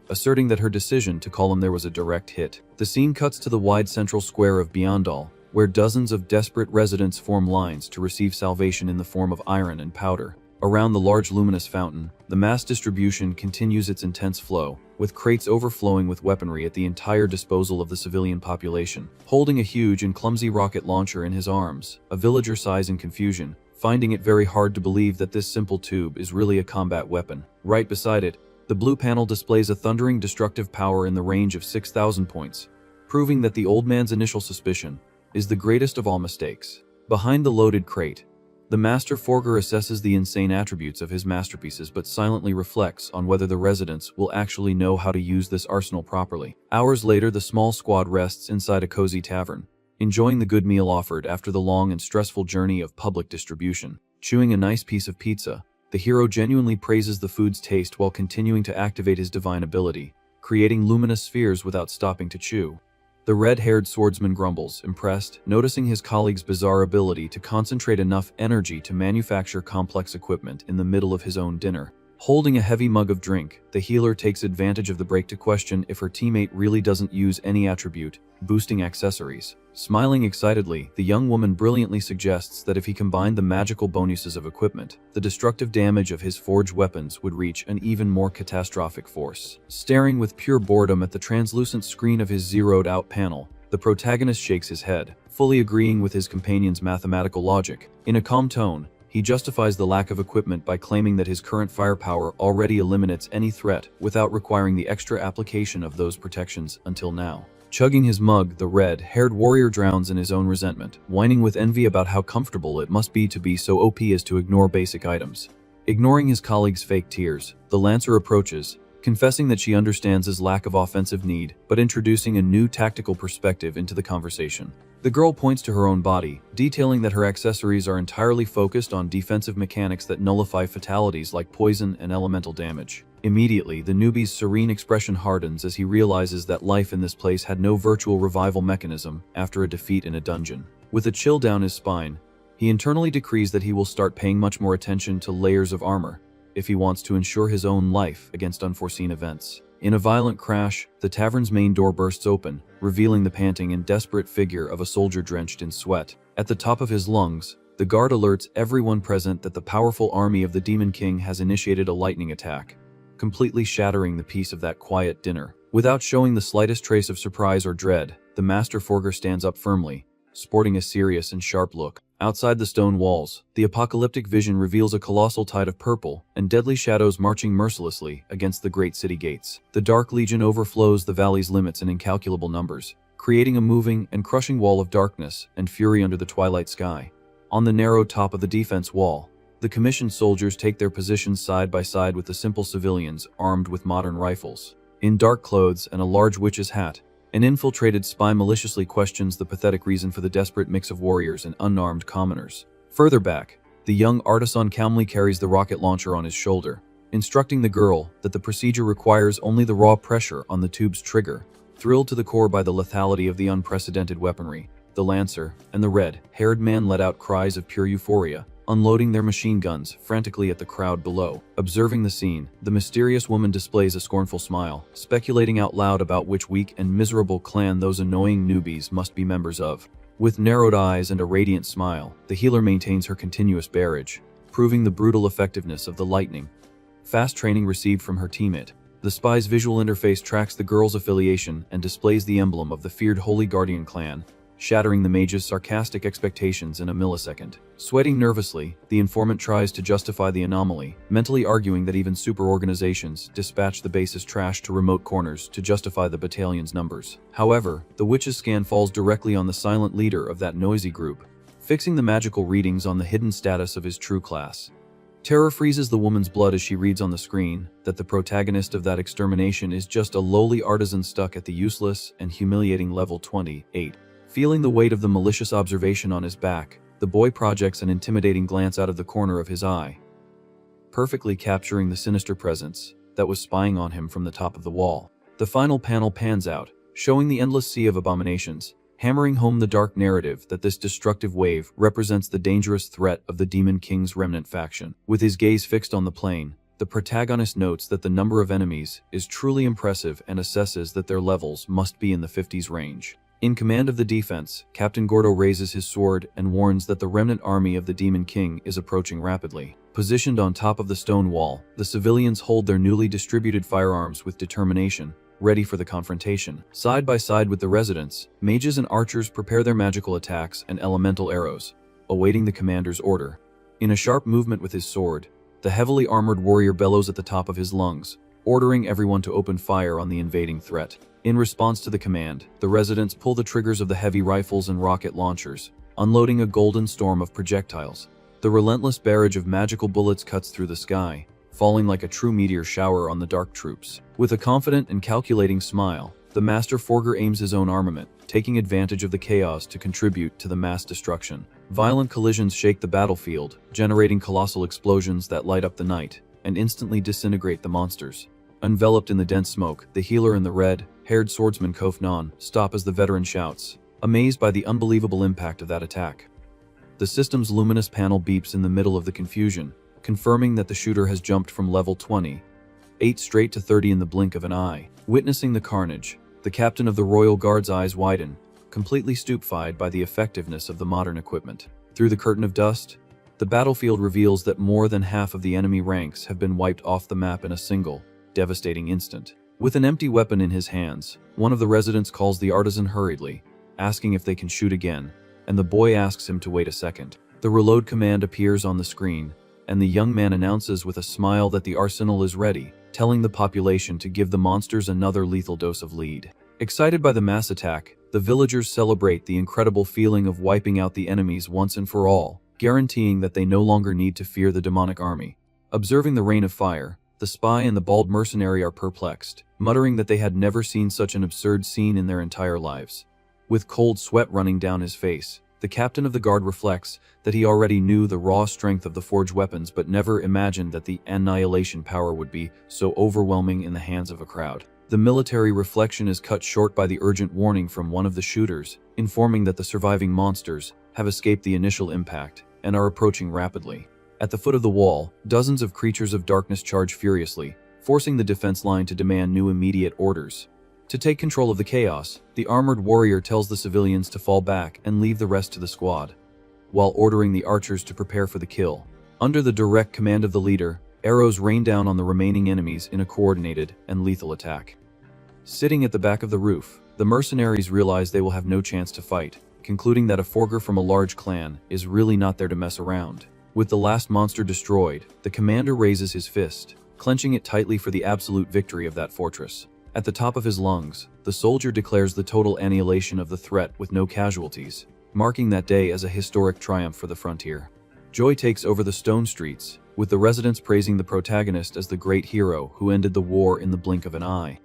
asserting that her decision to call him there was a direct hit. The scene cuts to the wide central square of Beyondall, where dozens of desperate residents form lines to receive salvation in the form of iron and powder. Around the large luminous fountain, the mass distribution continues its intense flow, with crates overflowing with weaponry at the entire disposal of the civilian population. Holding a huge and clumsy rocket launcher in his arms, a villager sighs in confusion, finding it very hard to believe that this simple tube is really a combat weapon. Right beside it, the blue panel displays a thundering destructive power in the range of 6,000 points, proving that the old man's initial suspicion is the greatest of all mistakes. Behind the loaded crate, the Master Forger assesses the insane attributes of his masterpieces but silently reflects on whether the residents will actually know how to use this arsenal properly. Hours later, the small squad rests inside a cozy tavern, enjoying the good meal offered after the long and stressful journey of public distribution. Chewing a nice piece of pizza, the hero genuinely praises the food's taste while continuing to activate his divine ability, creating luminous spheres without stopping to chew. The red-haired swordsman grumbles, impressed, noticing his colleague's bizarre ability to concentrate enough energy to manufacture complex equipment in the middle of his own dinner. Holding a heavy mug of drink, the healer takes advantage of the break to question if her teammate really doesn't use any attribute boosting accessories. Smiling excitedly, the young woman brilliantly suggests that if he combined the magical bonuses of equipment, the destructive damage of his forged weapons would reach an even more catastrophic force. Staring with pure boredom at the translucent screen of his zeroed-out panel, the protagonist shakes his head, fully agreeing with his companion's mathematical logic. In a calm tone, he justifies the lack of equipment by claiming that his current firepower already eliminates any threat without requiring the extra application of those protections until now. Chugging his mug, the red-haired warrior drowns in his own resentment, whining with envy about how comfortable it must be to be so OP as to ignore basic items. Ignoring his colleague's fake tears, the Lancer approaches, confessing that she understands his lack of offensive need, but introducing a new tactical perspective into the conversation. The girl points to her own body, detailing that her accessories are entirely focused on defensive mechanics that nullify fatalities like poison and elemental damage. Immediately, the newbie's serene expression hardens as he realizes that life in this place had no virtual revival mechanism after a defeat in a dungeon. With a chill down his spine, he internally decrees that he will start paying much more attention to layers of armor if he wants to ensure his own life against unforeseen events. In a violent crash, the tavern's main door bursts open, revealing the panting and desperate figure of a soldier drenched in sweat. At the top of his lungs, the guard alerts everyone present that the powerful army of the Demon King has initiated a lightning attack, completely shattering the peace of that quiet dinner. Without showing the slightest trace of surprise or dread, the Master Forger stands up firmly, sporting a serious and sharp look. Outside the stone walls, the apocalyptic vision reveals a colossal tide of purple and deadly shadows marching mercilessly against the great city gates. The Dark Legion overflows the valley's limits in incalculable numbers, creating a moving and crushing wall of darkness and fury under the twilight sky. On the narrow top of the defense wall, the commissioned soldiers take their positions side by side with the simple civilians armed with modern rifles. In dark clothes and a large witch's hat, an infiltrated spy maliciously questions the pathetic reason for the desperate mix of warriors and unarmed commoners. Further back, the young artisan calmly carries the rocket launcher on his shoulder, instructing the girl that the procedure requires only the raw pressure on the tube's trigger. Thrilled to the core by the lethality of the unprecedented weaponry, the Lancer and the red-haired man let out cries of pure euphoria, unloading their machine guns frantically at the crowd below. Observing the scene, the mysterious woman displays a scornful smile, speculating out loud about which weak and miserable clan those annoying newbies must be members of. With narrowed eyes and a radiant smile, the healer maintains her continuous barrage, proving the brutal effectiveness of the lightning fast training received from her teammate. The spy's visual interface tracks the girl's affiliation and displays the emblem of the feared Holy Guardian clan, shattering the mage's sarcastic expectations in a millisecond. Sweating nervously, the informant tries to justify the anomaly, mentally arguing that even super organizations dispatch the base's trash to remote corners to justify the battalion's numbers. However, the witch's scan falls directly on the silent leader of that noisy group, fixing the magical readings on the hidden status of his true class. Terror freezes the woman's blood as she reads on the screen that the protagonist of that extermination is just a lowly artisan stuck at the useless and humiliating level 28. Feeling the weight of the malicious observation on his back, the boy projects an intimidating glance out of the corner of his eye, perfectly capturing the sinister presence that was spying on him from the top of the wall. The final panel pans out, showing the endless sea of abominations, hammering home the dark narrative that this destructive wave represents the dangerous threat of the Demon King's remnant faction. With his gaze fixed on the plane, the protagonist notes that the number of enemies is truly impressive and assesses that their levels must be in the 50s range. In command of the defense, Captain Gordo raises his sword and warns that the remnant army of the Demon King is approaching rapidly. Positioned on top of the stone wall, the civilians hold their newly distributed firearms with determination, ready for the confrontation. Side by side with the residents, mages and archers prepare their magical attacks and elemental arrows, awaiting the commander's order. In a sharp movement with his sword, the heavily armored warrior bellows at the top of his lungs, ordering everyone to open fire on the invading threat. In response to the command, the residents pull the triggers of the heavy rifles and rocket launchers, unloading a golden storm of projectiles. The relentless barrage of magical bullets cuts through the sky, falling like a true meteor shower on the dark troops. With a confident and calculating smile, the Master Forger aims his own armament, taking advantage of the chaos to contribute to the mass destruction. Violent collisions shake the battlefield, generating colossal explosions that light up the night and instantly disintegrate the monsters. Enveloped in the dense smoke, the healer and the red-haired swordsman Kof Non stop as the veteran shouts, amazed by the unbelievable impact of that attack. The system's luminous panel beeps in the middle of the confusion, confirming that the shooter has jumped from level 28 straight to 30 in the blink of an eye. Witnessing the carnage, the captain of the Royal Guard's eyes widen, completely stupefied by the effectiveness of the modern equipment. Through the curtain of dust, the battlefield reveals that more than half of the enemy ranks have been wiped off the map in a single, devastating instant. With an empty weapon in his hands, one of the residents calls the artisan hurriedly, asking if they can shoot again, and the boy asks him to wait a second. The reload command appears on the screen, and the young man announces with a smile that the arsenal is ready, telling the population to give the monsters another lethal dose of lead. Excited by the mass attack, the villagers celebrate the incredible feeling of wiping out the enemies once and for all, guaranteeing that they no longer need to fear the demonic army. Observing the rain of fire, the spy and the bald mercenary are perplexed, muttering that they had never seen such an absurd scene in their entire lives. With cold sweat running down his face, the captain of the guard reflects that he already knew the raw strength of the forged weapons but never imagined that the annihilation power would be so overwhelming in the hands of a crowd. The military reflection is cut short by the urgent warning from one of the shooters, informing that the surviving monsters have escaped the initial impact and are approaching rapidly. At the foot of the wall, dozens of creatures of darkness charge furiously, forcing the defense line to demand new immediate orders. To take control of the chaos, the armored warrior tells the civilians to fall back and leave the rest to the squad, while ordering the archers to prepare for the kill. Under the direct command of the leader, arrows rain down on the remaining enemies in a coordinated and lethal attack. Sitting at the back of the roof, the mercenaries realize they will have no chance to fight, concluding that a forger from a large clan is really not there to mess around. With the last monster destroyed, the commander raises his fist, clenching it tightly for the absolute victory of that fortress. At the top of his lungs, the soldier declares the total annihilation of the threat with no casualties, marking that day as a historic triumph for the frontier. Joy takes over the stone streets, with the residents praising the protagonist as the great hero who ended the war in the blink of an eye.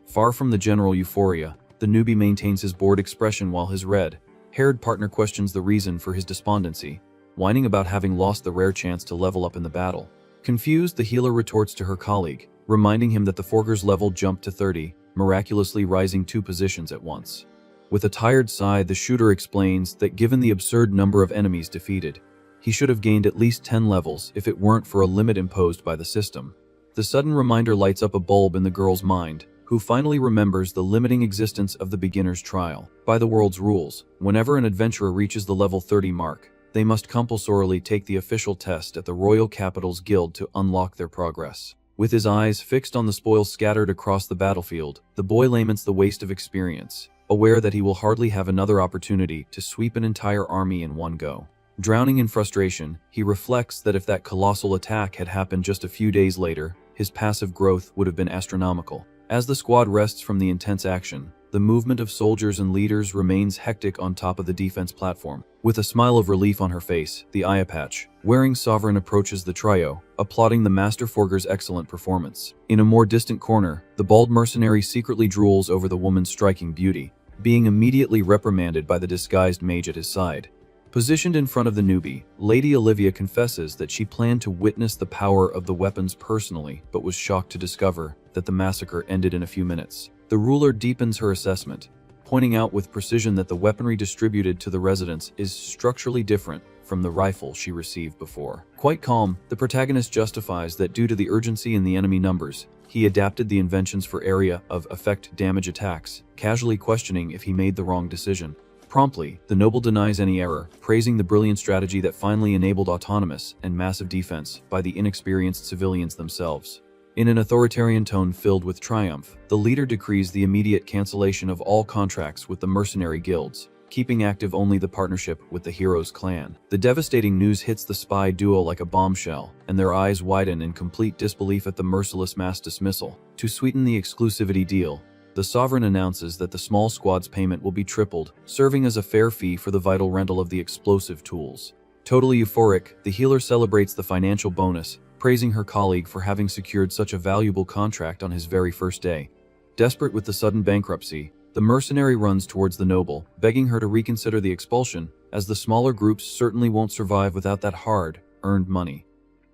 Far from the general euphoria, the newbie maintains his bored expression while his red-haired partner questions the reason for his despondency, whining about having lost the rare chance to level up in the battle. Confused, the healer retorts to her colleague, reminding him that the forger's level jumped to 30, miraculously rising 2 positions at once. With a tired sigh, the shooter explains that given the absurd number of enemies defeated, he should have gained at least 10 levels if it weren't for a limit imposed by the system. The sudden reminder lights up a bulb in the girl's mind, who finally remembers the limiting existence of the beginner's trial. By the world's rules, whenever an adventurer reaches the level 30 mark, they must compulsorily take the official test at the Royal Capital's Guild to unlock their progress. With his eyes fixed on the spoils scattered across the battlefield, the boy laments the waste of experience, aware that he will hardly have another opportunity to sweep an entire army in one go. Drowning in frustration, he reflects that if that colossal attack had happened just a few days later, his passive growth would have been astronomical. As the squad rests from the intense action, the movement of soldiers and leaders remains hectic on top of the defense platform. With a smile of relief on her face, the eye-patch wearing sovereign approaches the trio, applauding the Master Forger's excellent performance. In a more distant corner, the bald mercenary secretly drools over the woman's striking beauty, being immediately reprimanded by the disguised mage at his side. Positioned in front of the newbie, Lady Olivia confesses that she planned to witness the power of the weapons personally, but was shocked to discover that the massacre ended in a few minutes. The ruler deepens her assessment, pointing out with precision that the weaponry distributed to the residents is structurally different from the rifle she received before. Quite calm, the protagonist justifies that due to the urgency in the enemy numbers, he adapted the inventions for area of effect damage attacks, casually questioning if he made the wrong decision. Promptly, the noble denies any error, praising the brilliant strategy that finally enabled autonomous and massive defense by the inexperienced civilians themselves. In an authoritarian tone filled with triumph, the leader decrees the immediate cancellation of all contracts with the mercenary guilds, keeping active only the partnership with the hero's clan. The devastating news hits the spy duo like a bombshell, and their eyes widen in complete disbelief at the merciless mass dismissal. To sweeten the exclusivity deal, the sovereign announces that the small squad's payment will be tripled, serving as a fair fee for the vital rental of the explosive tools. Totally euphoric, the healer celebrates the financial bonus, praising her colleague for having secured such a valuable contract on his very first day. Desperate with the sudden bankruptcy, the mercenary runs towards the noble, begging her to reconsider the expulsion, as the smaller groups certainly won't survive without that hard-earned money.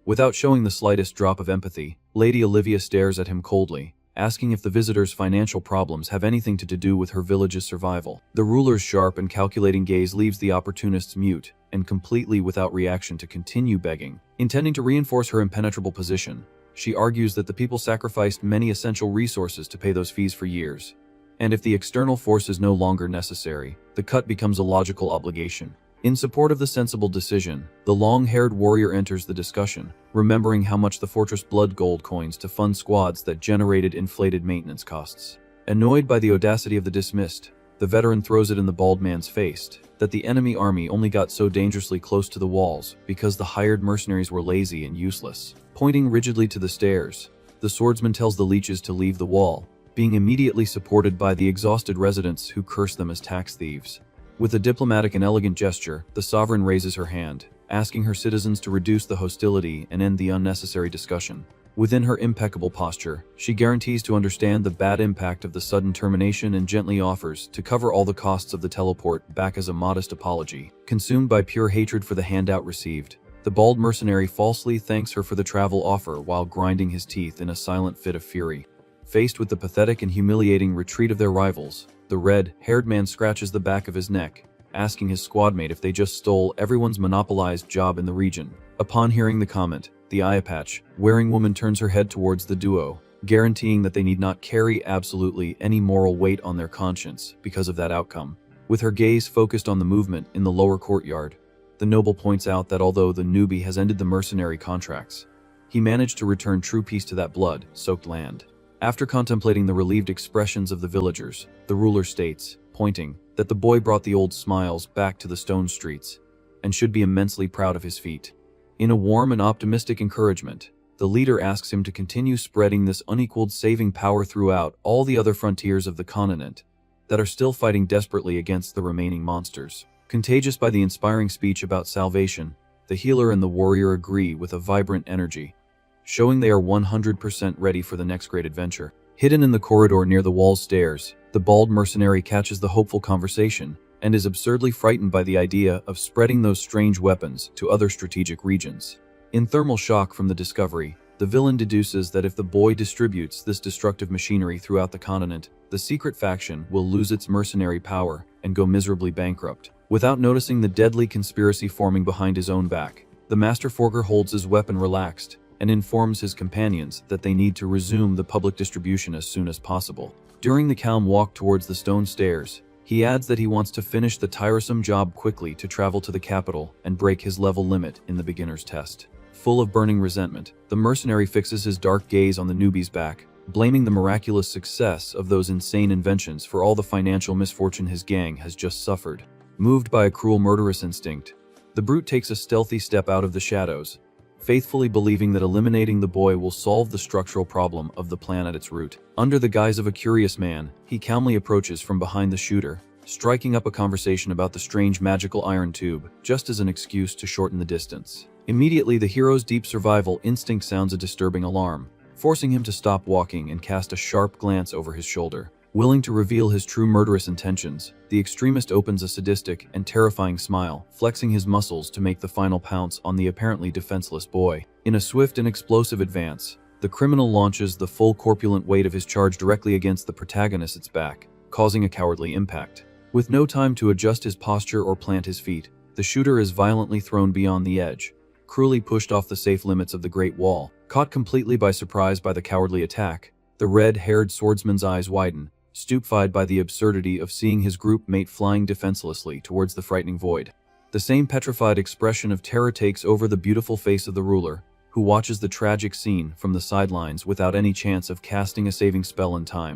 Without showing the slightest drop of empathy, Lady Olivia stares at him coldly, asking if the visitor's financial problems have anything to do with her village's survival. The ruler's sharp and calculating gaze leaves the opportunists mute and completely without reaction to continue begging. Intending to reinforce her impenetrable position, she argues that the people sacrificed many essential resources to pay those fees for years, and if the external force is no longer necessary, the cut becomes a logical obligation. In support of the sensible decision, the long-haired warrior enters the discussion, remembering how much the fortress blood gold coins to fund squads that generated inflated maintenance costs. Annoyed by the audacity of the dismissed, the veteran throws it in the bald man's face that the enemy army only got so dangerously close to the walls because the hired mercenaries were lazy and useless. Pointing rigidly to the stairs, the swordsman tells the leeches to leave the wall, being immediately supported by the exhausted residents who curse them as tax thieves. With a diplomatic and elegant gesture, the sovereign raises her hand, asking her citizens to reduce the hostility and end the unnecessary discussion. Within her impeccable posture, she guarantees to understand the bad impact of the sudden termination and gently offers to cover all the costs of the teleport back as a modest apology. Consumed by pure hatred for the handout received, the bald mercenary falsely thanks her for the travel offer while grinding his teeth in a silent fit of fury. Faced with the pathetic and humiliating retreat of their rivals, the red-haired man scratches the back of his neck, asking his squadmate if they just stole everyone's monopolized job in the region. Upon hearing the comment, the eye-patch wearing woman turns her head towards the duo, guaranteeing that they need not carry absolutely any moral weight on their conscience because of that outcome. With her gaze focused on the movement in the lower courtyard, the noble points out that although the newbie has ended the mercenary contracts, he managed to return true peace to that blood-soaked land. After contemplating the relieved expressions of the villagers, the ruler states, pointing, that the boy brought the old smiles back to the stone streets, and should be immensely proud of his feat. In a warm and optimistic encouragement, the leader asks him to continue spreading this unequaled saving power throughout all the other frontiers of the continent that are still fighting desperately against the remaining monsters. Contagious by the inspiring speech about salvation, the healer and the warrior agree with a vibrant energy, showing they are 100% ready for the next great adventure. Hidden in the corridor near the wall's stairs, the bald mercenary catches the hopeful conversation and is absurdly frightened by the idea of spreading those strange weapons to other strategic regions. In thermal shock from the discovery, the villain deduces that if the boy distributes this destructive machinery throughout the continent, the secret faction will lose its mercenary power and go miserably bankrupt. Without noticing the deadly conspiracy forming behind his own back, the Master Forger holds his weapon relaxed and informs his companions that they need to resume the public distribution as soon as possible. During the calm walk towards the stone stairs, he adds that he wants to finish the tiresome job quickly to travel to the capital and break his level limit in the beginner's test. Full of burning resentment, the mercenary fixes his dark gaze on the newbie's back, blaming the miraculous success of those insane inventions for all the financial misfortune his gang has just suffered. Moved by a cruel murderous instinct, the brute takes a stealthy step out of the shadows, faithfully believing that eliminating the boy will solve the structural problem of the plan at its root. Under the guise of a curious man, he calmly approaches from behind the shooter, striking up a conversation about the strange magical iron tube, just as an excuse to shorten the distance. Immediately, the hero's deep survival instinct sounds a disturbing alarm, forcing him to stop walking and cast a sharp glance over his shoulder. Willing to reveal his true murderous intentions, the extremist opens a sadistic and terrifying smile, flexing his muscles to make the final pounce on the apparently defenseless boy. In a swift and explosive advance, the criminal launches the full corpulent weight of his charge directly against the protagonist's back, causing a cowardly impact. With no time to adjust his posture or plant his feet, the shooter is violently thrown beyond the edge, cruelly pushed off the safe limits of the Great Wall. Caught completely by surprise by the cowardly attack, the red-haired swordsman's eyes widen, stupefied by the absurdity of seeing his group mate flying defenselessly towards the frightening void. The same petrified expression of terror takes over the beautiful face of the ruler, who watches the tragic scene from the sidelines without any chance of casting a saving spell in time.